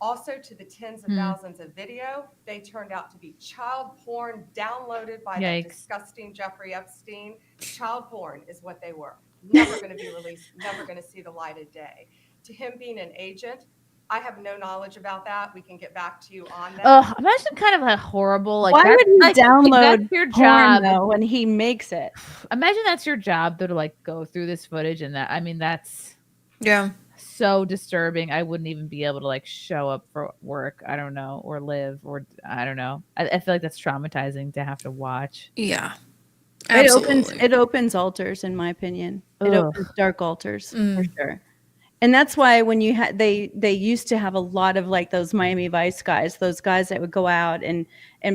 Also, to the tens of thousands of video, they turned out to be child porn downloaded by that disgusting Jeffrey Epstein. Child porn is what they were. Never going to be released, never going to see the light of day. To him being an agent, I have no knowledge about that. We can get back to you on that. Imagine kind of a horrible, like, Why that's, would he like, download that's your porn, job though, when he makes it? Imagine that's your job, though, to like go through this footage, and that, I mean, that's so disturbing. I wouldn't even be able to like show up for work. I don't know, or live, or I don't know. I feel like that's traumatizing to have to watch. Yeah, It opens altars, in my opinion. It Ugh. opens dark altars for sure. And that's why when you had they used to have a lot of like those Miami Vice guys, those guys that would go out and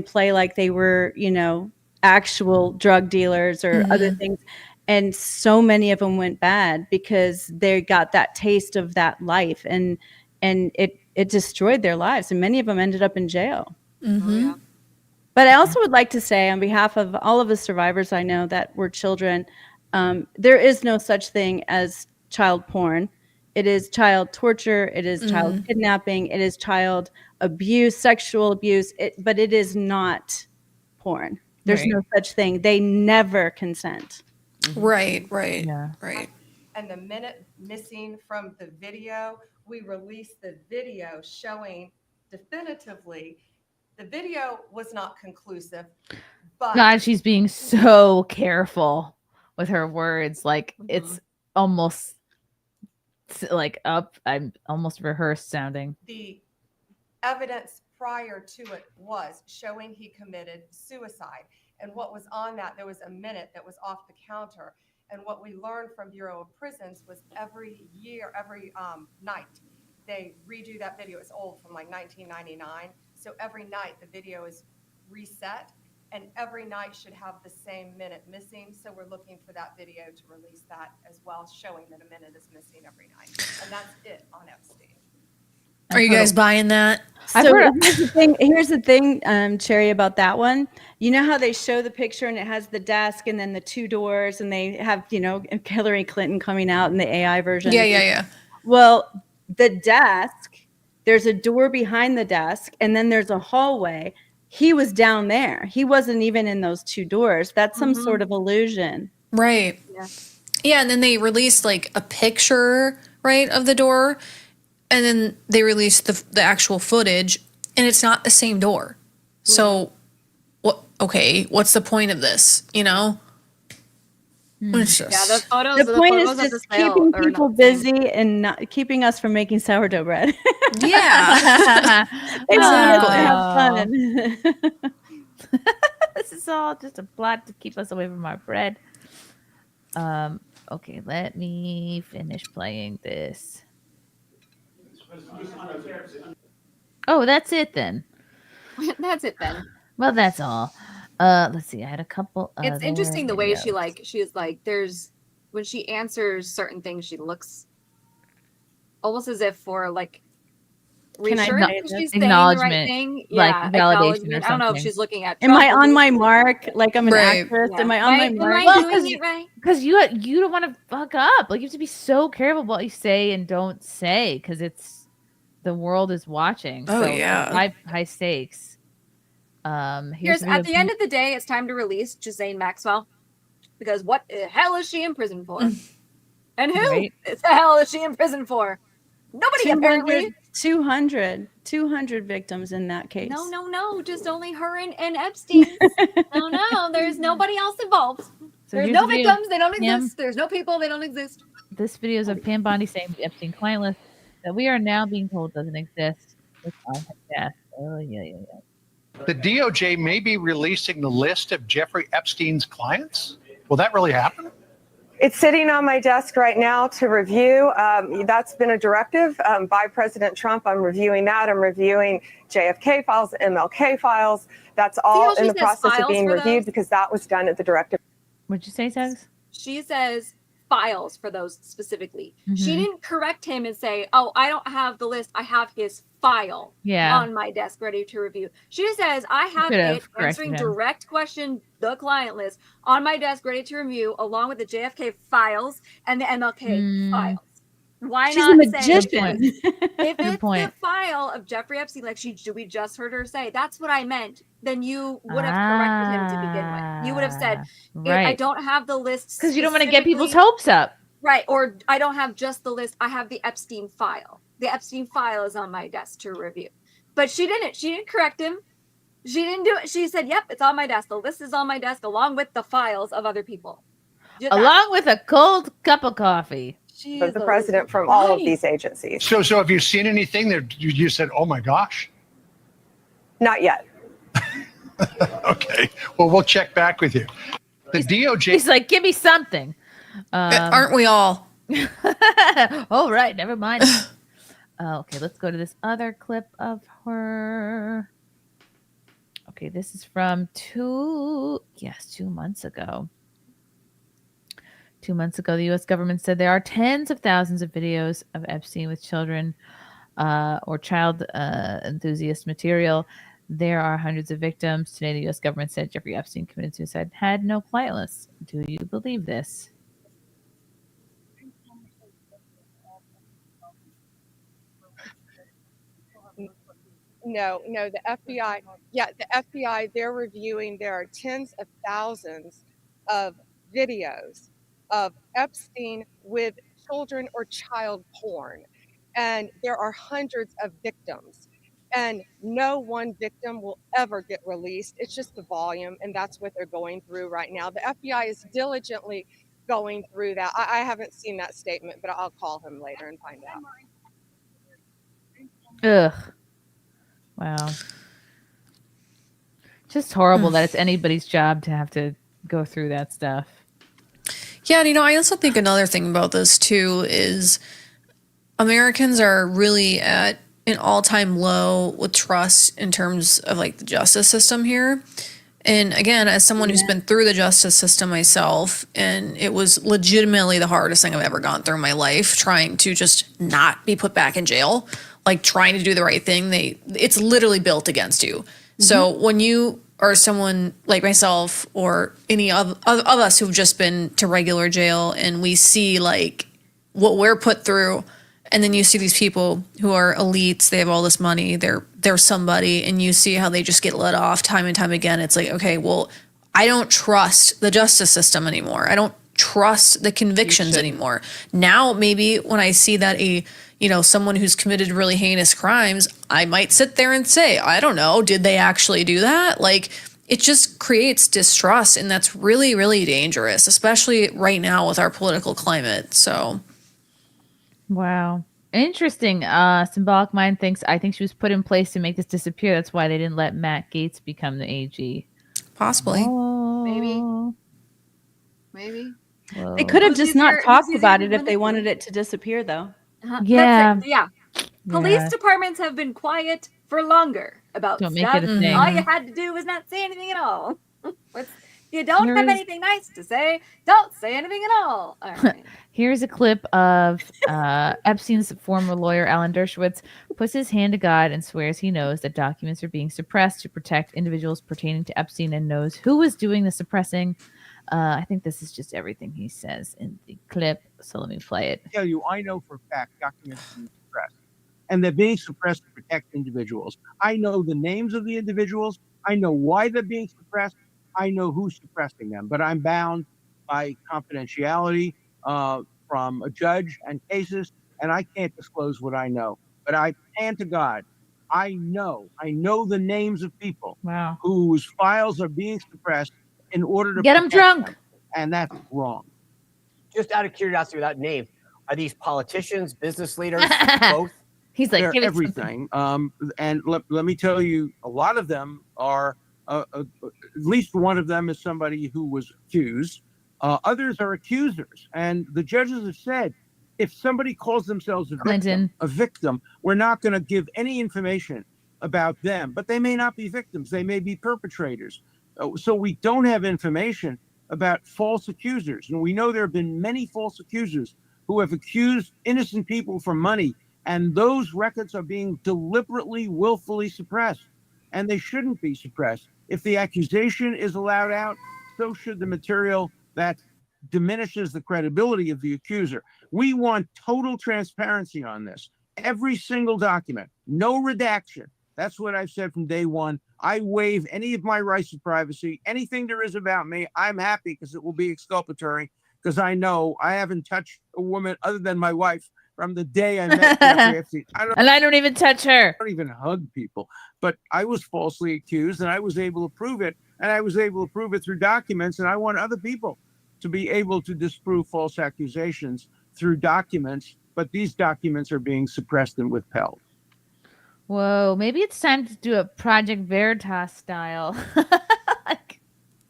play like they were, you know, actual drug dealers or other things. And so many of them went bad because they got that taste of that life, and it destroyed their lives, and many of them ended up in jail. But I also would like to say, on behalf of all of the survivors I know that were children, there is no such thing as child porn. It is child torture. It is child kidnapping. It is child abuse, sexual abuse. But it is not porn. There's no such thing. They never consent. Right. And the minute missing from the video, we released the video showing definitively the video was not conclusive. But God, she's being so careful with her words. Like it's almost like I'm almost rehearsed sounding. the evidence prior to it was showing he committed suicide. And what was on that, there was a minute that was off the counter. And what we learned from Bureau of Prisons was every night, they redo that video. It's old, from like 1999. So every night the video is reset, and every night should have the same minute missing. So we're looking for that video to release that as well, showing that a minute is missing every night. And that's it on Epstein. Are you guys buying that? So here's the thing, Cherry, about that one. You know how they show the picture and it has the desk and then the two doors, and they have, you know, Hillary Clinton coming out in the AI version. Yeah. Well, the desk, there's a door behind the desk, and then there's a hallway. He was down there. He wasn't even in those two doors. That's some sort of illusion. Right. Yeah, and then they released like a picture, right, of the door, and then they released the actual footage, and it's not the same door. So, what? Okay, what's the point of this? You know? It's just, the photos. The point is photos of just the sale keeping are people not the same. busy and not keeping us from making sourdough bread. Yeah. They want us to have fun. This is all just a plot to keep us away from our bread. Okay, let me finish playing this. Oh, that's it then. That's it then. Well, that's all. Let's see. I had a couple. It's interesting the way videos. she's like, there's, when she answers certain things, she looks almost as if for like Can I reassurance say that this? she's saying the Acknowledgement, right thing. like Yeah, validation or acknowledgement. I don't know if something. she's looking at. Am I trouble. on my mark? Like I'm an Right. actress? Yeah. Am I on my Am mark? I doing it right? Because you don't want to fuck up. Like you have to be so careful what you say and don't say, because it's the world is watching. Oh, so yeah. high stakes. Here's at the end of the day, it's time to release Ghislaine Maxwell, because what the hell is she in prison for? And who Right. the hell is she in prison for? Nobody, apparently. 200 victims in that case. No, just only her and Epstein. No, there's nobody else involved. So There's here's no the video of victims, they don't Pam. exist. There's no people, they don't exist. This video is of Pam Bondi saying the Epstein client list that we are now being told doesn't exist. It's on her desk. Oh, yeah. The DOJ may be releasing the list of Jeffrey Epstein's clients. Will that really happen? It's sitting on my desk right now to review. That's been a directive by President Trump. I'm reviewing that. I'm reviewing JFK files, MLK files. That's all in the process of being reviewed because that was done at the directive. What'd you say, Tuggs? She says files for those specifically. She Mhm. didn't correct him and say, oh, I don't have the list. I have his file on my desk ready to review. She says, I have could have it corrected answering him. direct question, the client list on my desk ready to review along with the JFK files and the MLK files. Why She's not a say magician. if it's point. the file of Jeffrey Epstein, like we just heard her say, that's what I meant, then you would have corrected him to begin with. You would have said, I right. don't have the list Because you don't want to get people's specifically- hopes up. Right, or I don't have just the list. I have the Epstein file. The Epstein file is on my desk to review. But she didn't. She didn't correct him. She didn't do it. She said, yep, it's on my desk. The list is on my desk along with the files of other people. Along with a cold cup of coffee. Of the president from all of these agencies. So have you seen anything that you said, oh my gosh? Not yet. Okay. Well, we'll check back with you. The DOJ. He's like, give me something. Aren't we all? Oh, right. Never mind. Okay, let's go to this other clip of her. Okay, this is from 2 months ago. 2 months ago, the U.S. government said there are tens of thousands of videos of Epstein with children or child enthusiast material. There are hundreds of victims. Today, the U.S. government said Jeffrey Epstein committed suicide, had no client list. Do you believe this? No, the FBI, the FBI, they're reviewing, there are tens of thousands of videos of Epstein with children or child porn. And there are hundreds of victims. And no one victim will ever get released. It's just the volume, and that's what they're going through right now. The FBI is diligently going through that. I haven't seen that statement, but I'll call him later and find out. Ugh. Wow. Just horrible that it's anybody's job to have to go through that stuff. Yeah, and I also think another thing about this too is Americans are really at an all-time low with trust in terms of like the justice system here. And again, as someone who's been through the justice system myself, and it was legitimately the hardest thing I've ever gone through in my life, trying to just not be put back in jail, like trying to do the right thing. It's literally built against you. So when you are someone like myself or any of us who've just been to regular jail and we see like what we're put through, and then you see these people who are elites, they have all this money, they're somebody, and you see how they just get let off time and time again. It's like, okay, well, I don't trust the justice system anymore. I don't trust the convictions anymore. Now, maybe when I see that someone who's committed really heinous crimes, I might sit there and say, I don't know, did they actually do that? Like, it just creates distrust, and that's really, really dangerous, especially right now with our political climate. So, wow. Interesting. Symbolic Mind I think she was put in place to make this disappear. That's why they didn't let Matt Gaetz become the AG. Possibly. Oh. Maybe. Whoa. They could have just not talked about it if when they wanted it to disappear, though. Yeah. That's it. Yeah. Police Yeah. departments have been quiet for longer about Don't make stuff. it a thing. All you had to do was not say anything at all. If you don't have Here's- anything nice to say, don't say anything at all. All right. Here's a clip of Epstein's former lawyer, Alan Dershowitz, puts his hand to God and swears he knows that documents are being suppressed to protect individuals pertaining to Epstein and knows who was doing the suppressing. I think this is just everything he says in the clip. So let me play it. Tell you, I know for a fact documents are being suppressed. And they're being suppressed to protect individuals. I know the names of the individuals. I know why they're being suppressed. I know who's suppressing them. But I'm bound by confidentiality from a judge and cases, and I can't disclose what I know. But I hand to God, I know the names of people whose files are being suppressed in order to Get 'em protect drunk. them, and that's wrong. Just out of curiosity, without name, are these politicians, business leaders, both? He's like, They're give it everything. And let me tell you, a lot of them are, at least one of them is somebody who was accused. Others are accusers. And the judges have said, if somebody calls themselves a victim, we're not going to give any information about them. But they may not be victims. They may be perpetrators. So we don't have information about false accusers. And we know there have been many false accusers who have accused innocent people for money. And those records are being deliberately, willfully suppressed. And they shouldn't be suppressed. If the accusation is allowed out, so should the material that diminishes the credibility of the accuser. We want total transparency on this. Every single document, no redaction. That's what I've said from day one. I waive any of my rights to privacy. Anything there is about me, I'm happy because it will be exculpatory, because I know I haven't touched a woman other than my wife from the day I met Jeffrey Epstein. And I don't even touch her. I don't even hug people. But I was falsely accused, and I was able to prove it. And I was able to prove it through documents. And I want other people to be able to disprove false accusations through documents. But these documents are being suppressed and withheld. Whoa, maybe it's time to do a Project Veritas style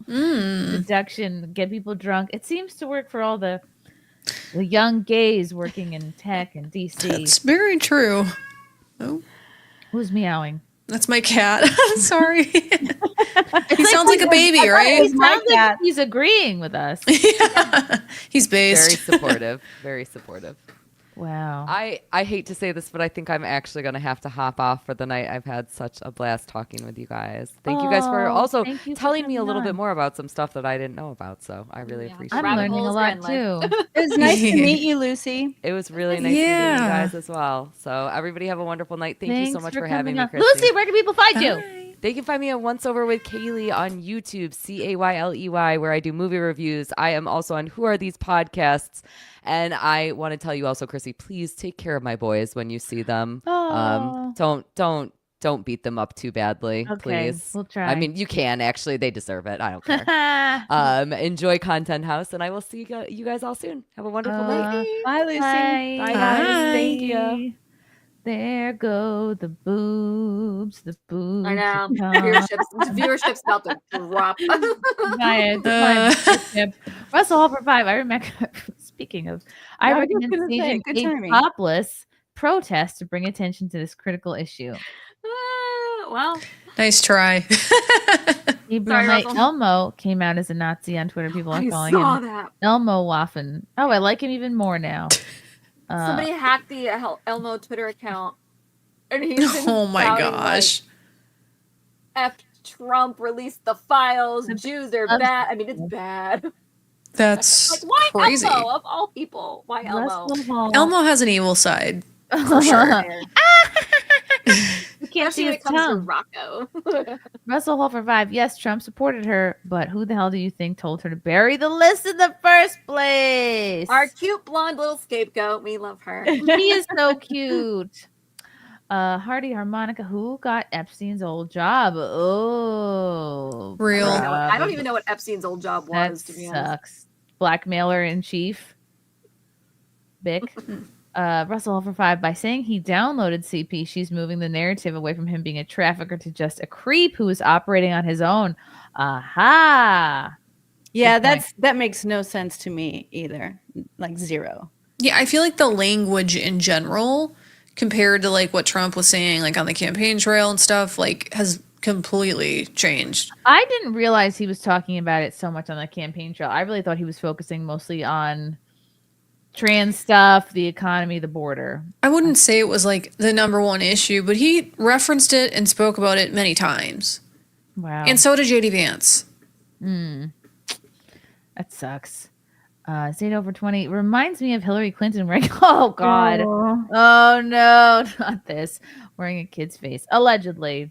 deduction, get people drunk. It seems to work for all the young gays working in tech and DC. That's very true. Oh, who's meowing? That's my cat. Sorry. He sounds like a baby, right? He sounds like he's agreeing with us. He's based. Very supportive. Very supportive. Wow. I hate to say this, but I think I'm actually going to have to hop off for the night. I've had such a blast talking with you guys. Thank you guys for also telling me a little bit more about some stuff that I didn't know about. So I really appreciate it. I'm learning a lot too. It was nice to meet you, Lucy. It was really nice meeting you guys as well. So everybody have a wonderful night. Thank you so Thanks much for for having me, coming on. Chrissie. Lucy, where can people find you? They can find me on Once Over with Cayley on YouTube, Cayley, where I do movie reviews. I am also on Who Are These Podcasts. And I want to tell you also, Chrissie, please take care of my boys when you see them. Don't beat them up too badly, please. We'll try. I mean, you can actually. They deserve it. I don't care. Enjoy Content House, and I will see you guys all soon. Have a wonderful night. Bye, Lucy. Bye, guys. Thank you. There go the boobs. The boobs. I know. Viewership's about to drop. Russell Hall for 5. I remember. Speaking of, I recommend staging a topless protest to bring attention to this critical issue. Well, nice try. Hebrew Knight Elmo came out as a Nazi on Twitter. People are calling him that. Elmo Waffen. Oh, I like him even more now. Somebody hacked the Elmo Twitter account, and he's been oh my gosh! Like, F Trump released the files. Jews are bad. I mean, it's bad. That's like, why crazy. Elmo of all people? Why Elmo? Elmo has an evil side for sure. You can't see when his it comes to tongue. Rocco. Russell Hall for 5. Yes, Trump supported her, but who the hell do you think told her to bury the list in the first place? Our cute blonde little scapegoat. We love her. He is so cute. Hardy Harmonica, who got Epstein's old job? Oh, real. I don't even know what Epstein's old job was. That to be honest. sucks. Blackmailer in chief. Bick. Russell Hall for 5. By saying he downloaded CP, she's moving the narrative away from him being a trafficker to just a creep who is operating on his own. Aha. Yeah, that makes no sense to me either. Like zero. Yeah, I feel like the language in general, compared to like what Trump was saying, like on the campaign trail and stuff, like has completely changed. I didn't realize he was talking about it so much on the campaign trail. I really thought he was focusing mostly on trans stuff, the economy, the border. I wouldn't say it was like the number one issue, but he referenced it and spoke about it many times. Wow. And so did JD Vance. That sucks. Zane over 20 reminds me of Hillary Clinton wearing, oh God. Oh no, not this. Wearing a kid's face. Allegedly.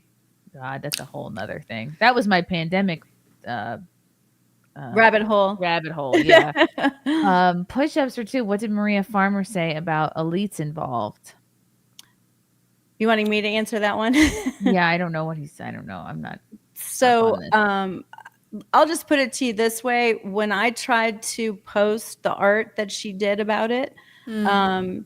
God, that's a whole nother thing. That was my pandemic Rabbit hole. Rabbit hole, yeah. Push-ups are two. What did Maria Farmer say about elites involved? You wanting me to answer that one? Yeah, I don't know what he said. I don't know. I'm not. So, I'll just put it to you this way. When I tried to post the art that she did about it, the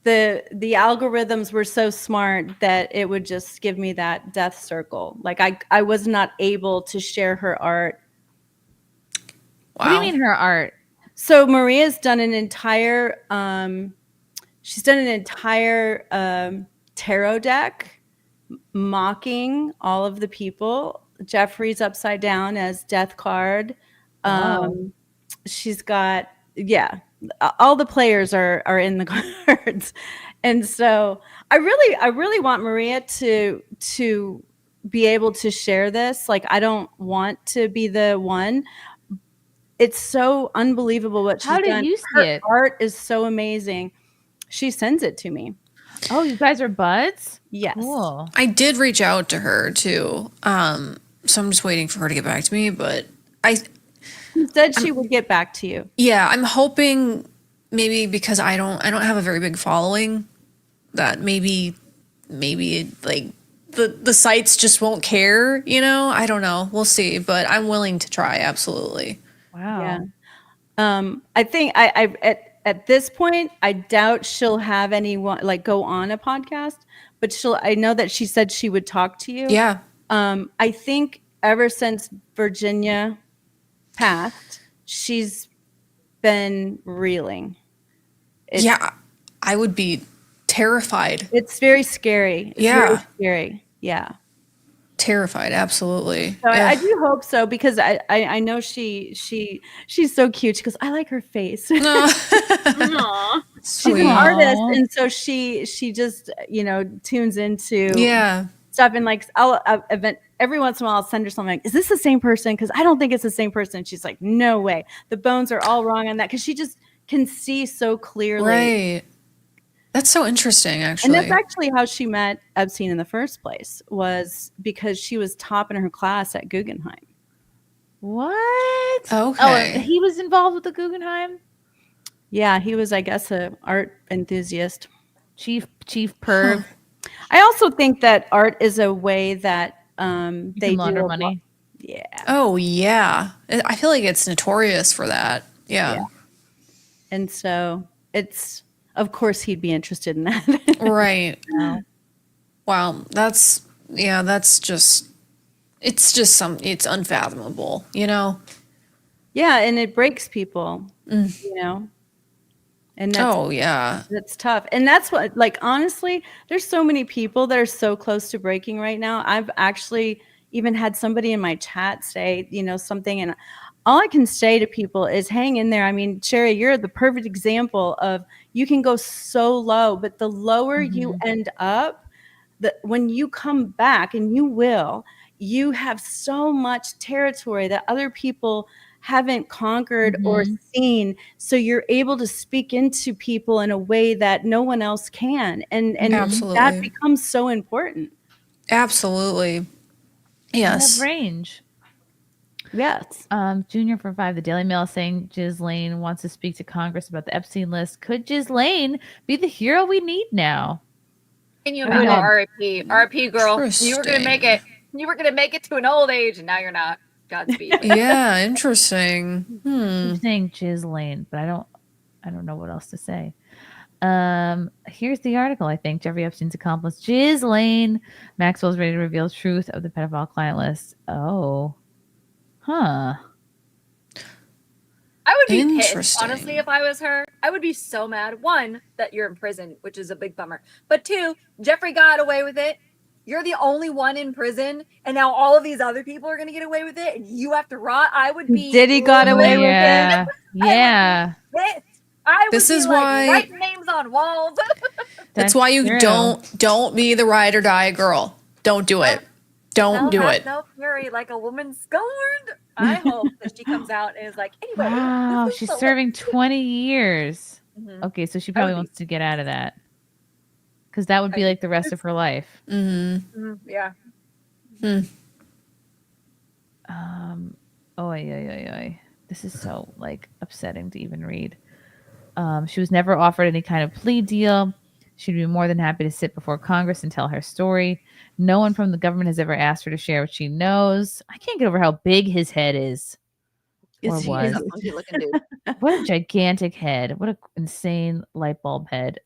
algorithms were so smart that it would just give me that death circle. Like I was not able to share her art. What do you mean her art? So Maria's done an entire tarot deck mocking all of the people. Jeffrey's upside down as death card. She's got, all the players are in the cards. And so I really want Maria to be able to share this. Like, I don't want to be the one. It's so unbelievable what she's done. How did you see Her it? art is so amazing. She sends it to me. Oh, you guys are buds? Yes. Cool. I did reach out to her too. So I'm just waiting for her to get back to me, but She said she would get back to you. Yeah, I'm hoping maybe because I don't have a very big following, that maybe like the sites just won't care, I don't know. We'll see, but I'm willing to try, absolutely. Wow. Yeah. I think I at this point, I doubt she'll have anyone like go on a podcast, but I know that she said she would talk to you. Yeah. I think ever since Virginia passed, she's been reeling. Yeah, I would be terrified. It's very scary. It's very scary. Yeah. Terrified, absolutely. So I do hope so, because I know she's so cute. She goes, I like her face. Aww. She's an artist, and so she just tunes into stuff, and like I'll every once in a while I'll send her something like, is this the same person? Because I don't think it's the same person. She's like, no way, the bones are all wrong on that, because she just can see so clearly. Right. That's so interesting, actually. And that's actually how she met Epstein in the first place, was because she was top in her class at Guggenheim. What? Okay. Oh, he was involved with the Guggenheim? Yeah, he was, I guess, an art enthusiast. Chief perv. I also think that art is a way that they can launder do money. Yeah. Oh, yeah. I feel like it's notorious for that. Yeah. And so it's, of course, he'd be interested in that. Right. Wow. It's unfathomable, Yeah, and it breaks people, and that's tough. And that's what, like, honestly, there's so many people that are so close to breaking right now. I've actually even had somebody in my chat say, something, and all I can say to people is hang in there. I mean, Sherry, you're the perfect example of, you can go so low, but the lower you end up, when you come back, and you have so much territory that other people haven't conquered or seen. So you're able to speak into people in a way that no one else can. And Absolutely. that becomes so important. Absolutely. Yes. You have range. Yes. Junior from 5, the Daily Mail is saying Ghislaine wants to speak to Congress about the Epstein list. Could Ghislaine be the hero we need now? Can you imagine RIP girl? You were gonna make it. You were gonna make it to an old age, and now you're not. Godspeed. Yeah, interesting. I'm saying Ghislaine, but I don't know what else to say. Here's the article. I think Jeffrey Epstein's accomplice Ghislaine Maxwell's ready to reveal the truth of the pedophile client list. Oh. Huh. I would be pissed, honestly, if I was her. I would be so mad. 1, that you're in prison, which is a big bummer. But 2, Jeffrey got away with it. You're the only one in prison, and now all of these other people are going to get away with it, and you have to rot. I would be. Diddy got away with it. Yeah. I would This be is like, why- writing names on walls. That's why you don't be the ride or die girl. Don't do it. Don't do it. No fury, like a woman scorned. I hope that she comes out and is like, anyway. Wow, she's serving 20 years. Mhm. Okay, so she probably wants to get out of that. Because that would be like the rest of her life. Yeah. Oh, this is so like upsetting to even read. She was never offered any kind of plea deal. She'd be more than happy to sit before Congress and tell her story. No one from the government has ever asked her to share what she knows. I can't get over how big his head is. Or He's was. a funky looking dude. What a gigantic head. What an insane light bulb head.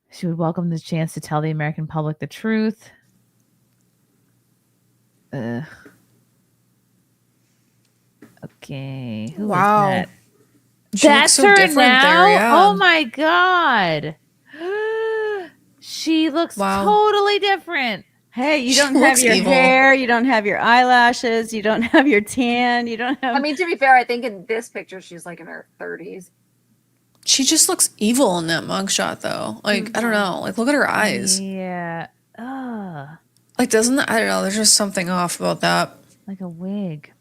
She would welcome the chance to tell the American public the truth. Ugh. Okay. Who is Wow. that? She looks That's so her different now? there, yeah. Oh my god. She looks totally different. Hey, you She don't have looks your evil. hair, you don't have your eyelashes, you don't have your tan, you don't have. I mean, to be fair, I think in this picture she's like in her 30s. She just looks evil in that mugshot, though. Like, I don't know. Like, look at her eyes. Yeah. Ugh. Like, doesn't I don't know. There's just something off about that. Like a wig.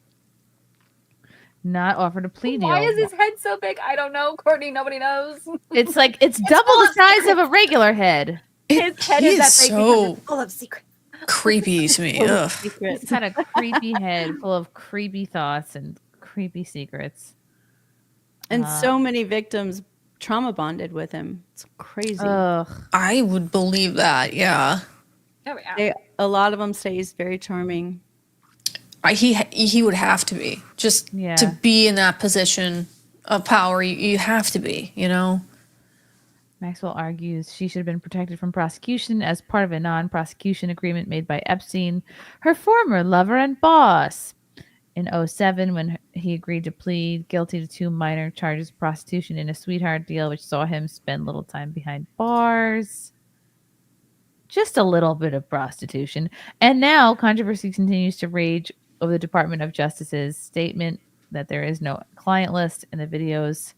Not offered a plea deal. Why is his head so big? I don't know, Courtney. Nobody knows. It's like it's double the size of a regular head. His head He is that is big so because it's full of secrets. creepy to me. Ugh. It's kind of creepy head full of creepy thoughts and creepy secrets. And so many victims trauma bonded with him. It's crazy. I would believe that. Yeah. Oh, yeah. A lot of them say he's very charming. He would have to be just to be in that position of power. You have to be, you know. Maxwell argues she should have been protected from prosecution as part of a non-prosecution agreement made by Epstein, her former lover and boss. In 2007, when he agreed to plead guilty to 2 minor charges of prostitution in a sweetheart deal, which saw him spend little time behind bars. Just a little bit of prostitution. And now controversy continues to rage over the Department of Justice's statement that there is no client list in the videos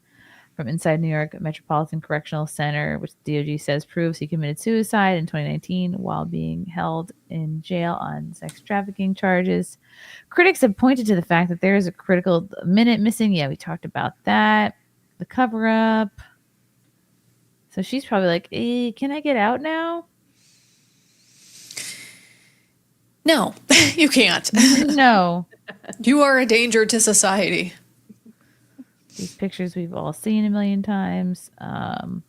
from inside New York Metropolitan Correctional Center, which the DOJ says proves he committed suicide in 2019 while being held in jail on sex trafficking charges. Critics have pointed to the fact that there is a critical minute missing. Yeah, we talked about that. The cover-up. So she's probably like, can I get out now? No, you can't. No. You are a danger to society. These pictures we've all seen a million times. The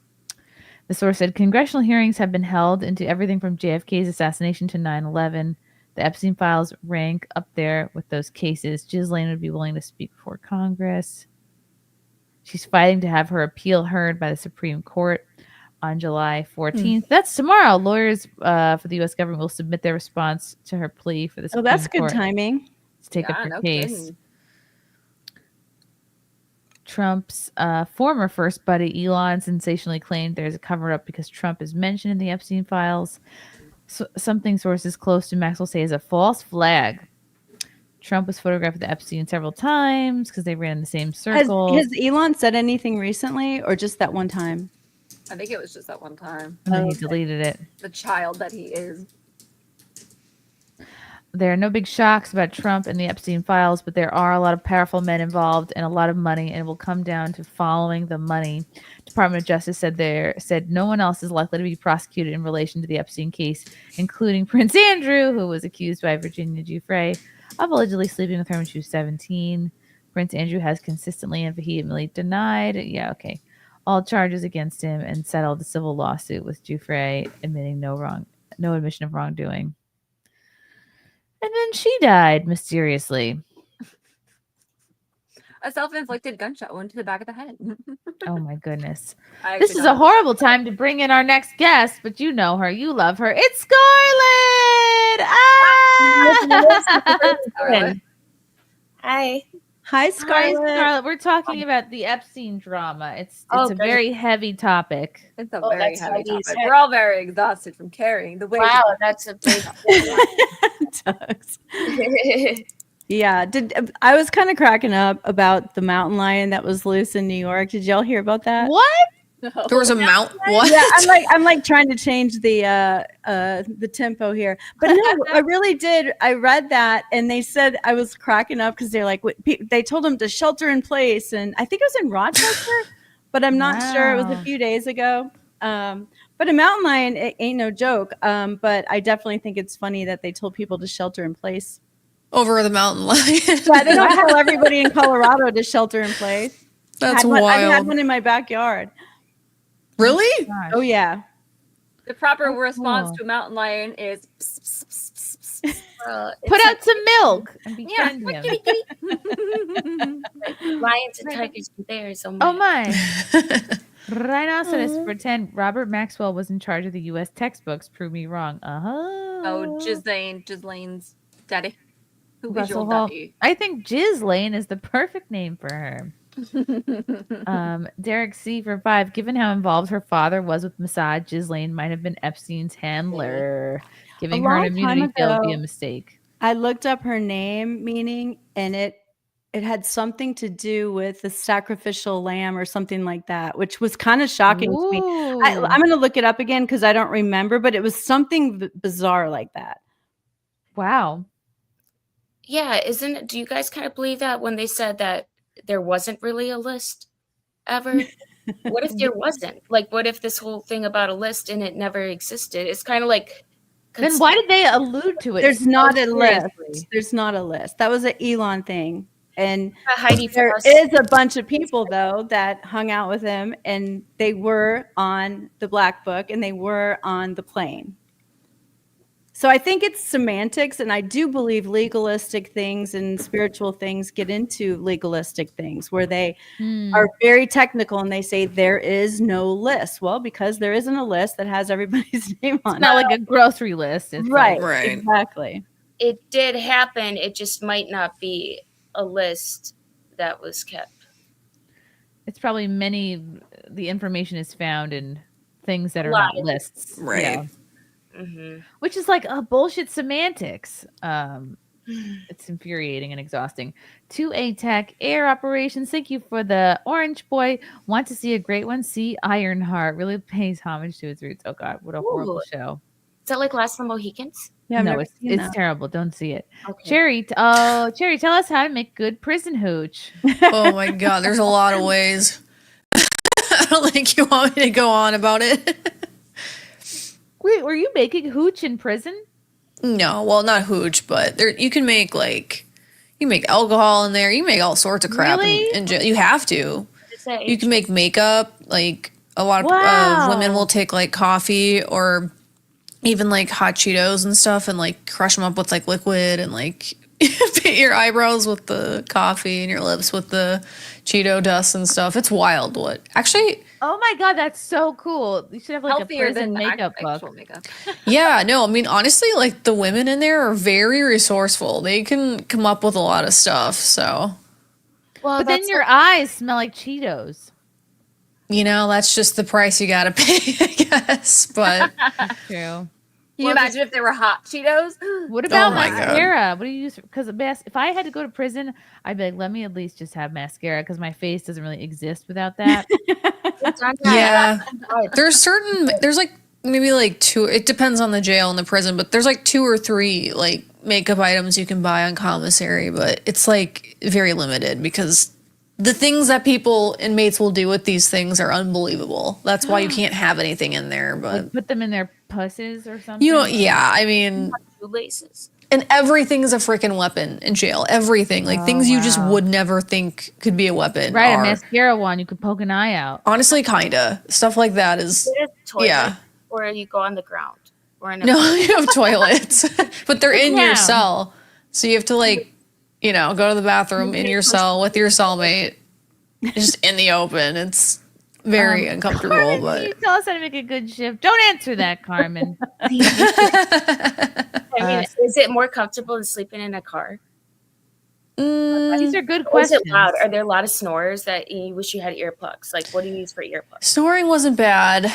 source said congressional hearings have been held into everything from JFK's assassination to 9/11. The Epstein files rank up there with those cases. Ghislaine would be willing to speak before Congress. She's fighting to have her appeal heard by the Supreme Court on July 14th. That's tomorrow. Lawyers for the U.S. government will submit their response to her plea for the Supreme Oh, that's good Court timing. to take up her no case. kidding. Trump's former first buddy Elon sensationally claimed there's a cover-up because Trump is mentioned in the Epstein files. So, something sources close to Maxwell say is a false flag. Trump was photographed with Epstein several times because they ran in the same circle. Has Elon said anything recently or just that one time? I think it was just that one time. And then he deleted it. The child that he is. There are no big shocks about Trump and the Epstein files, but there are a lot of powerful men involved and a lot of money, and it will come down to following the money. Department of Justice said no one else is likely to be prosecuted in relation to the Epstein case, including Prince Andrew, who was accused by Virginia Giuffre of allegedly sleeping with her when she was 17. Prince Andrew has consistently and vehemently denied, all charges against him and settled a civil lawsuit with Giuffre, admitting no admission of wrongdoing. And then she died mysteriously. A self-inflicted gunshot wound to the back of the head. Oh my goodness. I This actually is a horrible time to bring in our next guest, but you know her. You love her. It's Scarlett! Hi. Hi, Scarlett. Hi, Scarlett. We're talking about the Epstein drama. It's a Oh, great. very heavy topic. It's a Oh, very that's heavy heavy as topic. heck. We're all very exhausted from carrying the weight. Wow, that's a big. Tuggs. Yeah, I was kind of cracking up about the mountain lion that was loose in New York. Did y'all hear about that? What? There was a mount. What? Yeah, I'm like trying to change the tempo here, but no, I really did. I read that, and they said I was cracking up because they're like, they told them to shelter in place, and I think it was in Rochester, but I'm not sure. It was a few days ago. But a mountain lion, it ain't no joke. But I definitely think it's funny that they told people to shelter in place. over the mountain lion. Yeah, they don't tell everybody in Colorado to shelter in place. That's I've had wild. one in my backyard. Really? Oh yeah. The proper response to a mountain lion is Put out some milk and befriend him. Lions and tigers and bears. Oh my. Rhinoceros pretend Robert Maxwell was in charge of the U.S. textbooks. Prove me wrong. Oh, Ghislaine's daddy. Who was Russell your Hall. daddy? I think Ghislaine is the perfect name for her. Derek C for 5. Given how involved her father was with Mossad, Ghislaine might have been Epstein's handler. Giving her an immunity failed be a mistake. I looked up her name meaning, and it had something to do with the sacrificial lamb or something like that, which was kind of shocking to me. I'm going to look it up again because I don't remember, but it was something bizarre like that. Wow. Yeah, do you guys kind of believe that when they said that there wasn't really a list ever? What if there wasn't? Like, what if this whole thing about a list and it never existed? It's kind of like. Then why did they allude to it? There's not a list. Seriously? There's not a list. That was an Elon thing. And Heidi there Frost. is a bunch of people, though, that hung out with him, and they were on the Black Book, and they were on the plane. So I think it's semantics, and I do believe legalistic things and spiritual things get into legalistic things where they are very technical and they say there is no list. Well, because there isn't a list that has everybody's name on it. It's not like a grocery list. It's Right, like- exactly. It did happen. It just might not be a list that was kept. It's probably the information is found in things that are Lot not of- lists. Right. Yeah. Mm-hmm. Which is like bullshit semantics. It's infuriating and exhausting. 2A Tech Air Operations. Thank you for the Orange Boy. Want to see a great one? See Ironheart. Really pays homage to its roots. Oh God, what a horrible show. Is that like Last of the Mohicans? Yeah, I've no, never it's seen that. terrible. Don't see it. Okay. Cherry, tell us how to make good prison hooch. Oh my God, there's a lot of ways. I don't think you want me to go on about it. Wait, were you making hooch in prison? No, well, not hooch, but there you can make you make alcohol in there. You make all sorts of crap Really? in jail. You have to. Say. You can make makeup. Like a lot of Wow. women will take like coffee or even like hot Cheetos and stuff and like crush them up with like liquid and like paint your eyebrows with the coffee and your lips with the Cheeto dust and stuff. It's wild. What actually? Oh my God, that's so cool. You should have like Healthier a prison than makeup actual book. makeup. Yeah, no, I mean, honestly, like the women in there are very resourceful. They can come up with a lot of stuff. So, Well, But then your eyes smell like Cheetos. you know, that's just the price you got to pay, I guess. But True. Can you imagine if they were hot Cheetos? What about Oh my God. mascara? What do you use? Because if I had to go to prison, I'd be like, let me at least just have mascara because my face doesn't really exist without that. yeah, there's like maybe like 2, it depends on the jail and the prison, but there's like 2 or 3 like makeup items you can buy on commissary, but it's like very limited because the things that inmates will do with these things are unbelievable. That's why you can't have anything in there, but Like, put them in their pusses or something. you know, yeah, I mean, Shoelaces. and everything is a freaking weapon in jail. Everything, like things you just would never think could be a weapon. Right, a are. mascara one, you could poke an eye out. Honestly, kinda stuff like that is Is it a toilet? yeah. Or you go on the ground? Or in a No, you have toilets, but they're in Yeah. your cell, so you have to like, you know, go to the bathroom in your cell with your cellmate, just in the open. It's very uncomfortable, Carmen, but can you tell us how to make a good shift? Don't answer that, Carmen. I mean, is it more comfortable than sleeping in a car? These are good Or is questions. it loud? Are there a lot of snores that you wish you had earplugs? Like, what do you use for earplugs? snoring wasn't bad.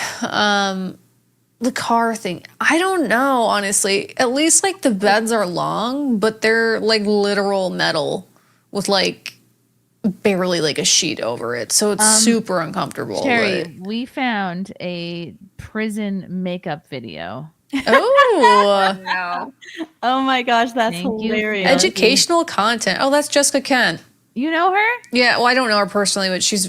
The car thing, I don't know, honestly. At least like the beds are long, but they're like literal metal with like barely like a sheet over it, so it's super uncomfortable. Cherry, we found a prison makeup video. but- oh, No. Oh my gosh, that's Thank you. hilarious. educational content. Oh, that's Jessica Kent. You know her? Yeah, well, I don't know her personally, but she's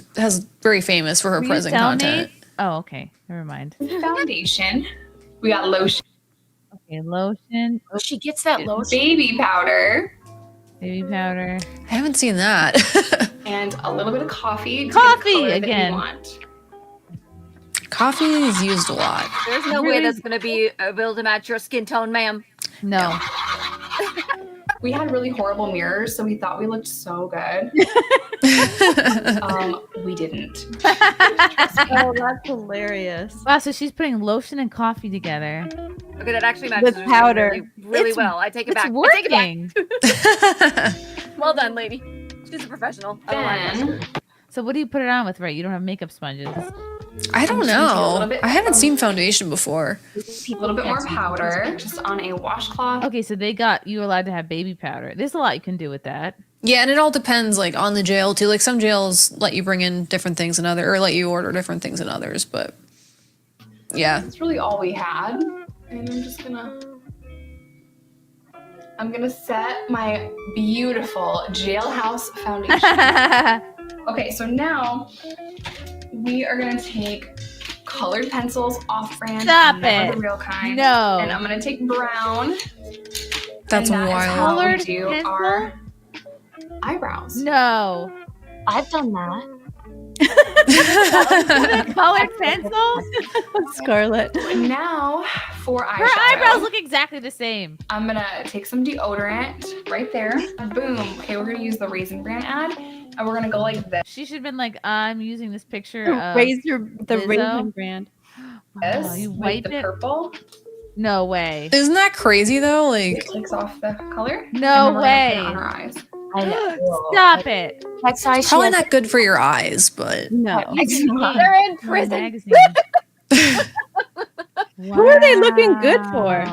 very famous for her Were you prison cellmate? content. Oh, okay. Never mind. Foundation. We got lotion, Okay, lotion. Oh, she gets that lotion. baby powder, Baby powder. I haven't seen that. And a little bit of coffee. Coffee again. Want. Coffee is used a lot. There's no way that's gonna be able to match your skin tone, ma'am. No. We had really horrible mirrors, so we thought we looked so good. We didn't. Oh, that's hilarious. Wow, so she's putting lotion and coffee together. Okay, that actually matches With powder. really well. I take it back. It's I take it back. working. Well done, lady. She's a professional. I don't like her. So what do you put it on with, right? You don't have makeup sponges. I don't A know. little bit- I haven't seen foundation before. A little bit more powder, just on a washcloth. Okay, so they got you allowed to have baby powder. There's a lot you can do with that. Yeah, and it all depends, like, on the jail too. Like, some jails let you bring in different things than others, or let you order different things than others. But yeah, That's really all we had. And I'm gonna set my beautiful jailhouse foundation. Okay, so now we are gonna take colored pencils off brand. Stop never it. The real kind. No. And I'm gonna take brown. That's and that is wild. how we Colored do pencil? our eyebrows. No. I've done that. Colored pencil? Scarlet. Now for eyeshadow. Her eyebrows look exactly the same. I'm gonna take some deodorant right there. Boom. Okay, we're gonna use the Raisin Bran ad, and we're gonna go like this. She should have been like, I'm using this picture of The Lizzo. Raisin Brand. Wow, you with wiped the it? purple. No way. isn't that crazy though? It Like, takes off the color. No and then we're gonna way. put it on our eyes. Stop it. That's why probably not good for your eyes, but No. They're in prison. Magazine. Who are they looking good for?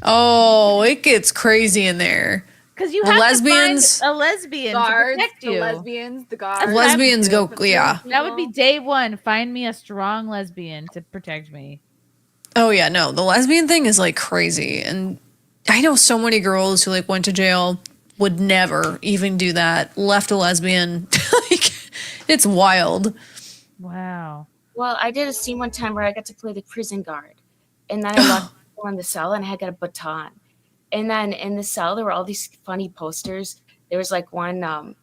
oh, it gets crazy in there. Because you The have lesbians- to find a lesbian Guards, to protect the you. lesbians, the That's guards. what I would Lesbians do. go, yeah. That would be day one. Find me a strong lesbian to protect me. Oh yeah, no, the lesbian thing is like crazy, and I know so many girls who like went to jail would never even do that. Left a lesbian, like it's wild. Wow. Well, I did a scene one time where I got to play the prison guard, and then I locked people in the cell, and I had got a baton. And then in the cell, there were all these funny posters. There was like one,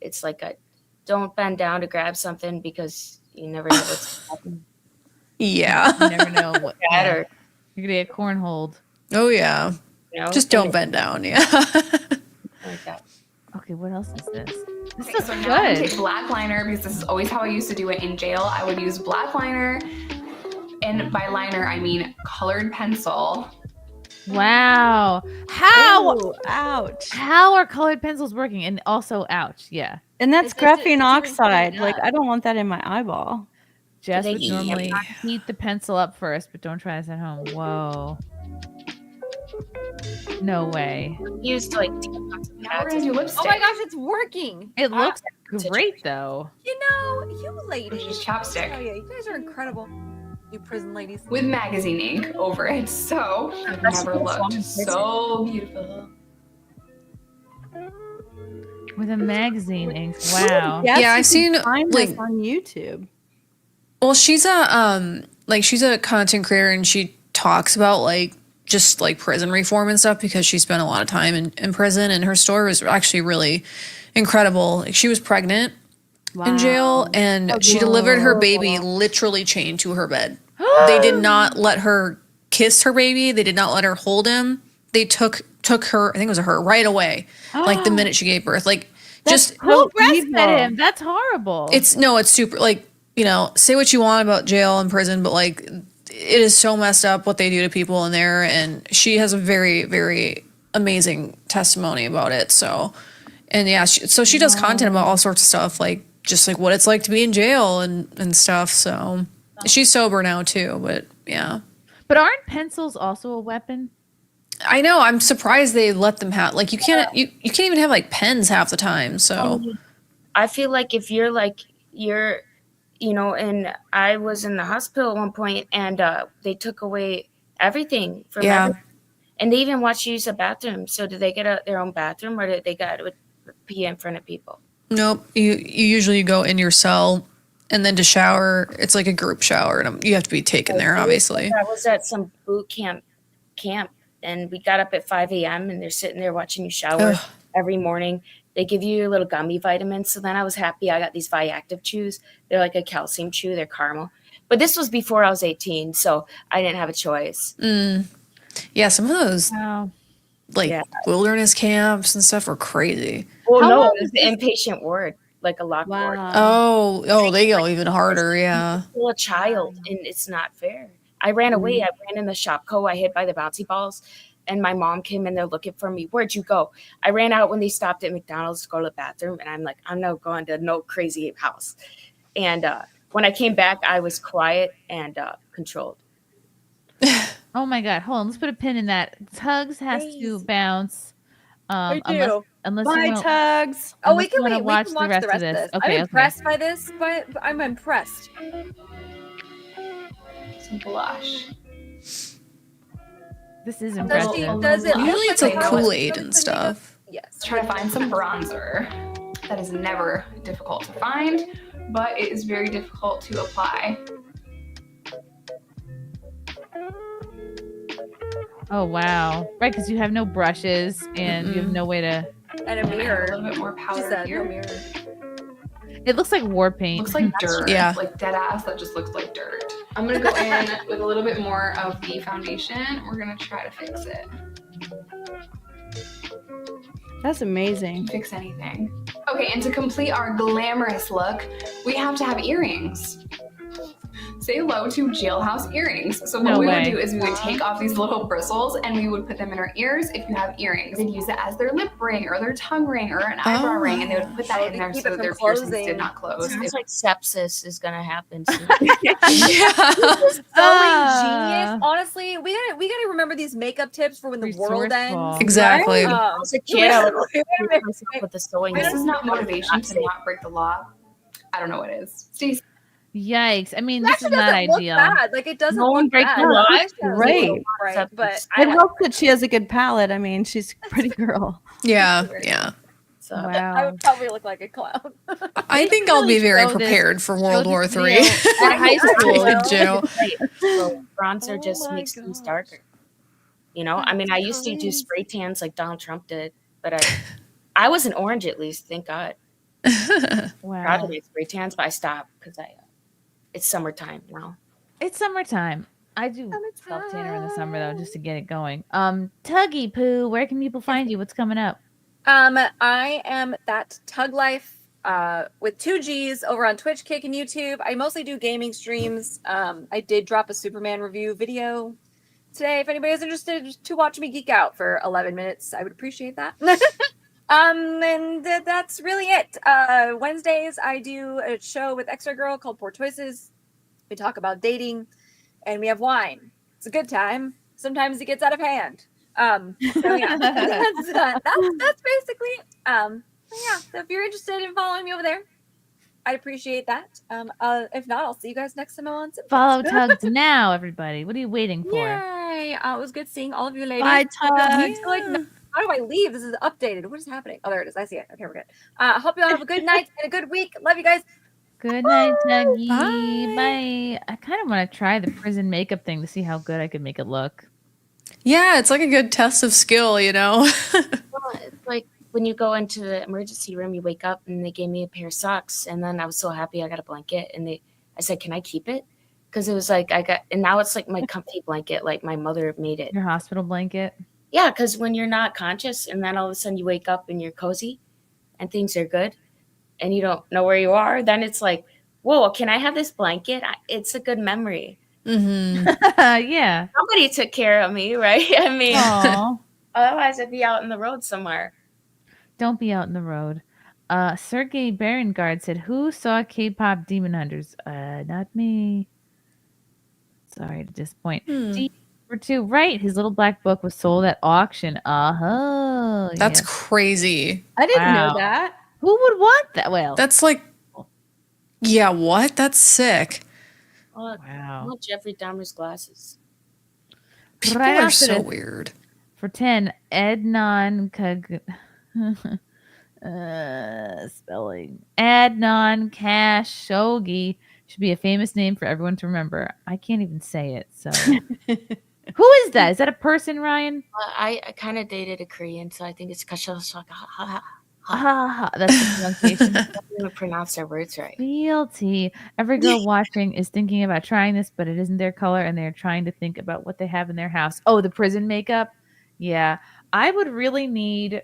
it's like a "Don't bend down to grab something because you never know what's happening." Yeah. You never know what That or you're gonna get cornholed. Oh yeah. you know, Just don't bend down. Yeah. like that. Okay, what else is this? This Okay, looks so now I'm gonna good. take black liner because this is always how I used to do it in jail. I would use black liner, and by liner I mean colored pencil. Wow. How? Ooh, ouch. How are colored pencils working? And also, ouch. Yeah. And that's It's just- graphene it's oxide. doing Like, that. I don't want that in my eyeball. Jess they would eat normally heat the pencil up first, but don't try this at home. Whoa. No way. Used to like Now we're gonna do lipstick. Oh my gosh, it's working. It looks great though. You know, you ladies. This is chapstick. Oh yeah, you guys are incredible. You prison ladies. With magazine ink over it, so I've never looked so beautiful. With a magazine ink. Wow. Yes, Yeah, you I've can seen, find like- this on YouTube. Well, she's a content creator, and she talks about like just like prison reform and stuff because she spent a lot of time in prison, and her story was actually really incredible. Like, she was pregnant in jail, and she delivered her baby literally chained to her bed. They did not let her kiss her baby. They did not let her hold him. They took her, I think it was her, right away, like the minute she gave birth. Like, just Who breastfed him? That's horrible. it's super, like, you know, say what you want about jail and prison, but like, it is so messed up what they do to people in there. And she has a very, very amazing testimony about it. So, and yeah, so she does content about all sorts of stuff, like just like what it's like to be in jail and stuff. So she's sober now too, but yeah. But aren't pencils also a weapon? I know. I'm surprised they let them have, like, you can't even have like pens half the time. So I feel like if you're you know, and I was in the hospital at one point, and they took away everything from everyone. And they even watched you use a bathroom. So did they get their own bathroom, or did they got to pee in front of people? nope. You usually go in your cell, and then to shower, it's like a group shower, and you have to be taken there, obviously. I was at some boot camp, and we got up at 5 a.m. and they're sitting there watching you shower. Ugh. every morning. They give you your little gummy vitamins. So then I was happy I got these Viactive chews. They're like a calcium chew. They're caramel. But this was before I was 18, so I didn't have a choice. Yeah, some of those Yeah. wilderness camps and stuff were crazy. Well, How no, long it was the inpatient ward, like a locked ward. Oh, they go even harder. Yeah. I'm still a child, and it's not fair. I ran away. I ran in the Shopko. I hid by the bouncy balls, and my mom came in there looking for me. Where'd you go? I ran out when they stopped at McDonald's to go to the bathroom, and I'm like, I'm not going to no crazy house. And when I came back, I was quiet and controlled. Oh my God. Hold on. Let's put a pin in that. Tuggs has to bounce. I Unless do. Bye, you want, Tugs. Oh, unless we can you want to wait. We watch can the watch rest of this. I'm Okay. impressed by this, but I'm impressed. Some blush. This is Does impressive. it Usually look it's like like how Kool-Aid and stuff. Yes. Try to find some bronzer. That is never difficult to find, but it is very difficult to apply. Oh wow! Right, because you have no brushes and you have no way to. And a mirror. A little bit more powder She said here. no mirror. It looks like war paint. Looks like dirt. Yeah. Like dead ass. That just looks like dirt. I'm gonna go in with a little bit more of the foundation. We're gonna try to fix it. That's amazing. Fix anything. Okay, and to complete our glamorous look, we have to have earrings. Say hello to jailhouse earrings. So what No we way. would do is we would take off these little bristles and we would put them in our ears if you have earrings. They'd use it as their lip ring or their tongue ring or an eyebrow ring, and they would put that in there keep so it that from their piercings closing. did not close. Sounds like sepsis is gonna happen soon. Sewing genius. Honestly, we gotta remember these makeup tips for when the world ends. Exactly. When I was a kid, I would treat myself with the sewing. This is machine. not motivation to not break the law. I don't know what is. Stacey. Yikes! I mean, It this is actually not doesn't look ideal. bad. Like it doesn't No one look break bad. the law. It actually doesn't Great. look right, but It helps that she has a good palette. I mean, she's a pretty girl. Yeah. Yeah. So I Wow. would probably look like a clown. I think I'll be very show this- prepared for World show War this III. video at high school. In jail. So bronzer just my makes things darker. You know, I mean, I used to do spray tans like Donald Trump did, but I was an orange at least, thank God. Proud Wow. of my spray tans, but I stopped because it's summertime now. It's summertime. I do self tanner in the summer though, just to get it going. Tuggy Poo, where can people find you? What's coming up? I am that Tug Life with 2 G's over on Twitch, Kick, and YouTube. I mostly do gaming streams. I did drop a Superman review video today. If anybody is interested to watch me geek out for 11 minutes, I would appreciate that. And that's really it. Wednesdays, I do a show with Extra Girl called Poor Choices. We talk about dating, and we have wine. It's a good time. Sometimes it gets out of hand. So yeah, that's basically. Yeah. So if you're interested in following me over there, I'd appreciate that. If not, I'll see you guys next time on SimpCast. Follow Tuggs now, everybody. What are you waiting for? Yay! It was good seeing all of you ladies. Bye, Tuggs. How do I leave? This is updated. What is happening? Oh, there it is. I see it. Okay, we're good. Hope you all have a good night and a good week. Love you guys. Good night, Tuggy. Bye. I kind of want to try the prison makeup thing to see how good I could make it look. Yeah, it's like a good test of skill, you know? Well, it's like when you go into the emergency room, you wake up and they gave me a pair of socks, and then I was so happy I got a blanket, and I said, "Can I keep it?" Because it was like and now it's like my comfy blanket, like my mother made it. Your hospital blanket. Yeah, because when you're not conscious and then all of a sudden you wake up and you're cozy and things are good and you don't know where you are, then it's like, whoa, can I have this blanket? It's a good memory. Mm-hmm. Yeah. Somebody took care of me, right? I mean, Aw. otherwise I'd be out in the road somewhere. Don't be out in the road. Sergey Berengard said, "Who saw K-pop Demon Hunters?" Not me. Sorry to disappoint. Number 2, right? His little black book was sold at auction. That's crazy. I didn't Wow. know that. Who would want that? Well, That's like, yeah, what? That's sick. Oh, wow. I want Jeffrey Dahmer's glasses. People Right are after so this, weird. For 10, Adnan spelling. Adnan Khashoggi should be a famous name for everyone to remember. I can't even say it, so Who is that? Is that a person, Ryan? I kind of dated a Korean, so I think it's Kashosaka. That's the pronunciation. I don't even pronounce their words right. Fealty. Every girl watching is thinking about trying this, but it isn't their color, and they're trying to think about what they have in their house. Oh, the prison makeup. Yeah, I would really need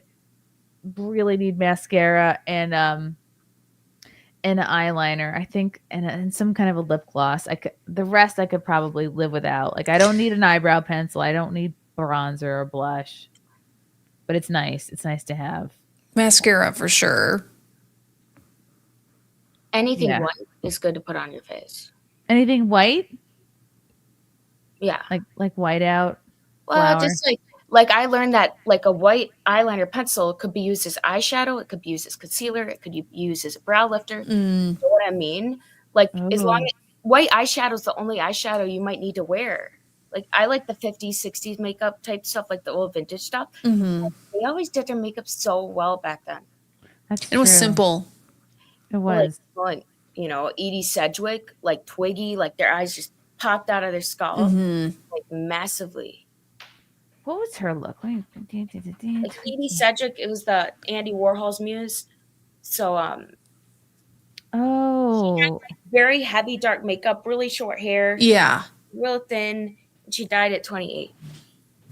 mascara and an eyeliner, I think, and some kind of a lip gloss. The rest I could probably live without. Like, I don't need an eyebrow pencil. I don't need bronzer or blush. But it's nice. It's nice to have. Mascara for sure. Anything Yeah. white is good to put on your face. Anything white? Yeah. Like white out. Well, flour. just like I learned that like a white eyeliner pencil could be used as eyeshadow, it could be used as concealer, it could be used as a brow lifter. You know what I mean? Like as long as white eyeshadow is the only eyeshadow you might need to wear. Like I like the 50s, 60s makeup type stuff, like the old vintage stuff. They always did their makeup so well back then. That's It was true. simple. It was. Like, you know, Edie Sedgwick, like Twiggy, like their eyes just popped out of their skull, like massively. What was her look? Like Edie Sedgwick, it was the Andy Warhol's muse. So she had like very heavy dark makeup, really short hair. Yeah. Real thin. She died at 28.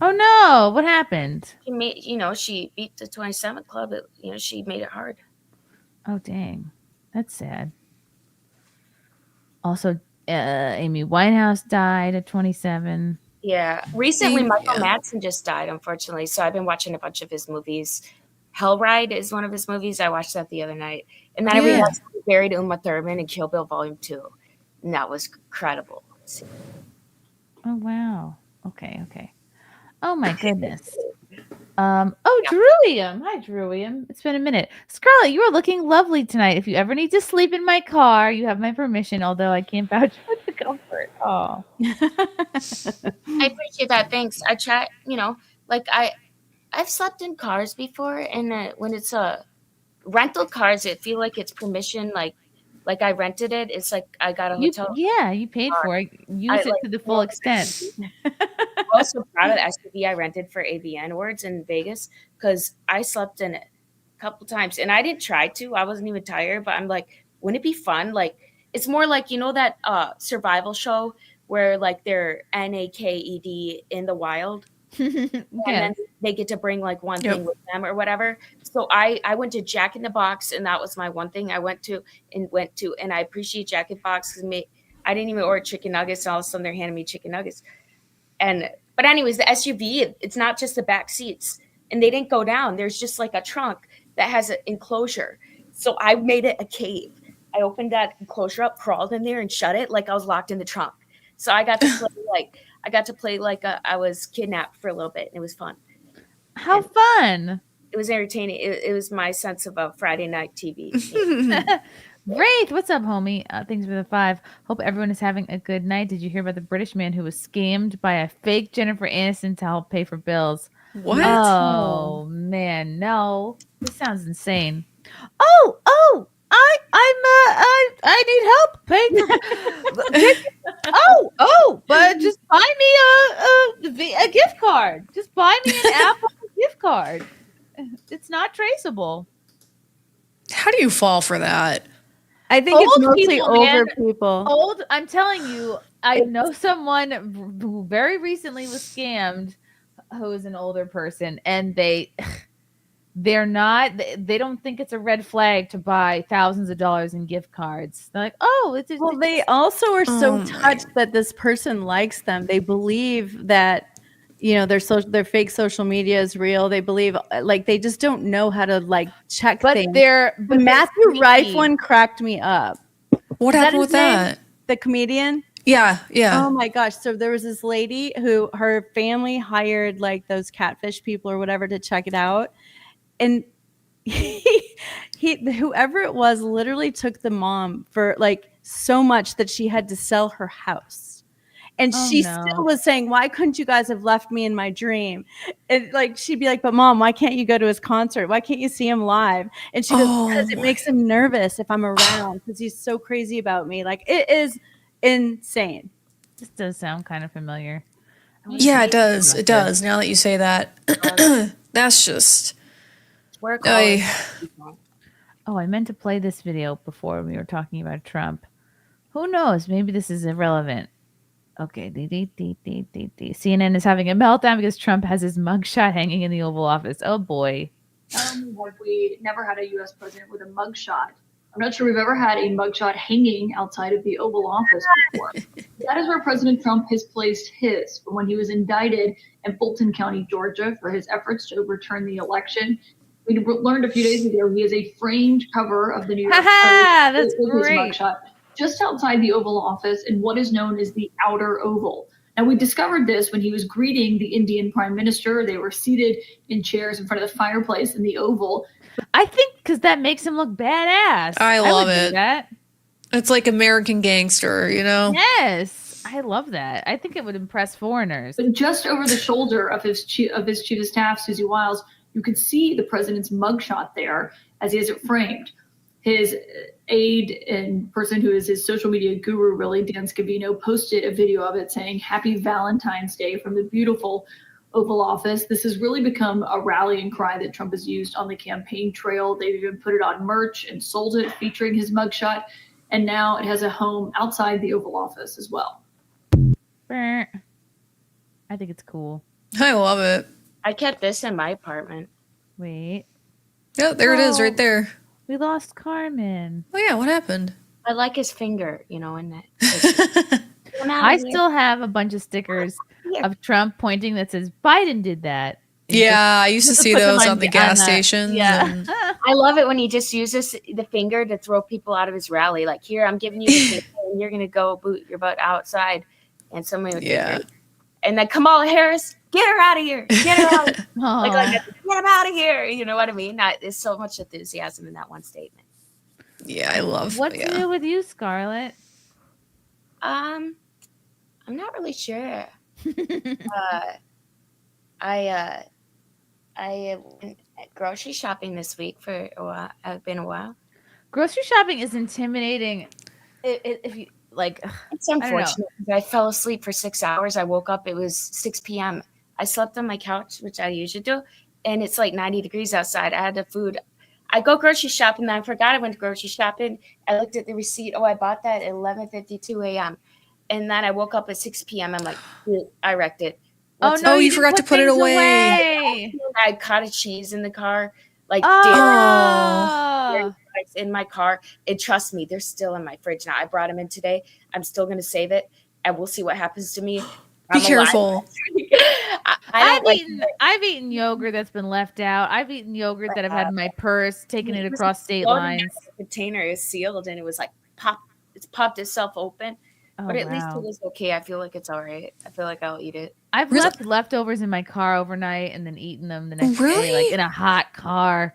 Oh no! What happened? She made, she beat the 27 club. She made it hard. Oh dang, that's sad. Also, Amy Winehouse died at 27. Yeah. Recently, Michael Madsen just died, unfortunately. So I've been watching a bunch of his movies. Hell Ride is one of his movies. I watched that the other night. And then I realized he buried Uma Thurman in Kill Bill Volume 2. And that was incredible. Oh wow. Okay. Oh my goodness. Druium. Hi, Druium. It's been a minute. Scarlett, you are looking lovely tonight. If you ever need to sleep in my car, you have my permission, although I can't vouch for the comfort. Oh. I appreciate that. Thanks. I try, I've slept in cars before, and when it's rental cars, it feel like it's permission, like I rented it. It's like I got a hotel. You paid for it. Use it to the full extent. I'm also proud of the SUV I rented for AVN Awards in Vegas because I slept in it a couple times, and I didn't try to. I wasn't even tired, but I'm like, wouldn't it be fun? Like, it's more like, that survival show where like they're naked in the wild. And then they get to bring like one thing with them or whatever. So I went to Jack in the Box, and that was my one thing I went to, and I appreciate Jack in the Box because I didn't even order chicken nuggets, and all of a sudden they're handing me chicken nuggets. But anyways, the SUV, it's not just the back seats, and they didn't go down. There's just like a trunk that has an enclosure. So I made it a cave. I opened that enclosure up, crawled in there, and shut it like I was locked in the trunk. So I got to play like I was kidnapped for a little bit, and it was fun. How fun! It was entertaining. It was my sense of a Friday night TV. Great. What's up, homie? Thanks for the 5. Hope everyone is having a good night. Did you hear about the British man who was scammed by a fake Jennifer Aniston to help pay for bills? What? Oh man, no. This sounds insane. I need help paying for. But just buy me a gift card. Just buy me an Apple gift card. It's not traceable. How do you fall for that? I think it's Old mostly people, older man. people. I'm telling you, I know someone who very recently was scammed, who is an older person, and they don't think it's a red flag to buy thousands of dollars in gift cards. They're like, they also are so touched that this person likes them. They believe that their fake social media is real. They believe they just don't know how to check things. The Matthew Rife one cracked me up. What happened with that? The comedian? Yeah. Oh my gosh. So there was this lady who her family hired those catfish people or whatever to check it out. And whoever it was literally took the mom for so much that she had to sell her house. And she still was saying, why couldn't you guys have left me in my dream? And she'd be like, but mom, why can't you go to his concert? Why can't you see him live? And she goes, because it makes him nervous if I'm around because he's so crazy about me. It is insane. This does sound kind of familiar. Yeah, it does. It does. Now that you say that, that's just. Wear I- collars. Oh, I meant to play this video before we were talking about Trump. Who knows? Maybe this is irrelevant. Okay. CNN is having a meltdown because Trump has his mugshot hanging in the Oval Office. Oh boy. Not only have we never had a U.S. president with a mugshot, I'm not sure we've ever had a mugshot hanging outside of the Oval Office before. That is where President Trump has placed his from when he was indicted in Fulton County, Georgia, for his efforts to overturn the election. We learned a few days ago he has a framed cover of the New York Post That's with his great. mugshot just outside the Oval Office in what is known as the Outer Oval. Now, we discovered this when he was greeting the Indian Prime Minister. They were seated in chairs in front of the fireplace in the Oval. I think because that makes him look badass. I would love do it. That. It's like American Gangster, you know? Yes, I love that. I think it would impress foreigners. But just over the shoulder of his chief of staff, Susie Wiles, you could see the president's mugshot there as he has it framed. His aide and person who is his social media guru, really, Dan Scavino, posted a video of it saying, "Happy Valentine's Day" from the beautiful Oval Office. This has really become a rallying cry that Trump has used on the campaign trail. They've even put it on merch and sold it featuring his mugshot. And now it has a home outside the Oval Office as well. I think it's cool. I love it. I kept this in my apartment. Wait. Yeah, there it is right there. We lost Carmen. Oh, yeah. What happened? I like his finger, in that. I still have a bunch of stickers of Trump pointing that says Biden did that. Yeah, I used to see put them those on on the the- gas on the- stations. yeah. and- I love it when he just uses the finger to throw people out of his rally. Like, here, I'm giving you the finger, and you're going to go boot your butt outside. And somebody would Yeah. And then Kamala Harris, get her out of here. Get her out. like, Aw. get him out of here. You know what I mean? There's so much enthusiasm in that one statement. Yeah, I love What's yeah. new with you, Scarlett? I'm not really sure. I went grocery shopping this week for a while. It's been a while. Grocery shopping is intimidating. If you like, It's I don't know. unfortunate. I fell asleep for 6 hours. I woke up. It was 6 p.m. I slept on my couch, which I usually do, and it's like 90 degrees outside. I had the food. I go grocery shopping, and I forgot I went grocery shopping. I looked at the receipt. Oh, I bought that at 11:52 a.m. And then I woke up at 6 p.m. I'm like, I wrecked it. Oh, What's no, up? you forgot to didn't put it things away. I had cottage cheese in the car, like Oh. dairy products in my car. And trust me, they're still in my fridge now. I brought them in today. I'm still going to save it, and we'll see what happens to me. Be careful. I've eaten yogurt that's been left out. I've eaten yogurt that I've had in my purse, taken it across state lines. The container is sealed, and it was like it's popped itself open. Oh, But at least wow. it was okay. I feel like it's all right. I feel like I'll eat it. I've left leftovers in my car overnight and then eaten them the next day, Really? like in a hot car.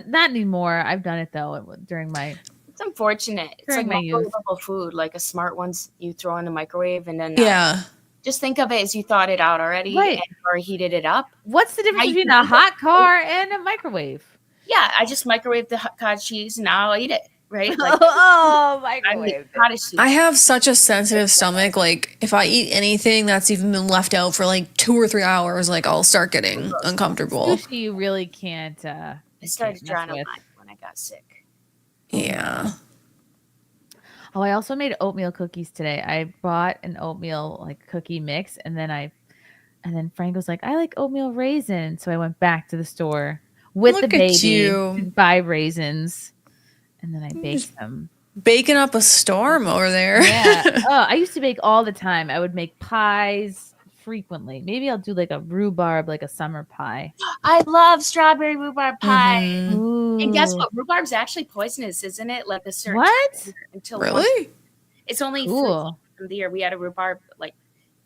Not anymore. I've done it though during my. It's unfortunate. It's During like my youth. microwavable food, like a smart ones you throw in the microwave, and then Yeah. just think of it as you thought it out already, Right. or heated it up. What's the difference I between do a that. hot car and a microwave? Yeah, I just microwave the cottage cheese, and now I'll eat it. Right? Like, Oh, I microwave. make cottage cheese. I have such a sensitive stomach. Like, if I eat anything that's even been left out for like 2 or 3 hours, like I'll start getting uncomfortable. Sushi you really can't. I started mess drawing a line with. when I got sick. Yeah. Oh, I also made oatmeal cookies today. I bought an oatmeal like cookie mix, and then Frank was like, "I like oatmeal raisins," so I went back to the store with Look the at baby you. to buy raisins, and then I baked them. Baking up a storm over there. Yeah. Oh, I used to bake all the time. I would make pies frequently. Maybe I'll do like a rhubarb, like a summer pie. I love strawberry rhubarb pie. Ooh. And guess what? Rhubarb's actually poisonous, isn't it? Like a certain What? temperature until Really? It's only Cool. from the year we had a rhubarb. Like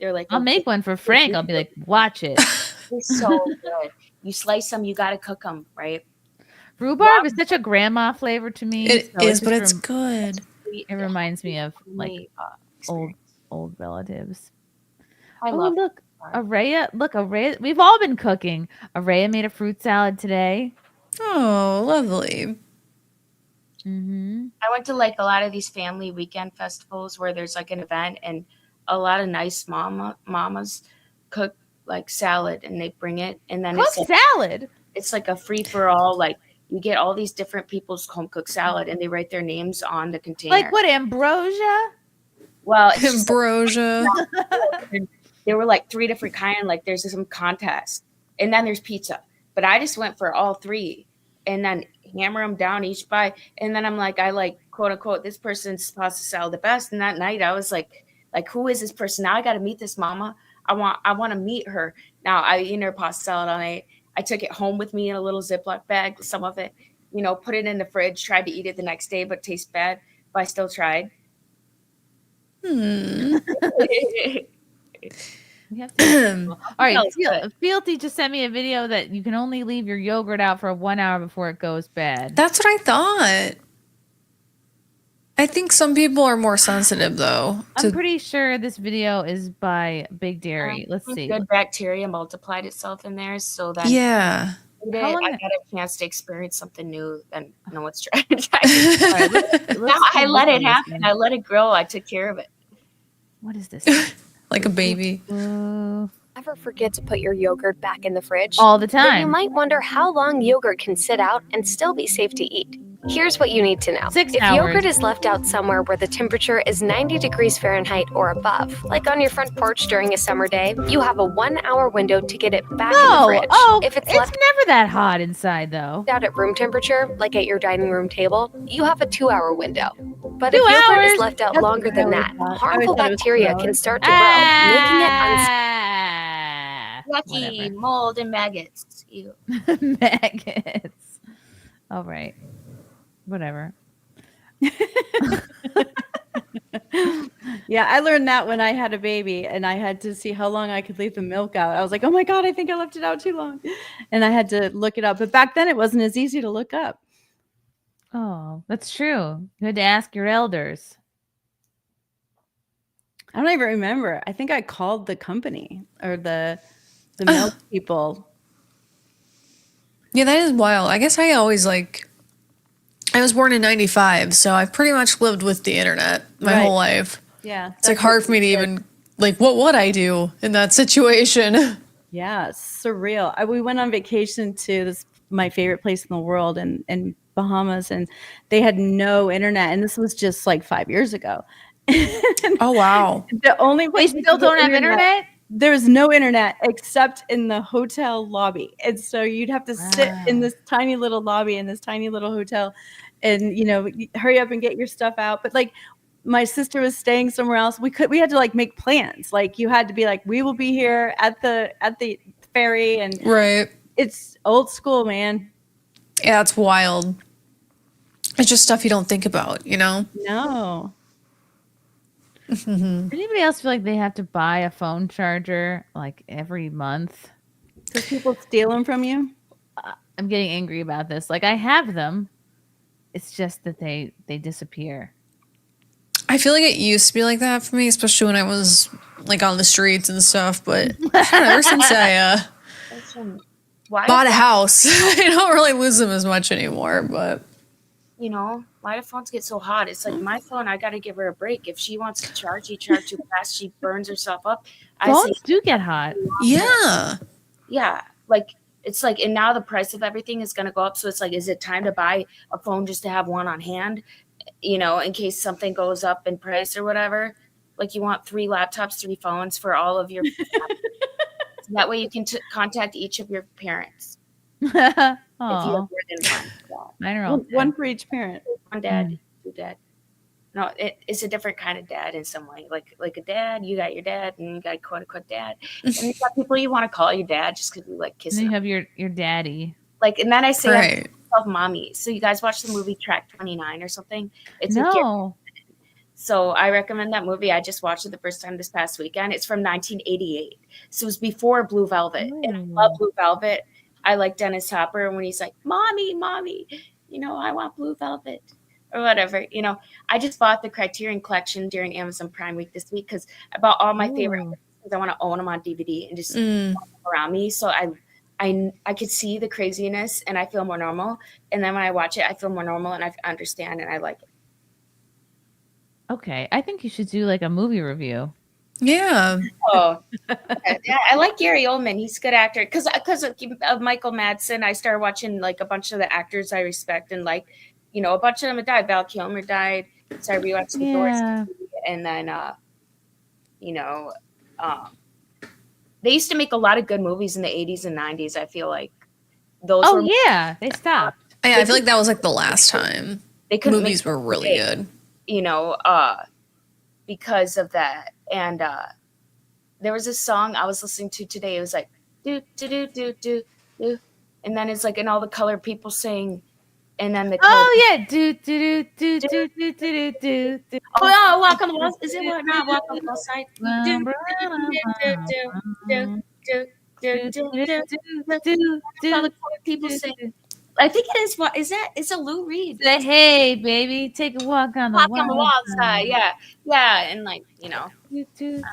they're like, I'll make one for Frank. I'll be like, watch it. They're so good. You slice them, you got to cook them, right? Rhubarb is such a grandma flavor to me. It so is, but just it's good. It reminds me of like experience. old relatives. I Oh, love look, Araya. We've all been cooking. Araya made a fruit salad today. Oh, lovely. Mm-hmm. I went to like a lot of these family weekend festivals where there's like an event and a lot of nice mamas cooked like salad, and they bring it, and then Cooked it's like, salad. it's like a free for all. Like you get all these different people's home cooked salad, and they write their names on the container. Like what, ambrosia? Well, it's just Ambrosia. there were like 3 different kind. Like there's some contest, and then there's pizza. But I just went for all 3, and then hammer them down each bite. And then I'm like, I like quote unquote this person's pasta salad the best. And that night I was like who is this person? Now I got to meet this mama. I want to meet her. Now I eat her pasta salad all night. I took it home with me in a little Ziploc bag. Some of it, put it in the fridge. Tried to eat it the next day, but it tastes bad. But I still tried. We have to all right, Fealty just sent me a video that you can only leave your yogurt out for 1 hour before it goes bad. That's what I thought. I think some people are more sensitive, though. I'm pretty sure this video is by Big Dairy. Let's see. Good bacteria multiplied itself in there, so that Yeah. I got a chance to experience something new and no one's tried. I let it happen. I let it grow. I took care of it. What is this? Like a baby. Ever forget to put your yogurt back in the fridge? All the Then time. you might wonder how long yogurt can sit out and still be safe to eat. Here's what you need to know. 6 if hours. yogurt is left out somewhere where the temperature is 90 degrees Fahrenheit or above, like on your front porch during a summer day, you have a 1 hour window to get it back in the fridge. If it's left never that hot inside, though. out at room temperature, like at your dining room table, you have a 2 hour window. But 2 if yogurt hours? is left out That's longer what I than always that, thought. I harmful always thought it was 2 bacteria hours. can start to grow, making it Yucky, mold and maggots. Ew. Maggots. All right. Whatever. Yeah, I learned that when I had a baby and I had to see how long I could leave the milk out. I was like, oh my God, I think I left it out too long. And I had to look it up. But back then it wasn't as easy to look up. Oh, that's true. You had to ask your elders. I don't even remember. I think I called the company or the milk people. Yeah, that is wild. I guess I always I was born in 95, so I've pretty much lived with the internet my whole life. Yeah. It's hard for me to even, what would I do in that situation? Yeah, it's surreal. We went on vacation to my favorite place in the world in Bahamas, and they had no internet. And this was just 5 years ago. Oh, wow. The only place They still don't have internet? There was no internet except in the hotel lobby. And so you'd have to sit in this tiny little lobby in this tiny little hotel and, hurry up and get your stuff out. But my sister was staying somewhere else. We had to make plans. You had to be we will be here at the ferry. And right. It's old school, man. Yeah, it's wild. It's just stuff you don't think about, No. Anybody else feel like they have to buy a phone charger every month? Because people steal them from you? I'm getting angry about this. I have them. It's just that they disappear. I feel like it used to be like that for me, especially when I was on the streets and stuff. But I don't know, ever since I bought a house, I don't really lose them as much anymore. But why do phones get so hot? It's my phone, I got to give her a break. If she wants to charge too fast, she burns herself up. Phones do get hot. Yeah. Yeah. It's and now the price of everything is going to go up. So it's is it time to buy a phone just to have one on hand, in case something goes up in price or whatever? You want 3 laptops, 3 phones for all of your. That way you can contact each of your parents. If you have more than one. Mine are all one for each parent. One dad, 2 dad. No, it's a different kind of dad in some way. Like a dad, you got your dad, and you got a quote unquote dad, and you got people you want to call your dad just because you kissing. And then you have your daddy. And then I say right. I mommy. So you guys watch the movie Track 29 or something? It's no. So I recommend that movie. I just watched it the first time this past weekend. It's from 1988, so it was before Blue Velvet, and I love Blue Velvet. I like Dennis Hopper when he's like, "Mommy, I want Blue Velvet." Or whatever, I just bought the Criterion Collection during Amazon Prime Week this week because I bought all my favorite movies because I want to own them on DVD and just around me. So I could see the craziness and I feel more normal. And then when I watch it, I feel more normal and I understand and I like it. Okay, I think you should do a movie review. Yeah. Oh, yeah, I like Gary Oldman. He's a good actor. Because of Michael Madsen, I started watching like a bunch of the actors I respect and like, you know, a bunch of them have died. Val Kilmer died. So I rewatched the Doors Yeah. movie, and then you know, they used to make a lot of good movies in the 80s and 90s. I feel like those Oh were yeah, they stopped. Yeah, I feel like that was like the last time they couldn't movies make were really today, good. you know, because of that. And there was a song I was listening to today. It was like do do do do do do, and then it's like, and all the colored people sing, and then the Oh yeah, do do do do do do do do do. oh no, walk on the wall. Is it what not walk on the wall side? Do all the colored people sing. I think it is. What is that? It's a Lou Reed. Say, hey, baby, take a walk on the Walk on the wild wall side. Yeah, yeah, and like, you know, I'm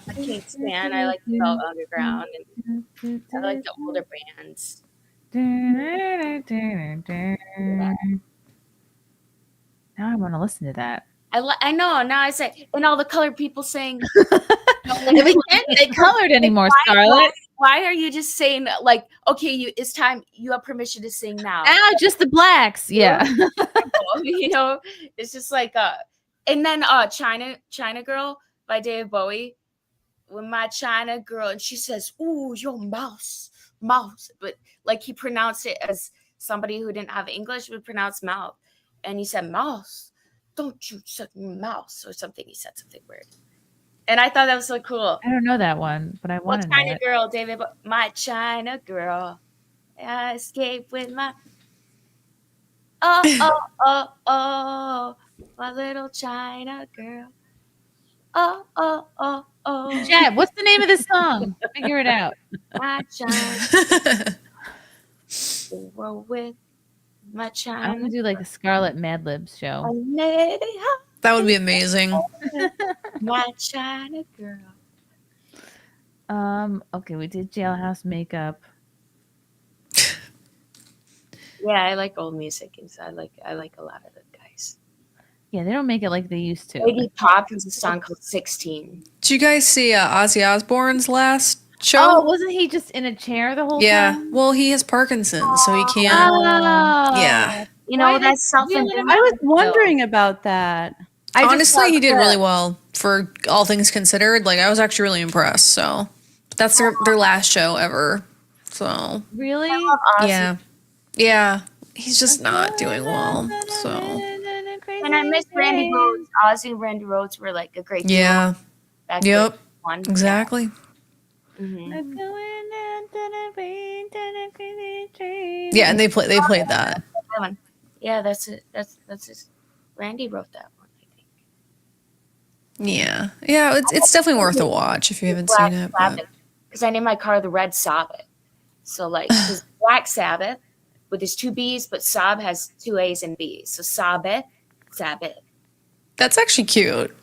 a Kinks fan. I like the Velvet Underground, and I like the older bands. Now I want to listen to that. I know. Now I say, and all the colored people saying, Yeah, we can't say colored anymore, Scarlett. Why are you just saying like, okay, it's time. You have permission to sing now. Now just the blacks. Yeah. You know, it's just like and then China Girl by David Bowie, with my China Girl, and she says, "Ooh, your mouse," but like he pronounced it as somebody who didn't have English would pronounce mouth, and he said, "Mouse, don't you say mouse," or something. He said something weird, and I thought that was so cool. I don't know that one, but I want to know China it. Girl, David, my China Girl, I escaped with my oh, my little China Girl. Oh. Chad, what's the name of this song? Figure it out. My China. Roll with my China. I'm gonna do like a Scarlet Mad Libs show. That would be amazing. My China Girl. Okay, we did Jailhouse Makeup. Yeah, I like old music. I like a lot of the guys. Yeah, they don't make it like they used to. Iggy Pop has a song called 16. Did you guys see Ozzy Osbourne's last show? Oh, wasn't he just in a chair the whole time? Well, he has Parkinson's, so he can't. Oh. Yeah. You know, that's something. I was wondering about that. Honestly, he did really well for all things considered. Like, I was actually really impressed. So, that's their last show ever. So, Really? yeah, he's just not doing well. So, And I miss Randy Rhoads. Ozzy and Randy Rhoads were like a great duo. yeah, Back yep, when one. exactly. Mhm. Yeah, and they played that. Yeah, that's it. That's his. Randy wrote that one. Yeah, it's definitely worth a watch if you haven't seen it. Because I named my car the Red Sabbath. So like his Black Sabbath with his 2 B's, but Sab has 2 A's and B's. So Sabbath. That's actually cute.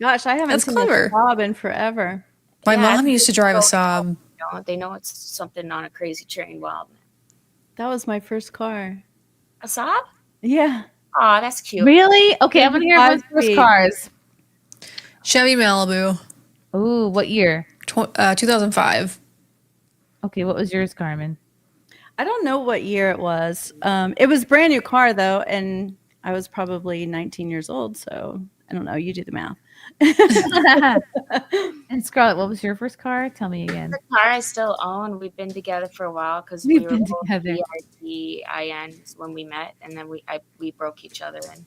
Gosh, I haven't That's seen clever. a Saab in forever. My mom used to drive a Saab. They know it's something on a crazy train. Wild. That was my first car. A Saab? Yeah. Oh, that's cute. Really? Okay, I'm gonna hear everyone's first cars. Chevy Malibu. Ooh, what year? 2005. Okay, what was yours, Carmen? I don't know what year it was. It was a brand new car though, and I was probably 19 years old. So I don't know. You do the math. And Scarlett, what was your first car? Tell me again. The car I still own. We've been together for a while because We've we were been both together. BRTINs when we met, and then we broke each other in.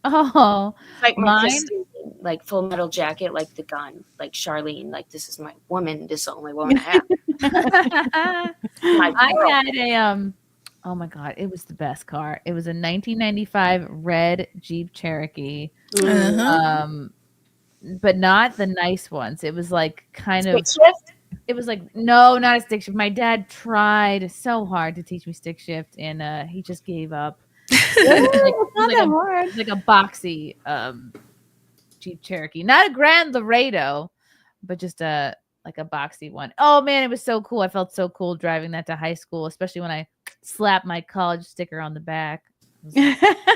Oh, Like my mine. sister, like Full Metal Jacket, like the gun, like Charlene, like this is my woman. This is the only woman I have. I had a oh my god, it was the best car. It was a 1995 red Jeep Cherokee. But not the nice ones. It was like kind of Stick shift? It was like no, not a stick shift. My dad tried so hard to teach me stick shift, and he just gave up. It was like a boxy Jeep Cherokee, not a Grand Laredo, but just a boxy one. Oh man, it was so cool. I felt so cool driving that to high school, especially when I slapped my college sticker on the back.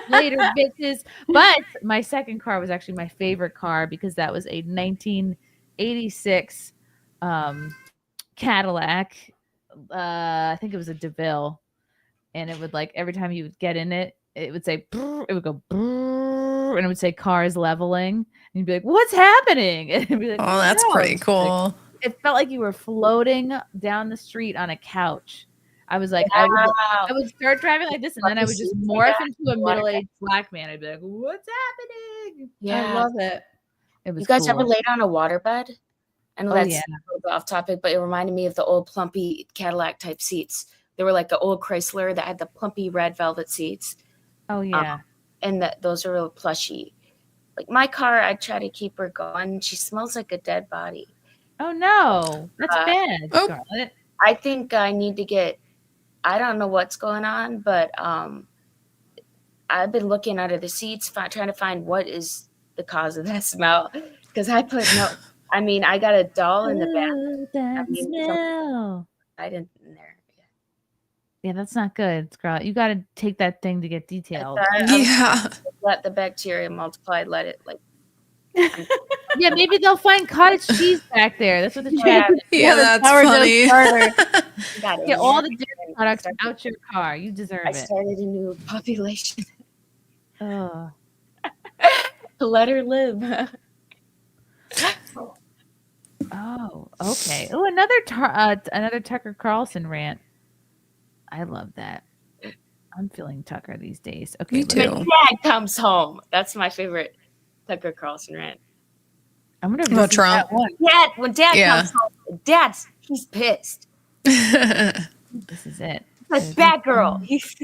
Later, bitches. But my second car was actually my favorite car because that was a 19 '86 Cadillac. I think it was a DeVille, and it would like every time you would get in it, it would say brrr, it would go brrr, and it would say cars leveling, and you'd be like, "What's happening?" And it'd be like, Oh, that's "No." pretty cool. It felt like you were floating down the street on a couch. I was like, I would start driving like this, and then I would just morph into a middle-aged black man. I'd be like, "What's happening?" Yeah. I love it. It was You guys cool. ever laid on a waterbed? I know Oh, that's yeah. a little bit off topic, but it reminded me of the old plumpy Cadillac type seats. They were like the old Chrysler that had the plumpy red velvet seats. Oh yeah. And those are real plushy. Like my car, I try to keep her going. She smells like a dead body. Oh no, that's bad, Scarlett. I think I need to get. I don't know what's going on, but I've been looking under the seats, trying to find what is the cause of that smell. Because I put no. I mean, I got a doll in the back. That smell. I didn't in there. Yeah, that's not good, Scarlett. You got to take that thing to get detailed. Let the bacteria multiply. Let it like. Yeah, maybe they'll find cottage cheese back there. That's what the chat. Yeah, that's funny. Get all the dairy products out your car. You deserve I it. started a new population. Oh. Let her live. Oh, okay. Oh, another Tucker Carlson rant. I love that. I'm feeling Tucker these days. Okay, When Dad comes home. That's my favorite Tucker Carlson rant. I'm gonna About Trump. Dad, when Dad Yeah. comes home, he's pissed. This is it. That's bad girl. He's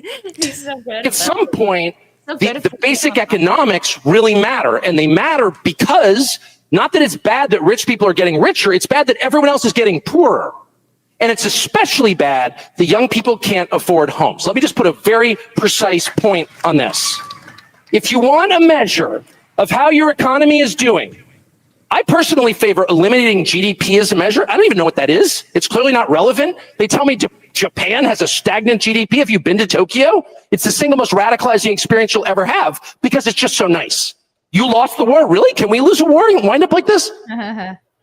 so good. At some point, So good the basic economics really matter. And they matter because not that it's bad that rich people are getting richer, it's bad that everyone else is getting poorer. And it's especially bad that young people can't afford homes. Let me just put a very precise point on this. If you want a measure of how your economy is doing, I personally favor eliminating GDP as a measure. I don't even know what that is. It's clearly not relevant. They tell me Japan has a stagnant GDP. Have you been to Tokyo? It's the single most radicalizing experience you'll ever have because it's just so nice. You lost the war? Really? Can we lose a war and wind up like this?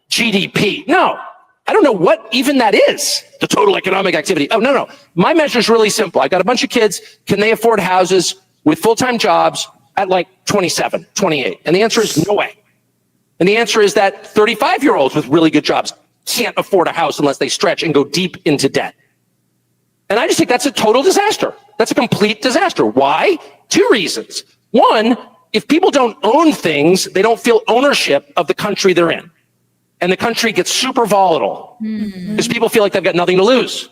GDP. No. I don't know what even that is. The total economic activity. Oh, no. My measure is really simple. I got a bunch of kids. Can they afford houses with full-time jobs at like 27, 28? And the answer is no way. And the answer is that 35-year-olds with really good jobs can't afford a house unless they stretch and go deep into debt. And I just think that's a total disaster. That's a complete disaster. Why? Two reasons. One, if people don't own things, they don't feel ownership of the country they're in. And the country gets super volatile because people feel like they've got nothing to lose.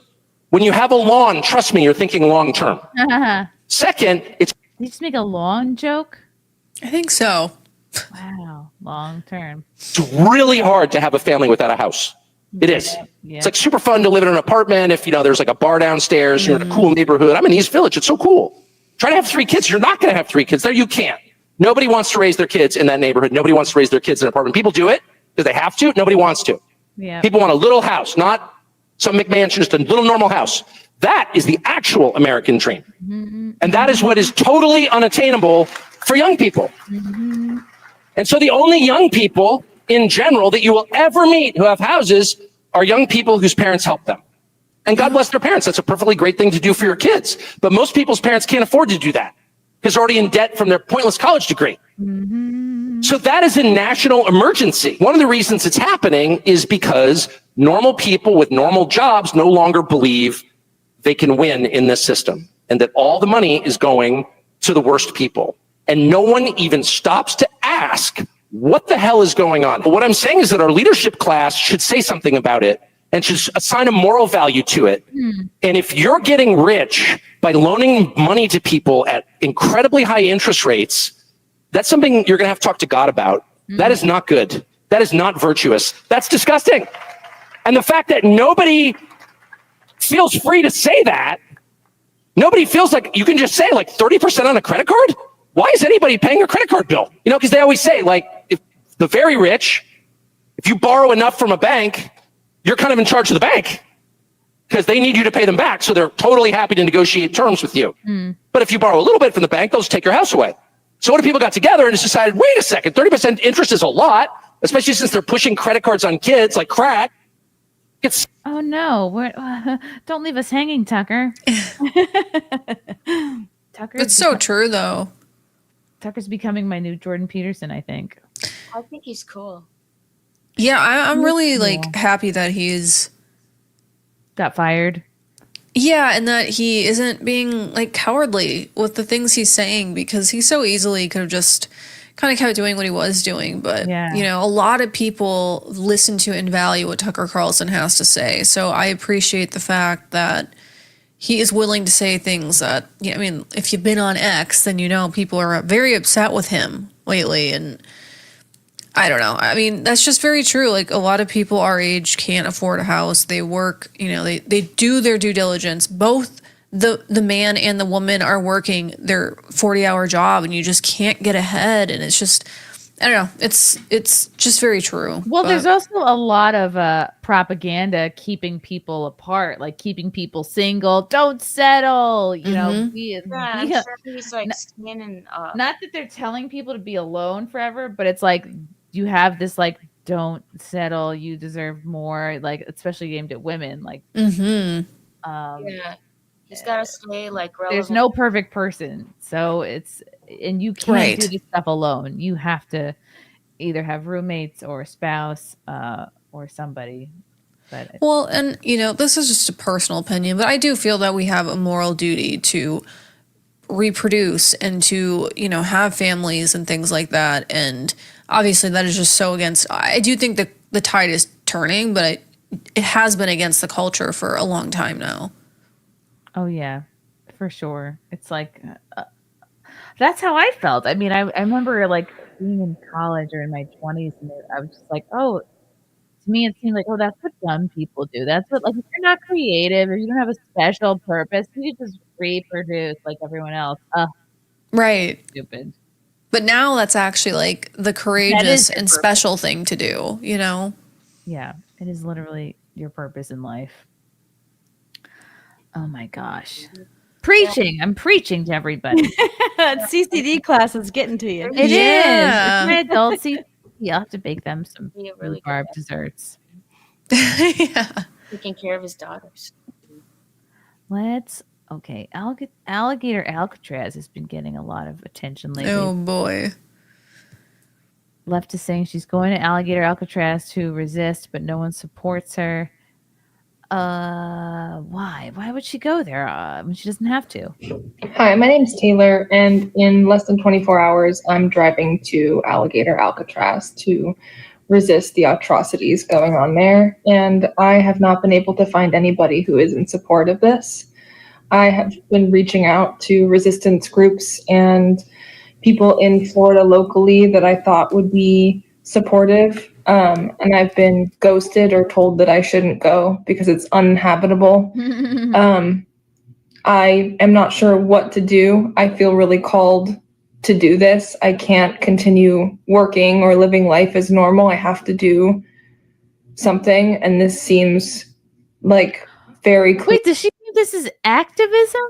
When you have a lawn, trust me, you're thinking long term. Second, it's... Did you just make a lawn joke? I think so. Wow, long term. It's really hard to have a family without a house. It is. Yeah. It's like super fun to live in an apartment if, there's like a bar downstairs, you're in a cool neighborhood. I'm in East Village. It's so cool. Try to have 3 kids. You're not going to have 3 kids there. You can't. Nobody wants to raise their kids in that neighborhood. Nobody wants to raise their kids in an apartment. People do it because they have to. Nobody wants to. Yeah. People want a little house, not some McMansion, just a little normal house. That is the actual American dream. And that is what is totally unattainable for young people. And so the only young people in general that you will ever meet who have houses are young people whose parents help them. And God bless their parents. That's a perfectly great thing to do for your kids. But most people's parents can't afford to do that because they're already in debt from their pointless college degree. So that is a national emergency. One of the reasons it's happening is because normal people with normal jobs no longer believe they can win in this system and that all the money is going to the worst people. And no one even stops to ask what the hell is going on. But what I'm saying is that our leadership class should say something about it and should assign a moral value to it. And if you're getting rich by loaning money to people at incredibly high interest rates, that's something you're going to have to talk to God about. That is not good. That is not virtuous. That's disgusting. And the fact that nobody feels free to say that, nobody feels like you can just say like 30% on a credit card. Why is anybody paying a credit card bill? Because they always say, like, if the very rich, if you borrow enough from a bank, you're kind of in charge of the bank because they need you to pay them back. So they're totally happy to negotiate terms with you. But if you borrow a little bit from the bank, they'll just take your house away. So what if people got together and just decided, wait a second, 30% interest is a lot. especially since they're pushing credit cards on kids like crack. Oh no, don't leave us hanging, Tucker. It's so true, though. Tucker's becoming my new Jordan Peterson, I think. I think he's cool. Yeah, I'm really like happy that he's got fired. Yeah, and that he isn't being like cowardly with the things he's saying, because he so easily could have just kind of kept doing what he was doing. But, you know, a lot of people listen to and value what Tucker Carlson has to say. So I appreciate the fact that he is willing to say things that, you know, I mean, if you've been on X, then you know people are very upset with him lately. And I don't know. I mean, that's just very true. Like, a lot of people our age can't afford a house. They work, you know, they do their due diligence. Both the man and the woman are working their 40-hour job, and you just can't get ahead. And it's just, I don't know. It's just very true. Well, But- there's also a lot of propaganda keeping people apart, like keeping people single. Don't settle. You know, I'm sure he's like skinning up. not that they're telling people to be alone forever, but it's like you have this like, don't settle, you deserve more, like especially aimed at women. Like, Yeah, he's got to stay like relevant. there's no perfect person, so and you can't do this stuff alone. You have to either have roommates or a spouse or somebody. But Well, and you know, this is just a personal opinion, but I do feel that we have a moral duty to reproduce and to, you know, have families and things like that. And obviously that is just so against, I do think that the tide is turning, but it has been against the culture for a long time now. oh yeah, for sure. It's like that's how I felt. I mean, I remember like being in college or in my 20s, and I was just like, oh, to me, it seemed like, oh, that's what dumb people do. That's what, like, if you're not creative, if you don't have a special purpose, you just reproduce like everyone else. Right. Stupid. But now that's actually like the courageous your and purpose. special thing to do, you know? Yeah, it is literally your purpose in life. Oh my gosh. Preaching. I'm preaching to everybody. CCD class is getting to you. It is. It's my adult CCD. You'll have to bake them some really rhubarb desserts. taking care of his daughters. Okay. Alligator Alcatraz has been getting a lot of attention lately. Oh boy. Left is saying she's going to Alligator Alcatraz to resist, but no one supports her. Why? Why would she go there when she doesn't have to? Hi, my name's Taylor, and in less than 24 hours, I'm driving to Alligator Alcatraz to resist the atrocities going on there. And I have not been able to find anybody who is in support of this. I have been reaching out to resistance groups and people in Florida locally that I thought would be supportive. And I've been ghosted or told that I shouldn't go because it's uninhabitable. I am not sure what to do. I feel really called to do this. I can't continue working or living life as normal. I have to do something. And this seems like very clear. Wait, does she think this is activism?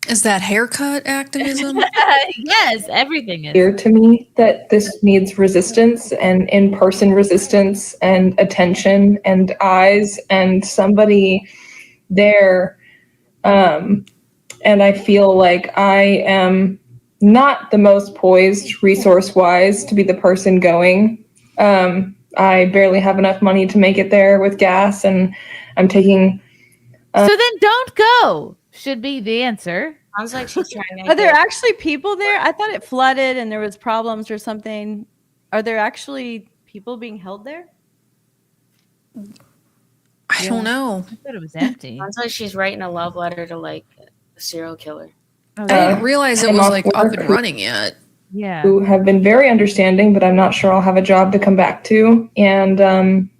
Is that haircut activism? Yes, everything is. Clear to me that this needs resistance and in-person resistance and attention and eyes and somebody there. And I feel like I am not the most poised resource-wise to be the person going. I barely have enough money to make it there with gas, and I'm taking... So then don't go, should be the answer. Sounds like she's trying to Are there actually people there? I thought it flooded and there was problems or something. Are there actually people being held there? I don't know. I thought it was empty. Sounds like she's writing a love letter to like a serial killer. I didn't realize it I'm was off like up work. and running yet. Yeah. Who have been very understanding, but I'm not sure I'll have a job to come back to. And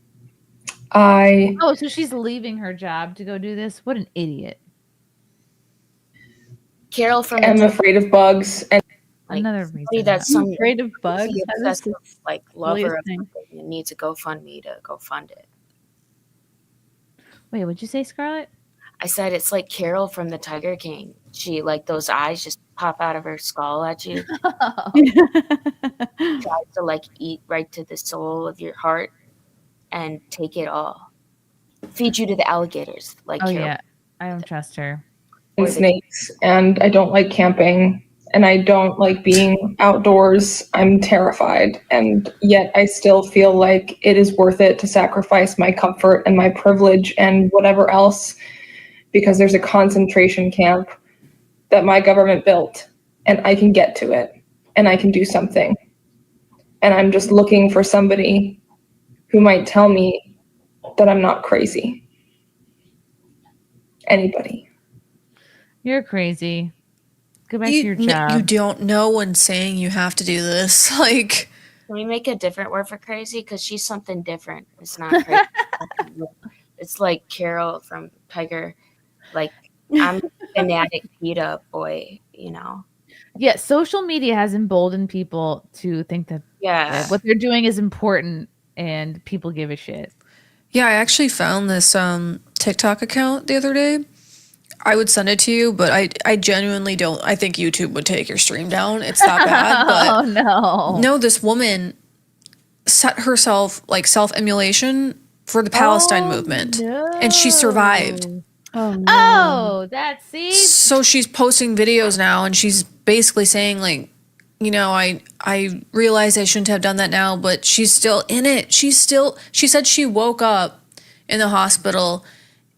Oh, so she's leaving her job to go do this? What an idiot. Carol from am afraid of bugs. And Another reason. That's some afraid of bugs. the How does obsessive, this like really lover a of thing? something and needs a GoFundMe to go fund it. Wait, what'd you say, Scarlett? I said it's like Carol from the Tiger King. She like those eyes just pop out of her skull at you. Tries to like eat right to the soul of your heart and take it all. Feed you to the alligators. Like Oh your yeah, I don't trust her. And snakes, and I don't like camping, and I don't like being outdoors. I'm terrified, and yet I still feel like it is worth it to sacrifice my comfort and my privilege and whatever else because there's a concentration camp that my government built, and I can get to it, and I can do something. And I'm just looking for somebody who might tell me that I'm not crazy. Anybody. You're crazy. Go back to your job. You don't know when saying you have to do this. Like, can we make a different word for crazy? Because she's something different. It's not crazy. It's like Carol from Tiger. Like, I'm a fanatic PETA boy, you know? Yeah, social media has emboldened people to think that what they're doing is important and people give a shit. yeah, I actually found this TikTok account the other day. I would send it to you, but I genuinely don't. I think YouTube would take your stream down. It's that bad. But Oh no. No, this woman set herself like self-immolation for the Palestine movement. And she survived. Oh no. Oh, that's So she's posting videos now and she's basically saying like, you know, I realize I shouldn't have done that now, but she's still in it. She said she woke up in the hospital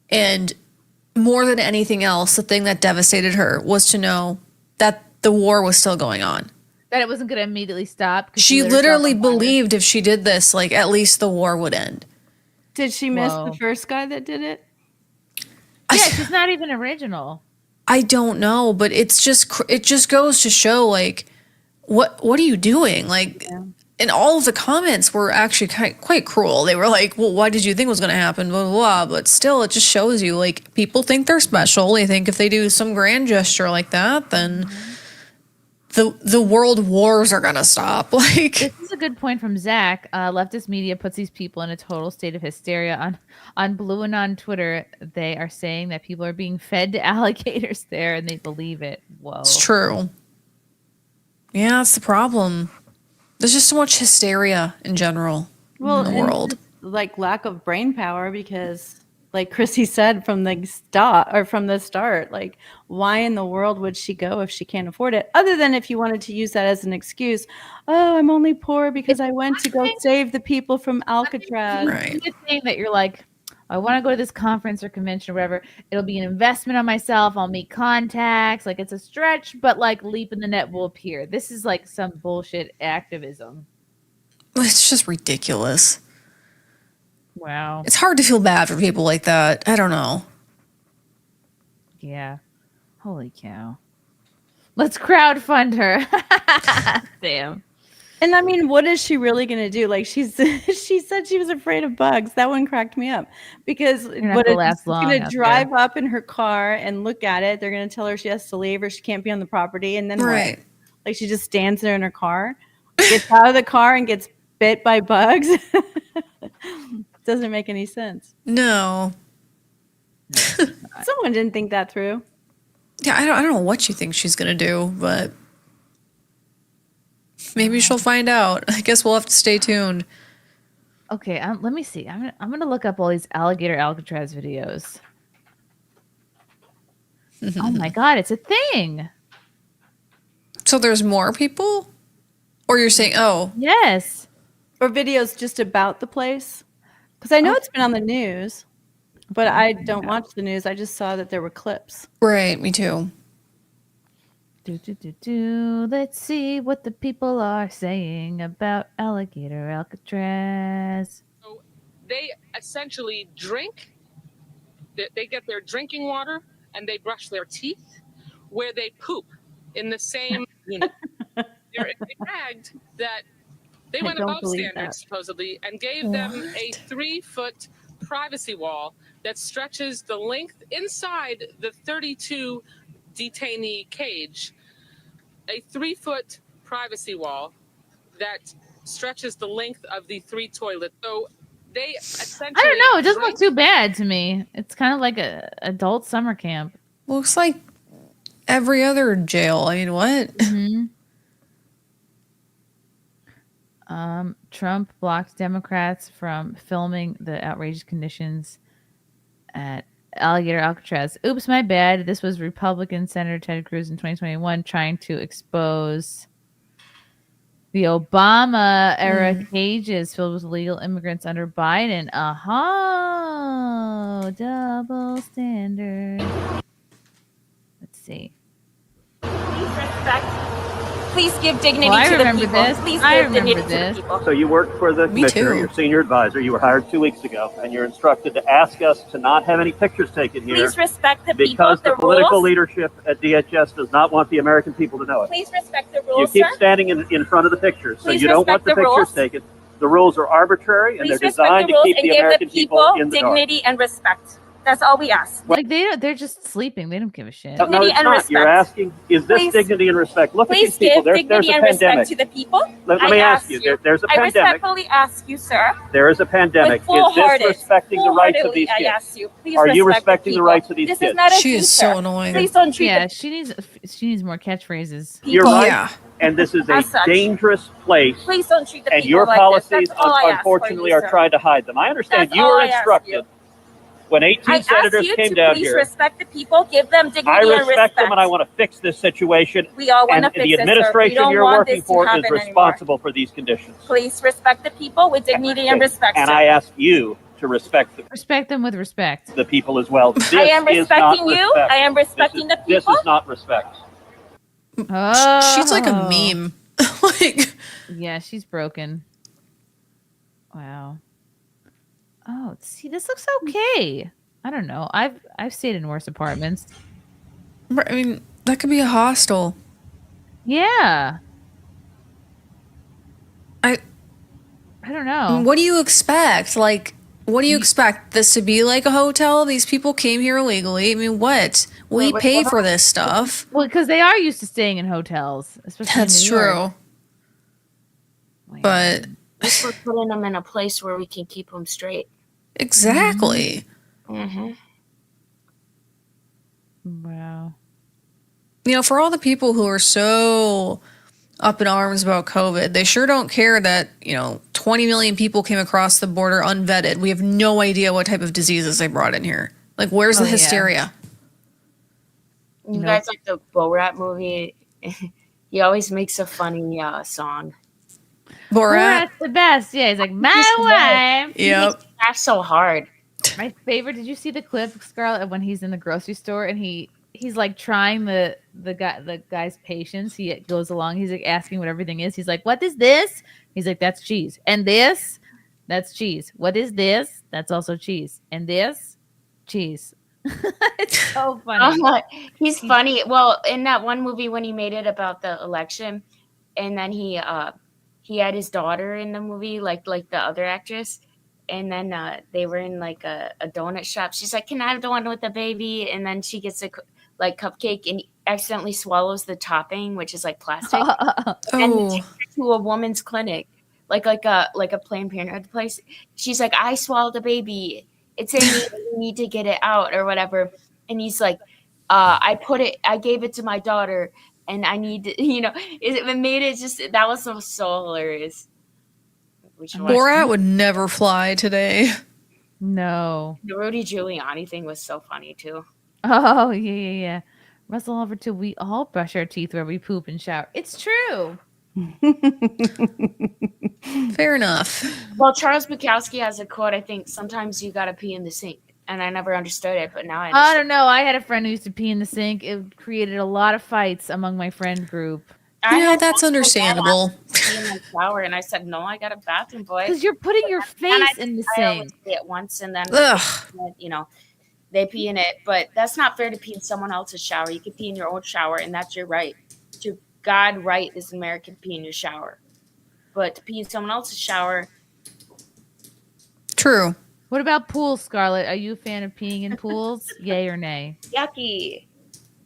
and more than anything else, the thing that devastated her was to know that the war was still going on. That it wasn't going to immediately stop. She literally believed if she did this, like at least the war would end. Did she miss the first guy that did it? Yeah, she's not even original. I don't know, but it just goes to show like what are you doing? Like, and all of the comments were actually quite cruel. They were like, well, why did you think was going to happen? Blah, blah, blah. But still, it just shows you like people think they're special. They think if they do some grand gesture like that, then the world wars are going to stop. Like, this is a good point from Zach. Leftist media puts these people in a total state of hysteria. On Blue and on Twitter, they are saying that people are being fed to alligators there, and they believe it. Whoa, it's true. Yeah, that's the problem. There's just so much hysteria in general in the world. Just, like lack of brain power because, like Chrissy said from the start, like why in the world would she go if she can't afford it? Other than if you wanted to use that as an excuse, oh, I'm only poor because I went to go save the people from Alcatraz. Right. The thing that you're like, I want to go to this conference or convention or whatever. It'll be an investment on myself. I'll meet contacts. Like it's a stretch, but like leap in the net will appear. This is like some bullshit activism. It's just ridiculous. Wow. It's hard to feel bad for people like that. I don't know. Yeah. Holy cow. Let's crowdfund her. Damn. And I mean, what is she really going to do? Like she said she was afraid of bugs. That one cracked me up because she's going to drive up in her car and look at it. They're going to tell her she has to leave or she can't be on the property. And then what? Like she just stands there in her car, gets out of the car and gets bit by bugs. Doesn't make any sense. No. Someone didn't think that through. Yeah, I don't know what she thinks she's going to do, but maybe she'll find out. I guess we'll have to stay tuned. Okay, let me see. I'm gonna look up all these Alligator Alcatraz videos. Oh my god, it's a thing. So there's more people? Or you're saying, oh. Yes. Or videos just about the place? Because I know it's been on the news, but I don't watch the news. I just saw that there were clips. Right, me too. Let's see what the people are saying about Alligator Alcatraz. So they essentially drink, they get their drinking water and they brush their teeth where they poop in the same unit. They bragged that they went above standards, supposedly, and gave them a 3-foot privacy wall that stretches the length inside the 32 detainee cage. A 3-foot privacy wall that stretches the length of the 3 toilets. So they essentially. I don't know. It doesn't look too bad to me. It's kind of like a adult summer camp. Looks like every other jail. I mean, what? Trump blocked Democrats from filming the outrageous conditions at Alligator Alcatraz. Oops, my bad. This was Republican Senator Ted Cruz in 2021 trying to expose the Obama era cages filled with illegal immigrants under Biden. Double standard. Let's see. Please give dignity I to the remember people. this. Please I give dignity remember to the this. people. So you work for the commissioner, too. your senior advisor. You were hired 2 weeks ago, and you're instructed to ask us to not have any pictures taken here. Please respect the people, because the the political rules. leadership at DHS does not want the American people to know it. Please respect the You rules, keep sir. standing in front of the pictures, so Please you don't want the respect the pictures rules. taken. The rules are arbitrary, and Please they're respect designed the to rules keep and the give American the people in the dark. dignity and respect. That's all we ask. Like they're just sleeping. They don't give a shit. No, Dignity it's and not. respect. You're asking, is this Please- dignity and respect? Look at Please these people. give There's dignity a and respect pandemic. to the people. Let I me ask ask you, there's a I pandemic. respectfully ask you, sir. There is a pandemic. Is full-hearted, this respecting the rights of full-heartedly, these I kids? ask you, please Are you respect respecting the people. rights of these This kids? is not a She zoo, is sir. so annoying. Please don't treat Yeah, she needs more catchphrases. You're right. Yeah. And this is a As such. dangerous place. Please don't treat the And people your like policies, this. That's all I ask for unfortunately, you, are sir. trying to hide them. I understand That's you all were I ask instructed you. when 18 I ask senators you came to down please here. respect the people, give them dignity I and respect respect. them, and I want to fix this situation. We all want and to fix the it, sir. We administration don't you're want working this to for is happen anymore. responsible for these conditions. Please respect the people with dignity and respect, And sir. I ask you to respect Respect them with respect. the people as well. This I am is not respecting you. respect. I am respecting the This people. is not respect. She's like a meme. Yeah, she's broken. Wow. Oh, see, this looks okay. I don't know. I've stayed in worse apartments. I mean, that could be a hostel. Yeah. I don't know. What do you expect? Like, what do you expect? This to be like a hotel? These people came here illegally. I mean, what? We pay for this stuff. Well, because they are used to staying in hotels, especially That's in New York. true. But We're putting them in a place where we can keep them straight. exactly. Mm-hmm. Wow. You know, for all the people who are so up in arms about COVID, they sure don't care that, 20 million people came across the border unvetted. We have no idea what type of diseases they brought in here. Like, where's the yeah. hysteria? You guys like the Borat movie? He always makes a funny song. Borat? Borat's the best. Yeah, he's like, my wife. He makes me laugh so hard. My favorite. Did you see the clip, Scarlett, of when he's in the grocery store and he's like trying the guy's patience. He goes along. He's like asking what everything is. He's like, "What is this?" He's like, "That's cheese." And this, that's cheese. What is this? That's also cheese. And this, cheese. It's so funny. He's funny. Well, in that one movie when he made it about the election, and then he had his daughter in the movie, like the other actress. And then they were in like a donut shop. She's like, "Can I have the one with the baby?" And then she gets a cupcake and accidentally swallows the topping, which is like plastic. And takes her to a woman's clinic, like a Planned Parenthood place. She's like, "I swallowed the baby. It's in me. You need to get it out or whatever." And he's like, I gave it to my daughter, and I need to, it made it just, that was so hilarious. Borat would never fly today. No. The Rudy Giuliani thing was so funny too. Oh yeah. Russell Oliver too. We all brush our teeth where we poop and shower. It's true. Fair enough. Well, Charles Bukowski has a quote. I think sometimes you gotta pee in the sink, and I never understood it, but now I understand. I don't know. I had a friend who used to pee in the sink. It created a lot of fights among my friend group. That's understandable. In my shower, and I said, "No, I got a bathroom, boy." Because you're putting your face in the I always sink. say it once, and then Ugh. they pee in it. But that's not fair to pee in someone else's shower. You can pee in your own shower, and that's your right. To God, right as an American, pee in your shower. But to pee in someone else's shower, true. What about pools, Scarlett? Are you a fan of peeing in pools? Yay or nay? yucky.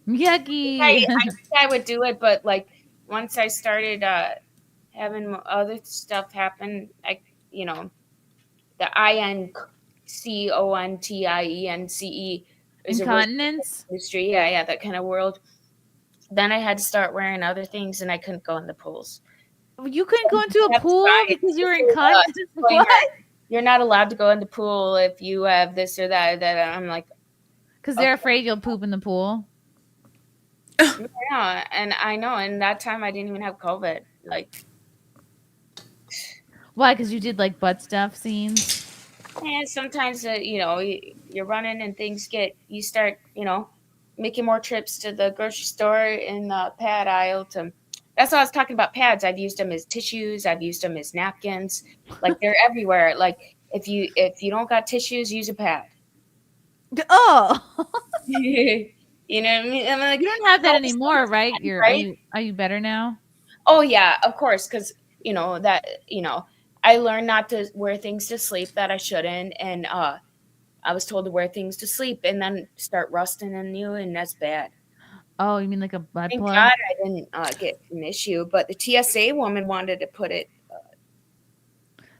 Yucky. I think I would do it, but like once I started having other stuff happen, the INCONTIENCE is Incontinence? industry, yeah, that kind of world. Then I had to start wearing other things, and I couldn't go in the pools. You couldn't go into a That's pool right. because you were in This is a contact. disclaimer. What? You're not allowed to go in the pool if you have this or that. That I'm like, Because they're afraid you'll poop in the pool. yeah, and I know. And that time I didn't even have COVID. Like, Why? Because you did like butt stuff scenes. and sometimes you're running and things you start making more trips to the grocery store in the pad aisle to. That's what I was talking about. Pads. I've used them as tissues. I've used them as napkins. Like they're everywhere. Like if you don't got tissues, use a pad. Oh, you know what I mean? I'm like, you don't have that anymore, right? right? Are you better now? Oh yeah, of course, because I learned not to wear things to sleep that I shouldn't, and I was told to wear things to sleep and then start rusting in you, and that's bad. Oh, you mean like a butt Thank plug? God I didn't get an issue, but the TSA woman wanted to put it.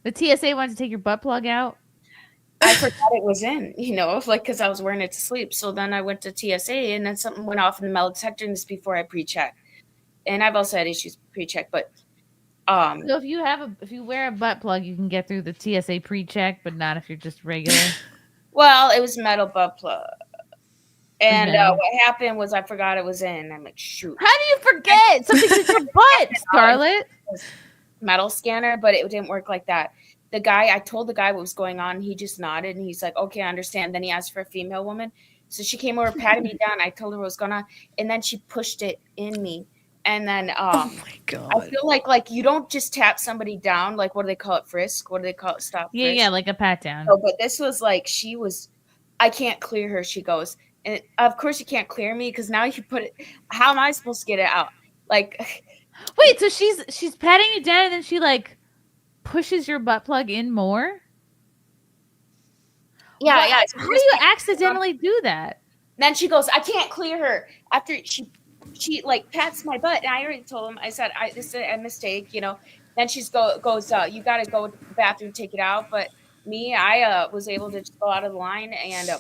The TSA wanted to take your butt plug out? I forgot it was in, because I was wearing it to sleep. So then I went to TSA, and then something went off in the metal detector, and this before I pre-checked. And I've also had issues pre-check, but so if you wear a butt plug, you can get through the TSA pre-check, but not if you're just regular. Well, it was metal butt plug. And metal. what happened was I forgot it was in. I'm like, shoot. How do you forget? Something's in your butt, Scarlett. Metal scanner, but it didn't work like that. I told the guy what was going on. He just nodded, and he's like, okay, I understand. Then he asked for a female woman. So she came over, patted me down. I told her what was going on, and then she pushed it in me. And then oh my God. I feel like you don't just tap somebody down. Like, what do they call it? Frisk? What do they call it? Stop frisk? Yeah, like a pat down. No, but this was like, I can't clear her, she goes. And of course you can't clear me because now you put it. How am I supposed to get it out? Like, wait, so she's patting you down and then she like pushes your butt plug in more? Yeah, yeah. How do you accidentally do that? Then she goes, I can't clear her. After she like pats my butt, and I already told him. I said, this is a mistake, Then she's goes, you got to go to the bathroom, take it out. But me, I was able to just go out of the line and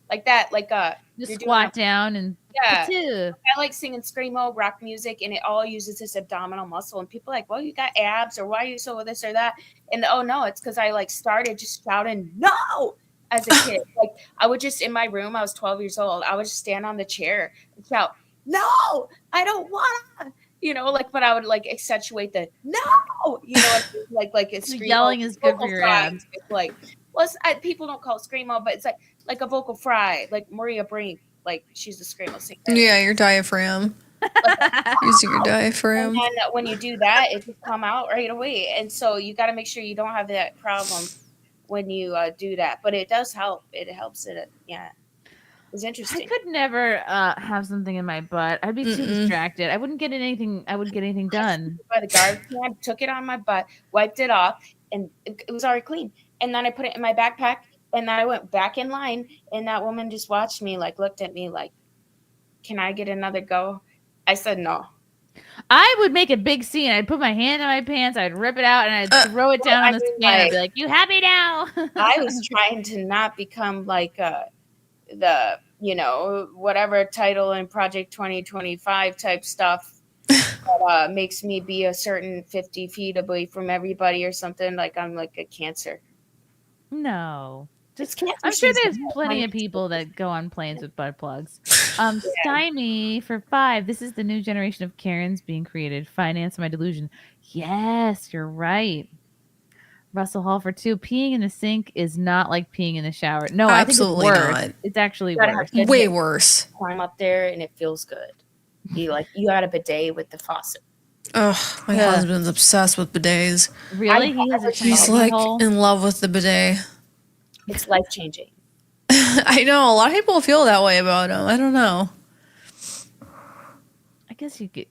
like that, like just squat down and I like singing screamo rock music, and it all uses this abdominal muscle. And people are like, well, you got abs, or why are you so this or that? And oh no, it's because I like started just shouting no as a kid. Like I would just in my room. I was 12 years old. I would just stand on the chair and shout, no, I don't wanna. But I would like accentuate the no, like it's so yelling is good for your abs. It's like, well, people don't call it screamo, but it's like a vocal fry, like Maria Brink, like she's a screamo singer. Yeah, your diaphragm. Using your diaphragm. And when you do that, it just come out right away. And so you got to make sure you don't have that problem when you do that. But it does help. It helps it. Yeah. It's interesting. I could never have something in my butt. I'd be too distracted. I wouldn't get anything. I wouldn't get anything done. By the garbage can, took it on my butt, wiped it off, and it was already clean. And then I put it in my backpack, and then I went back in line, and that woman just watched me, like looked at me, like, "Can I get another go?" I said no. I would make a big scene. I'd put my hand in my pants, I'd rip it out, and I'd throw it down on the scan. I'd be like, "You happy now?" I was trying to not become like the whatever title in Project 2025 type stuff that makes me be a certain 50 feet away from everybody or something. Like I'm like a cancer. No. I'm sure there's plenty of people that go on planes with butt plugs. Stymie for 5. This is the new generation of Karens being created. Finance my delusion. Yes, you're right. Russell Hall for 2. Peeing in the sink is not like peeing in the shower. No, absolutely I think it's worse. not. It's actually worse. Way worse. Climb up there and it feels good. You got a bidet with the faucet. Oh, my husband's obsessed with bidets. Really? He's like in love with the bidet. It's life changing. I know a lot of people feel that way about him. I don't know. I guess you get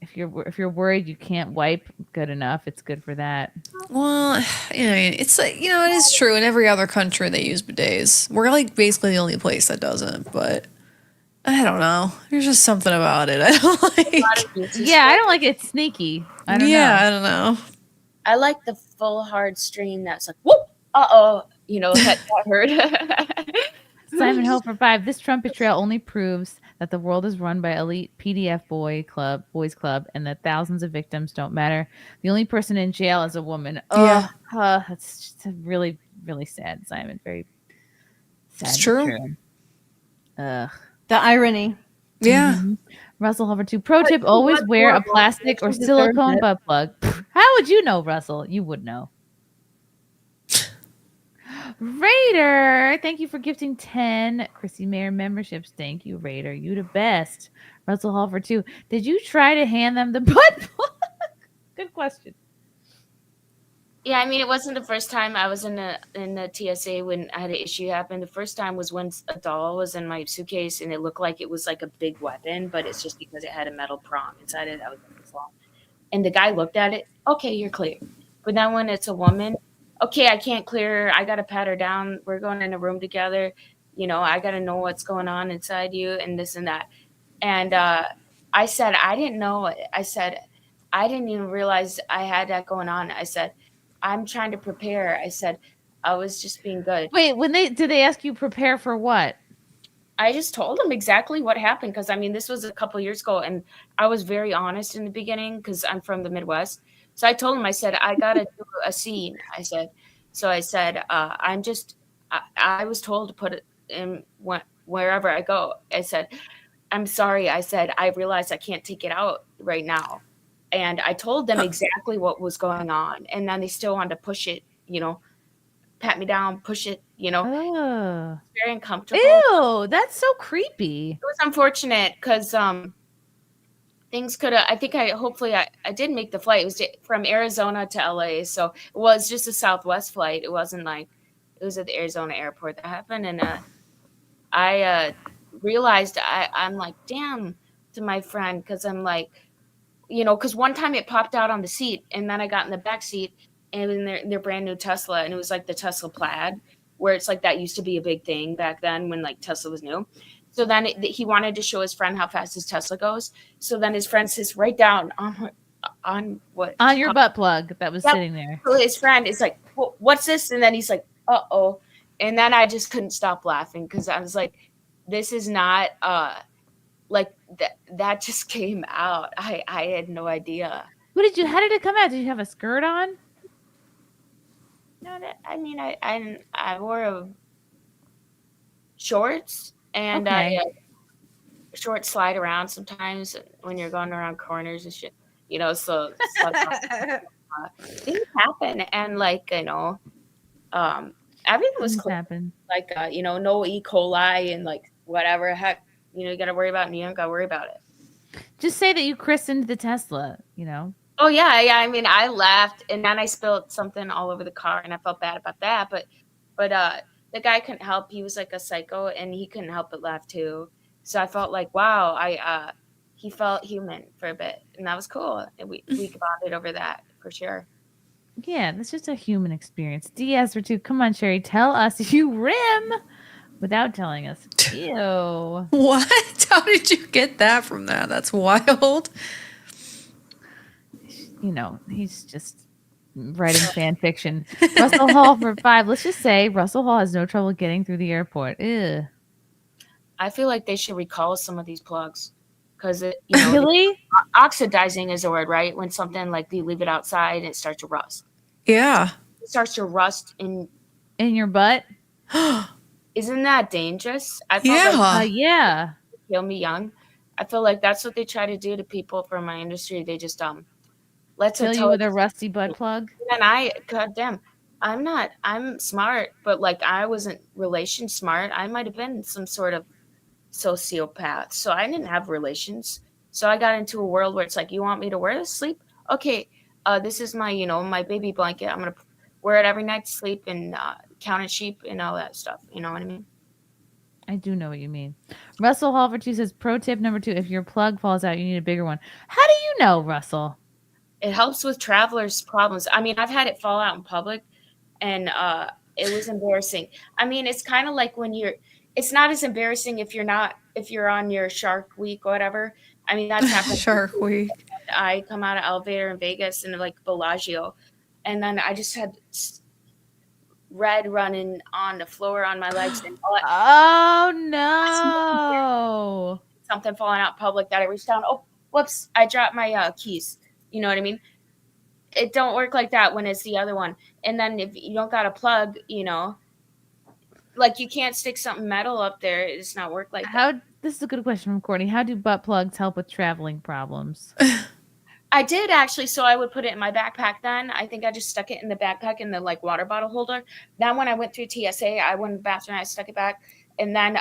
if you're worried you can't wipe good enough. It's good for that. Well, it's like it is true. In every other country they use bidets. We're like basically the only place that doesn't. But I don't know. There's just something about it I don't like. Yeah, I don't like it. It's sneaky. I don't know. I don't know. I like the full hard stream that's like whoop. That hurt. Simon Ho for 5. This Trump betrayal only proves that the world is run by elite PDF boys club, and that thousands of victims don't matter. The only person in jail is a woman. Yeah. That's just really, really sad, Simon. Very sad. It's but true. Ugh. The irony. Yeah. Mhm. Russell Hover 2. Pro tip, she always was wear a horrible. plastic or She deserved silicone it. butt plug. How would you know, Russell? You would know. Raider, thank you for gifting 10 Chrissie Mayr memberships. Thank you, Raider. You the best. Russell Hall for 2. Did you try to hand them the butt plug? Good question. Yeah, I mean, it wasn't the first time I was in the TSA when I had an issue happen. The first time was when a doll was in my suitcase, and it looked like it was like a big weapon, but it's just because it had a metal prong inside it that was like this long. And the guy looked at it. Okay, you're clear. But then when it's a woman, okay, I can't clear her. I got to pat her down. We're going in a room together. You know, I got to know what's going on inside you and this and that. And I said, I didn't know. I said, I didn't even realize I had that going on. I said, I'm trying to prepare. I said, I was just being good. Wait, did they ask you prepare for what? I just told them exactly what happened. Cause I mean, this was a couple years ago and I was very honest in the beginning cause I'm from the Midwest. So I told him, I said, I got to do a scene. I said, I was told to put it in wherever I go. I said, I'm sorry. I said, I realized I can't take it out right now. And I told them exactly what was going on. And then they still wanted to push it, you know, pat me down, push it, you know. Oh. Very uncomfortable. Ew, that's so creepy. It was unfortunate because things could have, hopefully I did make the flight. It was from Arizona to LA. So it was just a Southwest flight. It wasn't like, it was at the Arizona airport that happened. And I realized I'm like, damn, to my friend, because I'm like, you know, because one time it popped out on the seat and then I got in the back seat and in their brand new Tesla, and it was like the Tesla Plaid, where it's like that used to be a big thing back then when like Tesla was new. So then he wanted to show his friend how fast his Tesla goes. So then his friend sits right down on your butt plug that was sitting there. So his friend is like, what's this? And then he's like, uh-oh. And then I just couldn't stop laughing because I was like, this is not like that just came out. I had no idea. How did it come out? Did you have a skirt on? No, I mean, I wore shorts and Okay. Shorts slide around sometimes when you're going around corners and shit, you know, so things happen. And like, you know, everything was clean. Happen. Like, you know, no E. coli and like whatever heck, you know, you got to worry about and you don't got to worry about it. Just say that you christened the Tesla, you know. Oh yeah. I mean, I laughed and then I spilled something all over the car and I felt bad about that. But the guy couldn't help. He was like a psycho and he couldn't help but laugh too. So I felt like, wow, he felt human for a bit and that was cool. And we bonded over that for sure. Yeah, that's just a human experience. Diaz for 2. Come on, Sherry, tell us you rim without telling us. Ew. What? How did you get that from that? That's wild. You know, he's just writing fan fiction. Russell Hall for 5. Let's just say Russell Hall has no trouble getting through the airport. Ew. I feel like they should recall some of these plugs because you know, really oxidizing is the word, right? When something like you leave it outside and it starts to rust. Yeah, it starts to rust in your butt. Isn't that dangerous? I felt like, yeah. Kill me young. I feel like that's what they try to do to people from my industry. They just let's fill you with a rusty butt plug. And goddamn, I'm smart, but like I wasn't relation smart. I might have been some sort of sociopath. So I didn't have relations. So I got into a world where it's like, you want me to wear this sleep? Okay, this is my, you know, my baby blanket. I'm gonna wear it every night to sleep and count sheep and all that stuff. You know what I mean? I do know what you mean. Russell Hall for 2 says, pro tip number 2, if your plug falls out, you need a bigger one. How do you know, Russell? It helps with travelers' problems. I mean, I've had it fall out in public and it was embarrassing. I mean, it's kind of like it's not as embarrassing if you're on your Shark Week or whatever. I mean, that's happened. Shark Week. I come out of elevator in Vegas and like Bellagio. And then I just had red running on the floor on my legs. And Oh no! Something falling out in public that I reached down. Oh, whoops! I dropped my keys. You know what I mean? It don't work like that when it's the other one. And then if you don't got a plug, you know, like you can't stick something metal up there. It's not work like that. This is a good question from Courtney. How do butt plugs help with traveling problems? I did actually. So I would put it in my backpack then. I think I just stuck it in the backpack in the like water bottle holder. Then when I went through TSA, I went in the bathroom, I stuck it back. And then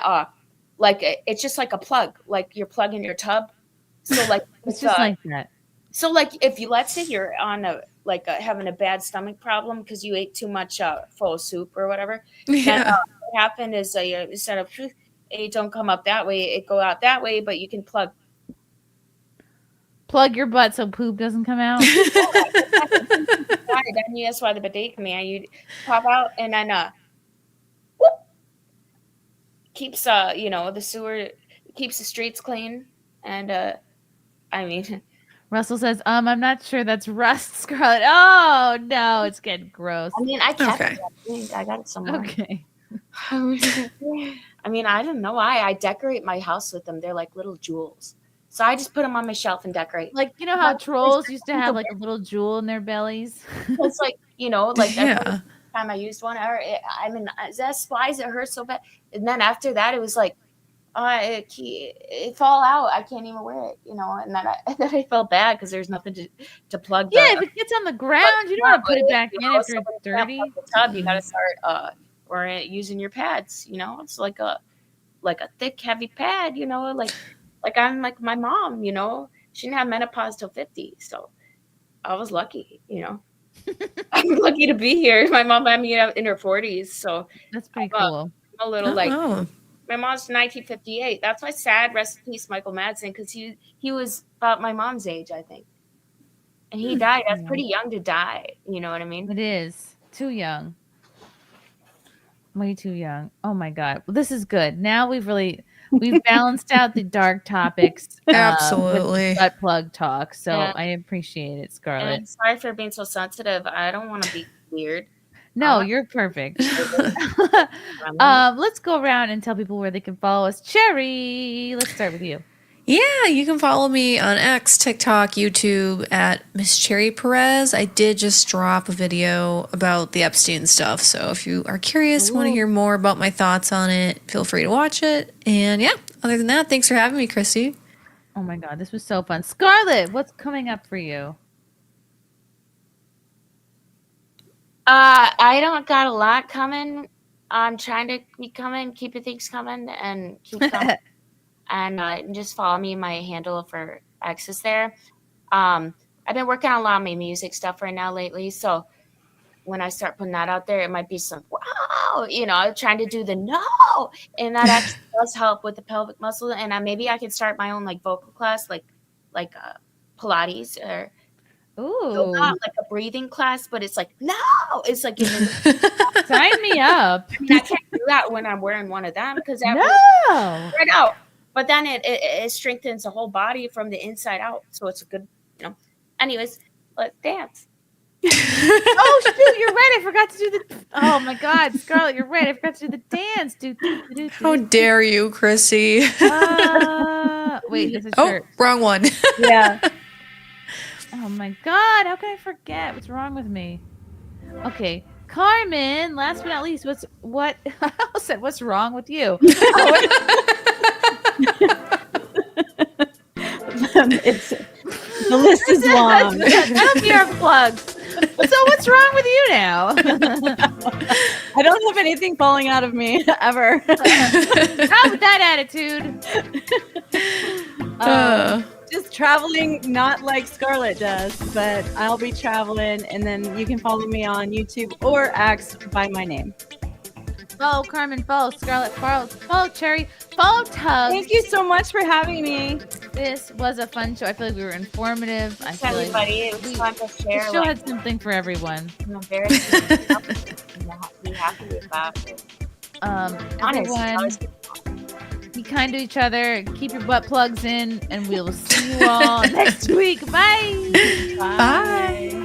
like it's just like a plug, like you're plugging your tub. So like It's just like that. So like if you, let's say you're on having a bad stomach problem because you ate too much pho soup or whatever. Yeah. Then, what happened is instead of it don't come up that way, it go out that way, but you can plug your butt so poop doesn't come out. Then that's why the bidet come in. You pop out and then whoop, keeps the sewer, keeps the streets clean. And I mean, Russell says, I'm not sure that's rust, Scarlett. Oh no, it's getting gross. I mean, I kept it. I got it somewhere. Okay. I mean, I don't know why. I decorate my house with them. They're like little jewels. So I just put them on my shelf and decorate. Like, you know how trolls used to have like a little jewel in their bellies? It's like, like every time I used one, I mean, that spies, it hurts so bad. And then after that, it was like, it fall out. I can't even wear it, and then I felt bad because there's nothing to plug. If it gets on the ground, you don't want to put it back in if it's dirty. The tub, you got to start using your pads. It's like a thick, heavy pad. Like I'm like my mom. She didn't have menopause till 50, so I was lucky. I'm lucky to be here. My mom had me in her 40s, so that's pretty cool. I'm a little my mom's 1958. That's why sad. Rest in peace, Michael Madsen, because he was about my mom's age, I think, and he died. That's pretty young to die. You know what I mean? It is too young, way too young. Oh my God, well, this is good. Now we've balanced out the dark topics. Absolutely, with butt plug talk. So I appreciate it, Scarlett. And sorry for being so sensitive. I don't want to be weird. No, you're perfect. Let's go around and tell people where they can follow us. Cherry, let's start with you. Yeah, you can follow me on X, TikTok, YouTube at Miss Cherry Perez. I did just drop a video about the Epstein stuff. So if you are curious, want to hear more about my thoughts on it, feel free to watch it. And yeah, other than that, thanks for having me, Chrissy. Oh my God, this was so fun. Scarlett, what's coming up for you? I don't got a lot coming. I'm trying to keep things coming and keep coming. And just follow me. My handle for X is there. I've been working on a lot of my music stuff right now lately. So when I start putting that out there, it might be some wow, trying to do the no. And that actually does help with the pelvic muscle. And maybe I could start my own like vocal class, like Pilates or not like a breathing class, but it's like no, it's like sign me up. I mean, I can't do that when I'm wearing one of them because that right out. But then it strengthens the whole body from the inside out, so it's a good, Anyways, let's dance. Oh shoot, you're right. I forgot to do the. Oh my God, Scarlett, you're right. I forgot to do the dance. How dare you, Chrissy? Wait, this is shirt. Wrong one. Yeah. Oh my God, how can I forget? What's wrong with me? Okay, Carmen. Last but not least, what? I almost said, what's wrong with you? The list is long. That'll be our plugs. So what's wrong with you now? I don't have anything falling out of me ever. How with that attitude? Just traveling, not like Scarlett does, but I'll be traveling, and then you can follow me on YouTube or X by my name. Follow Carmen, follow Scarlett, follow Cherry, follow Tuggs. Thank you so much for having me. This was a fun show. I feel like we were informative. I feel everybody, it was fun to share. The show had something for everyone. I'm very be happy with that. Everyone, be kind to each other. Keep your butt plugs in, and we'll see you all next week. Bye. Bye.